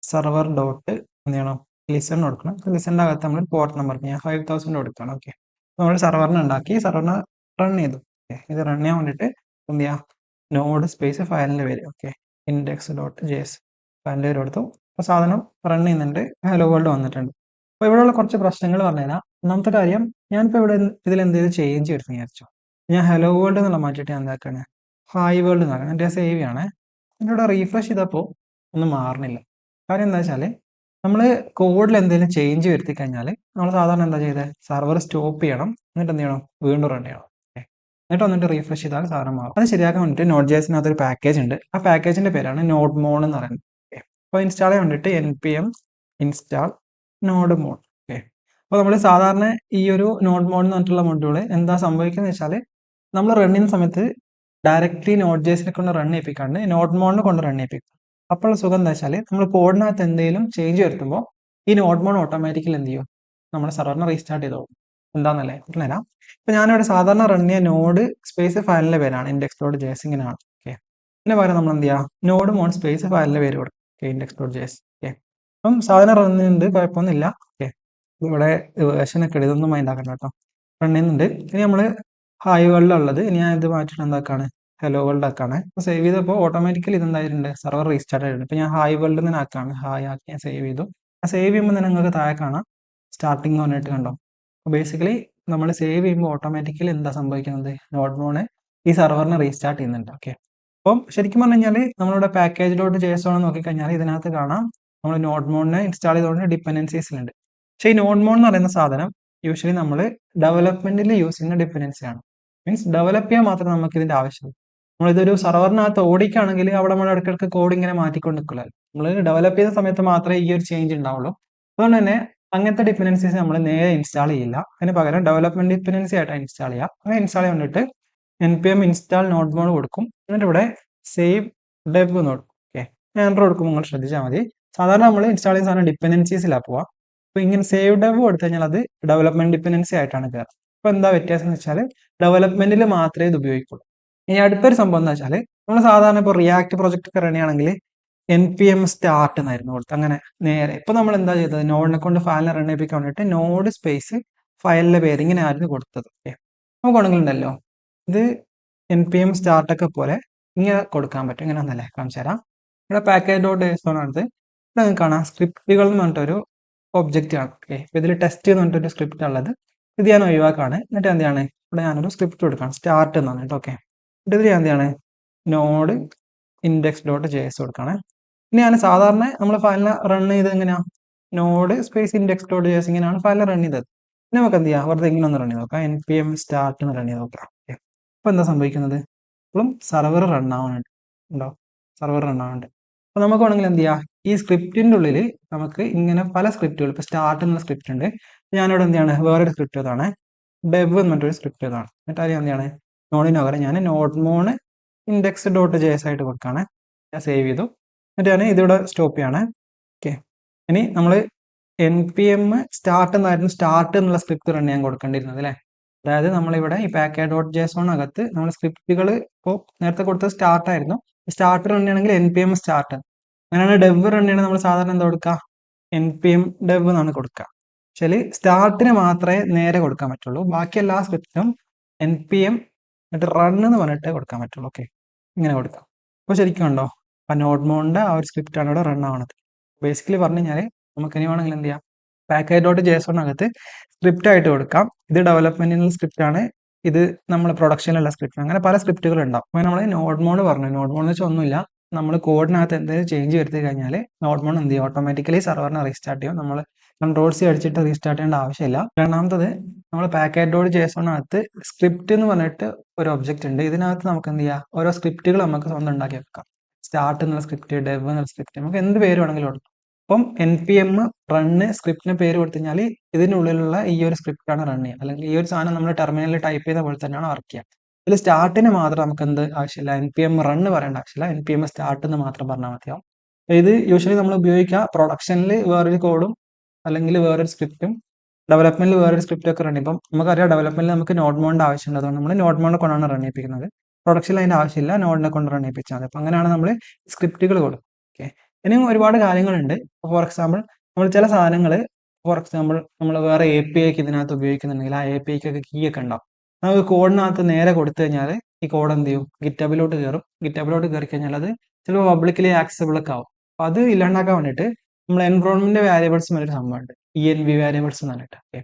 സെർവർ ഡോട്ട് എന്ത് ചെയ്യണം, ലിസൺ കൊടുക്കണം. ലിസണിൻ്റെ അകത്ത് നമ്മൾ പോർട്ട് നമ്പർ ഞാൻ 5000 കൊടുക്കണം. ഓക്കെ, നമ്മൾ സെർവറിനെ ഉണ്ടാക്കി, സെർവറിനെ റൺ ചെയ്തു. ഓക്കെ, ഇത് റൺ ചെയ്യാൻ വേണ്ടിയിട്ട് എന്ത് ചെയ്യുക, നോഡ് സ്പേസ് ഫയലിൻ്റെ പേര്, ഓക്കെ index.js ഫയലിൻ്റെ പേര് കൊടുത്തു. അപ്പോൾ സാധനം റൺ ചെയ്യുന്നുണ്ട്, ഹലോ വേൾഡ് വന്നിട്ടുണ്ട്. അപ്പോൾ ഇവിടെയുള്ള കുറച്ച് പ്രശ്നങ്ങൾ പറഞ്ഞുതരാം. ഒന്നാമത്തെ കാര്യം, ഞാനിപ്പോൾ ഇവിടെ ഇതിൽ എന്തെങ്കിലും ചേഞ്ച് വരുത്തി വിചാരിച്ചു. ഞാൻ ഹലോ വേൾഡ് എന്നുള്ള മാറ്റിയിട്ട് ഞാൻ എന്താക്കാണ്, ഹായ് വേൾഡ് എന്ന് പറയാം. എൻ്റെ സേവ് ആണ്. എന്നിവിടെ റീഫ്രഷ് ചെയ്തപ്പോൾ ഒന്നും മാറണില്ല. കാര്യം എന്താ വെച്ചാൽ നമ്മൾ കോഡിൽ എന്തെങ്കിലും ചേഞ്ച് വരുത്തി കഴിഞ്ഞാൽ നമ്മൾ സാധാരണ എന്താ ചെയ്തത്, സെർവർ സ്റ്റോപ്പ് ചെയ്യണം, എന്നിട്ട് എന്ത് ചെയ്യണം, വീണ്ടും റൺ ചെയ്യണം. എന്നിട്ട് വന്നിട്ട് റീഫ്രഷ് ചെയ്താൽ സാധനം മാറും. അത് ശരിയാക്കാൻ വേണ്ടിയിട്ട് Node.js-നകത്ത് ഒരു പാക്കേജ് ഉണ്ട്. ആ പാക്കേജിന്റെ പേരാണ് NodeMon എന്ന് പറയുന്നത്. അപ്പോൾ ഇൻസ്റ്റാൾ ചെയ്യാൻ വേണ്ടിയിട്ട് npm install NodeMon. ഓക്കെ, അപ്പോൾ നമ്മൾ സാധാരണ ഈ ഒരു NodeMon എന്ന് പറഞ്ഞിട്ടുള്ള മൊഡ്യൂള് എന്താ സംഭവിക്കുന്നത് വെച്ചാൽ നമ്മൾ റൺ ചെയ്യുന്ന സമയത്ത് ഡയറക്റ്റ്ലി Node.js-നെ കൊണ്ട് റൺ ചെയ്യിപ്പിക്കാണ്ട് NodeMon-നെ കൊണ്ട് റൺ ചെയ്യിപ്പിക്കും. അപ്പോൾ സുഖം എന്താ വെച്ചാൽ നമ്മൾ കോഡിനകത്ത് എന്തെങ്കിലും ചേഞ്ച് വരുത്തുമ്പോൾ ഈ NodeMon ഓട്ടോമാറ്റിക്കലി എന്ത് ചെയ്യും, നമ്മുടെ സെർവറിനെ റീസ്റ്റാർട്ട് ചെയ്തോ. എന്താണെന്നല്ലേ പറഞ്ഞുതരാം. ഇപ്പം ഞാനിവിടെ സാധാരണ റൺ ചെയ്യുക നോഡ് സ്പേസ് ഫയലിൻ്റെ പേരാണ് index.js ഇങ്ങനെയാണ്. ഓക്കെ, പിന്നെ പകരം നമ്മൾ എന്ത് ചെയ്യുക, NodeMon സ്പേസ് ഫയലിൻ്റെ പേര് കൊടുക്കും. Okay, index.js. ഓക്കെ, അപ്പം സാധനം റൺ ചെയ്യുന്നുണ്ട്, കുഴപ്പമൊന്നുമില്ല. ഓക്കെ, ഇവിടെ വേർഷനൊക്കെ ഇതൊന്നും മൈൻഡ് ആക്കണ്ട കേട്ടോ, റൺ ചെയ്യുന്നുണ്ട്. ഇനി നമ്മൾ ഹായ് വേൾഡിലുള്ളത്, ഇനി ഞാൻ ഇത് മാറ്റിയിട്ട് എന്താക്കാണ്, ഹലോ വേൾഡ് ആക്കാണ്. അപ്പോൾ സേവ് ചെയ്തപ്പോൾ ഓട്ടോമാറ്റിക്കലി ഇതെന്തായിട്ടുണ്ട്, സെർവർ റീസ്റ്റാർട്ട് ആയിട്ടുണ്ട്. ഇപ്പോൾ ഞാൻ ഹായ് വേൾഡ് നിന്ന് ആക്കാണ്, ഹായ് ആക്കി ഞാൻ സേവ് ചെയ്തു. ആ സേവ് ചെയ്യുമ്പോൾ തന്നെ നിങ്ങൾക്ക് താഴെ കാണാം സ്റ്റാർട്ടിങ് എന്ന് പറഞ്ഞിട്ട് കണ്ടോ. അപ്പോൾ ബേസിക്കലി നമ്മൾ സേവ് ചെയ്യുമ്പോൾ ഓട്ടോമാറ്റിക്കലി എന്താ സംഭവിക്കുന്നത്, നോഡ് മോണ് ഈ സെർവറിനെ റീസ്റ്റാർട്ട് ചെയ്യുന്നുണ്ട്. ഓക്കെ, അപ്പം ശരിക്കും പറഞ്ഞു കഴിഞ്ഞാൽ നമ്മളുടെ പാക്കേജ് ഡോട്ട് JSON നോക്കിക്കഴിഞ്ഞാൽ ഇതിനകത്ത് കാണാം നമ്മൾ നോഡ് മോണിനെ ഇൻസ്റ്റാൾ ചെയ്തുകൊണ്ട് ഡിപ്പെൻഡൻസീസിലുണ്ട്. പക്ഷേ ഈ നോഡ് മോൺ എന്ന് പറയുന്ന സാധനം യൂഷ്വലി നമ്മൾ ഡെവലപ്മെന്റിൽ യൂസ് ചെയ്യുന്ന ഡിപ്പെൻഡൻസിയാണ്. മീൻസ് ഡെവലപ്പ് ചെയ്യാൻ മാത്രമേ നമുക്ക് ഇതിന്റെ ആവശ്യമുള്ളൂ. നമ്മളിതൊരു സെർവറിനകത്ത് ഓടിക്കുകയാണെങ്കിൽ അവിടെ നമ്മൾ ഇടയ്ക്കിടയ്ക്ക് കോഡ് ഇങ്ങനെ മാറ്റിക്കൊണ്ട് നിൽക്കില്ല. നമ്മൾ ഡെവലപ്പ് ചെയ്യുന്ന സമയത്ത് മാത്രമേ ഈ ഒരു ചേഞ്ച് ഉണ്ടാവുള്ളൂ. അതുകൊണ്ട് തന്നെ അങ്ങനത്തെ ഡിപ്പെൻഡൻസീസ് നമ്മൾ നേരെ ഇൻസ്റ്റാൾ ചെയ്യില്ല. അതിന് പകരം ഡെവലപ്മെന്റ് ഡിപ്പെൻഡൻസി ആയിട്ടാണ് ഇൻസ്റ്റാൾ ചെയ്യുക. അങ്ങനെ ഇൻസ്റ്റാൾ ചെയ്തിട്ട് npm install node മോഡ് കൊടുക്കും. എന്നിട്ട് ഇവിടെ സേവ് ഡെവ് എന്ന് കൊടുക്കും. ഓക്കെ, എൻ്റർ കൊടുക്കുമ്പോൾ നിങ്ങൾ ശ്രദ്ധിച്ചാൽ മതി. സാധാരണ നമ്മൾ ഇൻസ്റ്റാൾ ചെയ്യുന്ന സാധനം ഡിപ്പെൻഡൻസീസിലാണ് പോവുക. അപ്പോൾ ഇങ്ങനെ സേവ് ഡെവ് കൊടുത്തു കഴിഞ്ഞാൽ അത് ഡെവലപ്മെന്റ് ഡിപ്പെൻഡൻസി ആയിട്ടാണ് കയറുക. അപ്പോൾ എന്താ വ്യത്യാസം എന്ന് വെച്ചാൽ ഡെവലപ്മെന്റിൽ മാത്രമേ ഇത് ഉപയോഗിക്കുള്ളൂ. ഇനി അടുത്തൊരു സംഭവം എന്താ വെച്ചാൽ നമ്മൾ സാധാരണ ഇപ്പോൾ റിയാക്ട് പ്രൊജക്റ്റ് ഒക്കെ റൺ ആണെങ്കിൽ npm start എന്നായിരുന്നു കൊടുത്തത്. അങ്ങനെ നേരെ ഇപ്പോൾ നമ്മൾ എന്താ ചെയ്തത്, നോഡിനെ കൊണ്ട് ഫയലിനെ റൺ ചെയ്യിപ്പിക്കാൻ വേണ്ടിയിട്ട് നോഡ് സ്പേസ് ഫയലിന്റെ പേര് ഇങ്ങനെ ആയിരുന്നു കൊടുത്തത്. ഓക്കെ, നമുക്കാണെങ്കിൽ ഉണ്ടല്ലോ ഇത് npm start ഒക്കെ പോലെ ഇങ്ങനെ കൊടുക്കാൻ പറ്റും. ഇങ്ങനെ ഒന്നല്ലേ കാണിച്ചു തരാം. ഇവിടെ പാക്കേജ് ഡോട്ട് JSON ആണത്. ഇവിടെ നിങ്ങൾക്ക് കാണാം സ്ക്രിപ്റ്റുകൾ എന്ന് പറഞ്ഞിട്ടൊരു ഒബ്ജക്റ്റ് ആണ്. ഓക്കെ, ഇപ്പോൾ ഇതിൽ ടെസ്റ്റ് എന്ന് പറഞ്ഞിട്ടൊരു സ്ക്രിപ്റ്റ് ഉള്ളത്. ഇത് ഞാൻ ഒഴിവാക്കാണ്. എന്നിട്ട് എന്താണ് ഇവിടെ ഞാനൊരു സ്ക്രിപ്റ്റ് കൊടുക്കാം, സ്റ്റാർട്ട് എന്ന് പറഞ്ഞിട്ട്. ഓക്കെ, ഇതിൽ ഞാൻ എന്താണ് നോഡ് ഇൻഡെക്സ് ഡോട്ട് JS കൊടുക്കുകയാണ്. ഇനി ഞാൻ സാധാരണ നമ്മൾ ഫയലിനെ റൺ ചെയ്ത് എങ്ങനെയാണ് node space index dot JS ഇങ്ങനെയാണ് ഫയലിനെ റൺ ചെയ്തത്. ഇനി നമുക്ക് എന്ത് ചെയ്യാം, വെറുതെ ഇങ്ങനെ ഒന്ന് റൺ ചെയ്ത് നോക്കാം, npm start എന്ന് റൺ ചെയ്ത് നോക്കാം. ഓക്കെ, അപ്പോൾ എന്താ സംഭവിക്കുന്നത്, ഇപ്പോഴും സെർവർ റൺ ആവുന്നുണ്ട്. ഉണ്ടോ, സെർവർ റൺ ആവുന്നുണ്ട്. അപ്പോൾ നമുക്ക് വേണമെങ്കിൽ എന്ത് ചെയ്യാം, ഈ സ്ക്രിപ്റ്റിൻ്റെ ഉള്ളിൽ നമുക്ക് ഇങ്ങനെ പല സ്ക്രിപ്റ്റുകൾ, ഇപ്പോൾ സ്റ്റാർട്ട് എന്ന സ്ക്രിപ്റ്റ് ഉണ്ട്. ഞാനിവിടെ എന്താണ് വേറൊരു സ്ക്രിപ്റ്റ് ഇതാണ് ഡെവ് എന്ന് പറഞ്ഞൊരു സ്ക്രിപ്റ്റ് ഇതാണ്. എന്നിട്ട് അത് എന്താണ് നോഡിന് പകരം ഞാൻ നോഡ് മോൺ ഇൻഡെക്സ് ഡോട്ട് JS ആയിട്ട് കൊടുക്കുകയാണ്. ഞാൻ സേവ് ചെയ്തു. എന്നിട്ട് ഞാൻ ഇതിവിടെ സ്റ്റോപ്പ് ചെയ്യാണ്. ഓക്കെ, ഇനി നമ്മൾ npm സ്റ്റാർട്ട് എന്നായിരുന്നു സ്റ്റാർട്ട് എന്നുള്ള സ്ക്രിപ്റ്റ് റൺ ചെയ്യാൻ കൊടുക്കേണ്ടിയിരുന്നത് അല്ലേ. അതായത് നമ്മളിവിടെ ഈ പാക്കേജ് ഡോട്ട് JSON അകത്ത് നമ്മൾ സ്ക്രിപ്റ്റുകൾ ഇപ്പോൾ നേരത്തെ കൊടുത്തത് സ്റ്റാർട്ട് ആയിരുന്നു. സ്റ്റാർട്ട് റൺ ചെയ്യണമെങ്കിൽ npm സ്റ്റാർട്ട്. അങ്ങനെയാണ് ഡെവ് റൺ ചെയ്യണമെങ്കിൽ നമ്മൾ സാധാരണ എന്താ കൊടുക്കുക, npm ഡെവ് എന്നാണ് കൊടുക്കുക. പക്ഷേ സ്റ്റാർട്ടിന് മാത്രമേ നേരെ കൊടുക്കാൻ പറ്റുള്ളൂ. ബാക്കി എല്ലാ സ്ക്രിപ്റ്റിനും npm എന്നിട്ട് റൺ എന്ന് പറഞ്ഞിട്ട് കൊടുക്കാൻ പറ്റുള്ളൂ. ഓക്കെ, ഇങ്ങനെ കൊടുക്കാം. അപ്പോൾ ശരിക്കും ഉണ്ടോ, ആ നോഡ് മോണിൻ്റെ ആ ഒരു സ്ക്രിപ്റ്റാണ് ഇവിടെ റൺ ആവുന്നത്. ബേസിക്കലി പറഞ്ഞു കഴിഞ്ഞാൽ നമുക്ക് ഇനി വേണമെങ്കിൽ എന്ത് ചെയ്യാം, പാക്കേജ് ഡോട്ട് JSON അകത്ത് സ്ക്രിപ്റ്റ് ആയിട്ട് കൊടുക്കാം. ഇത് ഡെവലപ്മെന്റിനുള്ള സ്ക്രിപ്റ്റ് ആണ്, ഇത് നമ്മൾ പ്രൊഡക്ഷനിലുള്ള സ്ക്രിപ്റ്റ്. അങ്ങനെ പല സ്ക്രിപ്റ്റുകൾ ഉണ്ടാവും. അപ്പോൾ നമ്മൾ നോഡ് മോഡ് പറഞ്ഞു, നോഡ് മോഡ് എന്ന് വെച്ചാൽ ഒന്നുമില്ല, നമ്മൾ കോഡിനകത്ത് എന്തെങ്കിലും ചേഞ്ച് വരുത്തി കഴിഞ്ഞാൽ നോഡ് മോഡ് എന്ത് ചെയ്യും, ഓട്ടോമാറ്റിക്കലി സെർവറിനെ റീസ്റ്റാർട്ട് ചെയ്യും. നമ്മൾ Ctrl+C അടിച്ചിട്ട് റീസ്റ്റാർട്ട് ചെയ്യേണ്ട ആവശ്യമില്ല. രണ്ടാമത്തത് നമ്മൾ പാക്കേജ് ഡോട്ട് JSON അകത്ത് സ്ക്രിപ്റ്റ് എന്ന് പറഞ്ഞിട്ട് ഒരു ഒബ്ജക്റ്റ് ഉണ്ട്. ഇതിനകത്ത് നമുക്ക് എന്ത് ചെയ്യാം, ഓരോ സ്ക്രിപ്റ്റുകൾ നമുക്ക് സ്വന്തം ഉണ്ടാക്കി വെക്കാം. സ്റ്റാർട്ട് എന്നുള്ള സ്ക്രിപ്റ്റ്, ഡെവ് എന്നുള്ള സ്ക്രിപ്റ്റ്, നമുക്ക് എന്ത് പേര് വേണമെങ്കിലും കൊടുക്കാം. അപ്പം npm റണ്ണ് സ്ക്രിപ്റ്റിന് പേര് കൊടുത്തു കഴിഞ്ഞാൽ ഇതിനുള്ളിലുള്ള ഈ ഒരു സ്ക്രിപ്റ്റാണ് റൺ ചെയ്യുക. അല്ലെങ്കിൽ ഈ ഒരു സാധനം നമ്മൾ ടെർമിനലിൽ ടൈപ്പ് ചെയ്ത പോലെ തന്നെയാണ് വർക്ക് ചെയ്യുക. ഇതിൽ സ്റ്റാർട്ടിന് മാത്രം നമുക്ക് എന്ത് ആവശ്യമില്ല, npm റണ്ണ് പറയേണ്ട ആവശ്യമില്ല, npm സ്റ്റാർട്ട് എന്ന് മാത്രം പറഞ്ഞാൽ മതിയാവും. ഇത് യൂഷ്വലി നമ്മൾ ഉപയോഗിക്കുക പ്രൊഡക്ഷനിൽ വേറൊരു കോഡും അല്ലെങ്കിൽ വേറൊരു സ്ക്രിപ്റ്റും ഡെവലപ്മെന്റിൽ വേറൊരു സ്ക്രിപ്റ്റും ഒക്കെ റൺ ചെയ്യും. ഇപ്പം നമുക്കറിയാം ഡെവലപ്മെന്റിൽ നമുക്ക് നോഡ് മോഡിന്റെ ആവശ്യമുണ്ട്. അതുകൊണ്ട് നമ്മൾ നോഡ് മോഡിനെ കൊണ്ടാണ് റൺ ചെയ്യിപ്പിക്കുന്നത്. പ്രൊഡക്ഷനിൽ അതിന്റെ ആവശ്യമില്ല, നോഡിനെ കൊണ്ട് റൺ ചെയ്യിപ്പിച്ചാൽ മതി. അപ്പം അങ്ങനെയാണ് നമ്മൾ സ്ക്രിപ്റ്റുകൾ കൊടുക്കും. ഓക്കെ, ഇനിയും ഒരുപാട് കാര്യങ്ങളുണ്ട്. ഫോർ എക്സാമ്പിൾ നമ്മൾ ചില സാധനങ്ങൾ, ഫോർ എക്സാമ്പിൾ നമ്മൾ വേറെ API ഇതിനകത്ത് ഉപയോഗിക്കുന്നുണ്ടെങ്കിൽ ആ API ഒക്കെ കീ ഒക്കെ ഉണ്ടാവും. നമുക്ക് കോഡിനകത്ത് നേരെ കൊടുത്തു കഴിഞ്ഞാൽ ഈ കോഡ് എന്ത് ചെയ്യും, ഗിറ്റബിലോട്ട് കയറും. ഗിറ്റബിലോട്ട് കയറി കഴിഞ്ഞാൽ അത് ചിലപ്പോൾ പബ്ലിക്കലി ആക്സസിബിൾ ഒക്കെ ആവും. അപ്പോൾ അത് ഇല്ലാണ്ടാക്കാൻ വേണ്ടിയിട്ട് നമ്മൾ എൻവറോൺമെന്റ് വാരിയബിൾസ് എന്നൊരു സംഭവമുണ്ട്, env വാരിയബിൾസ് എന്ന് പറഞ്ഞിട്ട്. ഓക്കെ,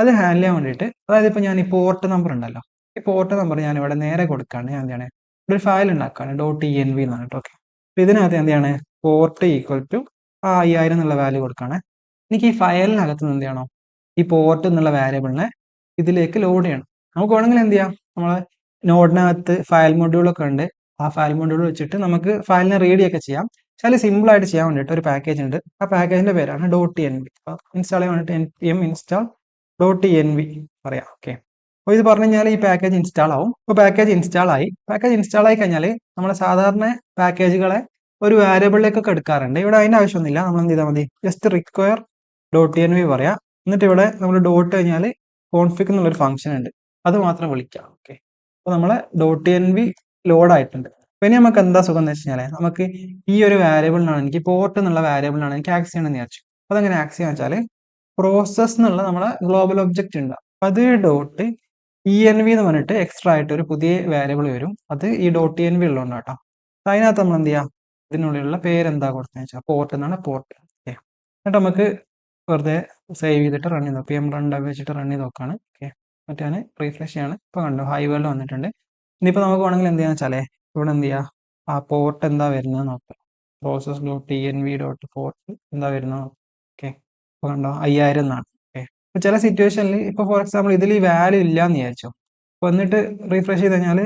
അത് ഹാൻഡിൽ ചെയ്യാൻ വേണ്ടിയിട്ട്, അതായത് ഇപ്പോൾ ഞാൻ ഈ പോർട്ട് നമ്പർ ഉണ്ടല്ലോ, ഈ പോർട്ട് നമ്പർ ഞാൻ ഇവിടെ നേരെ കൊടുക്കുകയാണ്. ഞാൻ എന്താണ് ഒരു ഫയൽ ഉണ്ടാക്കുകയാണ് .env എന്ന് പറഞ്ഞിട്ട്. ഓക്കെ, അപ്പോൾ ഇതിനകത്ത് എന്താണ് പോർട്ട് ഈക്വൽ ടു 5000 എന്നുള്ള വാല്യൂ കൊടുക്കുകയാണ്. എനിക്ക് ഈ ഫയലിനകത്ത് നിന്ന് എന്ത് ചെയ്യണം, ഈ പോർട്ട് എന്നുള്ള വാരിയബിളിനെ ഇതിലേക്ക് ലോഡ് ചെയ്യണം. നമുക്ക് വേണമെങ്കിൽ എന്ത് ചെയ്യാം, നമ്മൾ നോഡിനകത്ത് ഫയൽ മൊഡ്യൂളൊക്കെ ഉണ്ട്. ആ ഫയൽ മൊഡ്യൂൾ വെച്ചിട്ട് നമുക്ക് ഫയലിനെ റീഡ് ഒക്കെ ചെയ്യാം. പക്ഷേ അത് സിമ്പിൾ ആയിട്ട് ചെയ്യാൻ വേണ്ടിയിട്ട് ഒരു പാക്കേജ് ഉണ്ട്. ആ പാക്കേജിന്റെ പേരാണ് .env. അപ്പോൾ ഇൻസ്റ്റാൾ ചെയ്യാൻ വേണ്ടിയിട്ട് npm install .env പറയാം. ഓക്കെ, അപ്പോൾ ഇത് പറഞ്ഞു കഴിഞ്ഞാൽ ഈ പാക്കേജ് ഇൻസ്റ്റാൾ ആവും. അപ്പോൾ പാക്കേജ് ഇൻസ്റ്റാൾ ആയി കഴിഞ്ഞാൽ നമ്മൾ സാധാരണ പാക്കേജുകളെ ഒരു വാരിയബിളിലേക്കൊക്കെ എടുക്കാറുണ്ട്. ഇവിടെ അതിൻ്റെ ആവശ്യമൊന്നുമില്ല. നമ്മൾ എന്ത് ചെയ്താൽ മതി, ജസ്റ്റ് റിക്വയർ .env പറയാം. എന്നിട്ട് ഇവിടെ നമ്മൾ ഡോട്ട് കഴിഞ്ഞാൽ കോൺഫിഗ് എന്നുള്ളൊരു ഫംഗ്ഷൻ ഉണ്ട്, അത് മാത്രം വിളിക്കാം. ഓക്കെ, അപ്പോൾ നമ്മളെ .env ലോഡ് ആയിട്ടുണ്ട്. അപ്പോൾ ഇനി നമുക്ക് എന്താ സുഖം എന്ന് വെച്ച് കഴിഞ്ഞാൽ നമുക്ക് ഈ ഒരു വാരിയബിളിനാണ്, എനിക്ക് പോർട്ട് എന്നുള്ള വാരിയബിളിനാണ് എനിക്ക് ആക്സ് ചെയ്യണമെന്ന് വിചാരിച്ചു. അപ്പോൾ അതെങ്ങനെ ആക്സ് ചെയ്യാന്ന് വെച്ചാൽ പ്രോസസ് എന്നുള്ള നമ്മളെ ഗ്ലോബൽ ഒബ്ജക്റ്റ് ഉണ്ട്, അത് env എന്ന് പറഞ്ഞിട്ട് എക്സ്ട്രാ ആയിട്ട് ഒരു പുതിയ വേരിയബിൾ വരും. അത് ഈ .env ഉള്ളതുകൊണ്ട് കേട്ടോ. അതിനകത്ത് നമ്മൾ എന്ത് ചെയ്യാം, ഇതിനുള്ളിലുള്ള പേരെന്താ കൊടുത്തതെന്ന് വെച്ചാൽ പോർട്ട് എന്നാണ്, പോർട്ട്. ഓക്കെ, എന്നിട്ട് നമുക്ക് വെറുതെ സേവ് ചെയ്തിട്ട് റൺ ചെയ്ത് നോക്കാം. pm run വെച്ചിട്ട് റൺ ചെയ്ത് നോക്കുകയാണ്. ഓക്കെ, മറ്റേ റീഫ്രഷ് ചെയ്യാണ്. ഇപ്പോൾ കണ്ടു ഹൈ വേൾഡ് വന്നിട്ടുണ്ട്. ഇനിയിപ്പോൾ നമുക്ക് വേണമെങ്കിൽ എന്ത് ചെയ്യാന്ന് വെച്ചാലേ ഇവിടെ എന്ത് ചെയ്യുക, ആ പോർട്ട് എന്താ വരുന്നത് നോക്കാം. process.env.port എന്താ വരുന്നത്. ഓക്കെ, ഇപ്പോൾ കണ്ടോ 5000 എന്നാണ്. ഓക്കെ, ഇപ്പോൾ ചില സിറ്റുവേഷനിൽ ഇപ്പോൾ ഫോർ എക്സാമ്പിൾ ഇതിൽ ഈ വാല്യൂ ഇല്ല എന്ന് വിചാരിച്ചോ, അപ്പോൾ എന്നിട്ട് റീഫ്രഷ് ചെയ്ത് കഴിഞ്ഞാൽ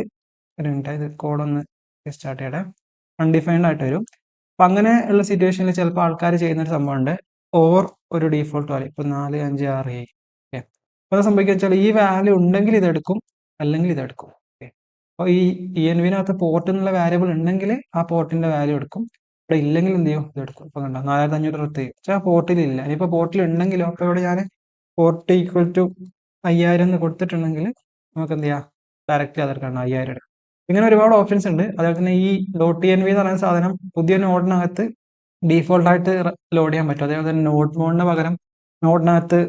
ഒരു മിനിറ്റ് ഇത് കോഡൊന്ന് സ്റ്റാർട്ട് ചെയ്യട്ടെ, അൺഡിഫൈൻഡ് ആയിട്ട് വരും. അപ്പം അങ്ങനെ ഉള്ള സിറ്റുവേഷനിൽ ചിലപ്പോൾ ആൾക്കാർ ചെയ്യുന്ന ഒരു സംഭവമുണ്ട്, ഓർ ഒരു ഡീഫോൾട്ട് വാല്യൂ ഇപ്പോൾ 4 5 6 7. ഓക്കെ, അപ്പോൾ അത് സംഭവിക്കുക വെച്ചാൽ ഈ വാല്യൂ ഉണ്ടെങ്കിൽ ഇതെടുക്കും, അല്ലെങ്കിൽ ഇതെടുക്കും. ഓക്കെ, അപ്പോൾ ഈ envനകത്ത് പോർട്ട് എന്നുള്ള വാരിയബിൾ ഉണ്ടെങ്കിൽ ആ പോർട്ടിന്റെ വാല്യൂ എടുക്കും, ഇവിടെ ഇല്ലെങ്കിൽ എന്ത് ചെയ്യും, ഇതെടുക്കും. ഇപ്പോൾ കണ്ടോ 4560 പക്ഷേ ആ പോർട്ടിൽ ഇല്ല. ഇനിയിപ്പോൾ പോർട്ടിൽ ഉണ്ടെങ്കിലോ, അപ്പോൾ ഇവിടെ ഞാൻ പോർട്ട് ഈക്വൽ ടു 5000 എന്ന് കൊടുത്തിട്ടുണ്ടെങ്കിൽ നമുക്ക് എന്ത് ചെയ്യാം, ഡയറക്റ്റ്ലി അതെടുക്കണം, 5000 എടുക്കാം. ഇങ്ങനെ ഒരുപാട് ഓപ്ഷൻസ് ഉണ്ട്. അതുപോലെ തന്നെ ഈ .env എന്ന് പറയുന്ന സാധനം പുതിയ നോഡിനകത്ത് ഡീഫോൾട്ട് ആയിട്ട് ലോഡ് ചെയ്യാൻ പറ്റും. അതേപോലെ തന്നെ നോഡ് മോഡിന് പകരം നോഡിനകത്ത്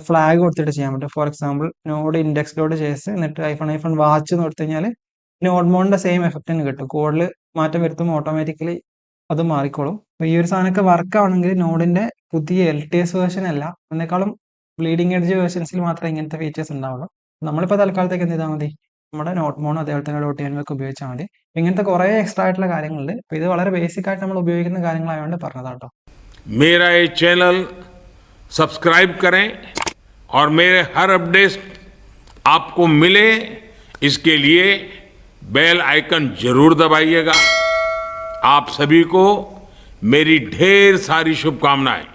ഫ്ലാഗ് കൊടുത്തിട്ട് ചെയ്യാൻ പറ്റും. For example node index dot chase എന്നിട്ട് ഐഫൺ വാച്ച് എന്ന് കൊടുത്തു കഴിഞ്ഞാൽ നോഡ് മോഡിന്റെ സെയിം എഫക്റ്റ് തന്നെ കിട്ടും. കോഡിൽ മാറ്റം വരുത്തുമ്പോൾ ഓട്ടോമാറ്റിക്കലി അത് മാറിക്കോളും. അപ്പോൾ ഈ ഒരു സാധനമൊക്കെ വർക്ക് ആവണമെങ്കിൽ നോഡിന്റെ പുതിയ LTS വേർഷൻ അല്ല, അതിനേക്കാളും ബ്ലീഡിംഗ് എഡ്ജ് വേർഷൻസിൽ മാത്രമേ ഇങ്ങനത്തെ ഫീച്ചേഴ്സ് ഉണ്ടാവുള്ളൂ. നമ്മളിപ്പോൾ തൽക്കാലത്തേക്ക് എന്ത് ചെയ്താൽ മതി, നമ്മുടെ നോട്ട് മോണോ അതേപോലെ തന്നെ .env ഒക്കെ ഉപയോഗിച്ചാൽ മതി. ഇങ്ങനത്തെ കുറേ എക്സ്ട്രാ ആയിട്ടുള്ള കാര്യങ്ങളുണ്ട്. അപ്പോൾ ഇത് വളരെ ബേസിക് ആയിട്ട് നമ്മൾ ഉപയോഗിക്കുന്ന കാര്യങ്ങളായതുകൊണ്ട് പറഞ്ഞതാട്ടോ. मेरा ये चैनल सब्सक्राइब करें और मेरे हर अपडेट आपको मिले, इसके लिए बेल आइकन जरूर दबाइएगा. आप सभी को मेरी ढेर सारी शुभकामनाएं.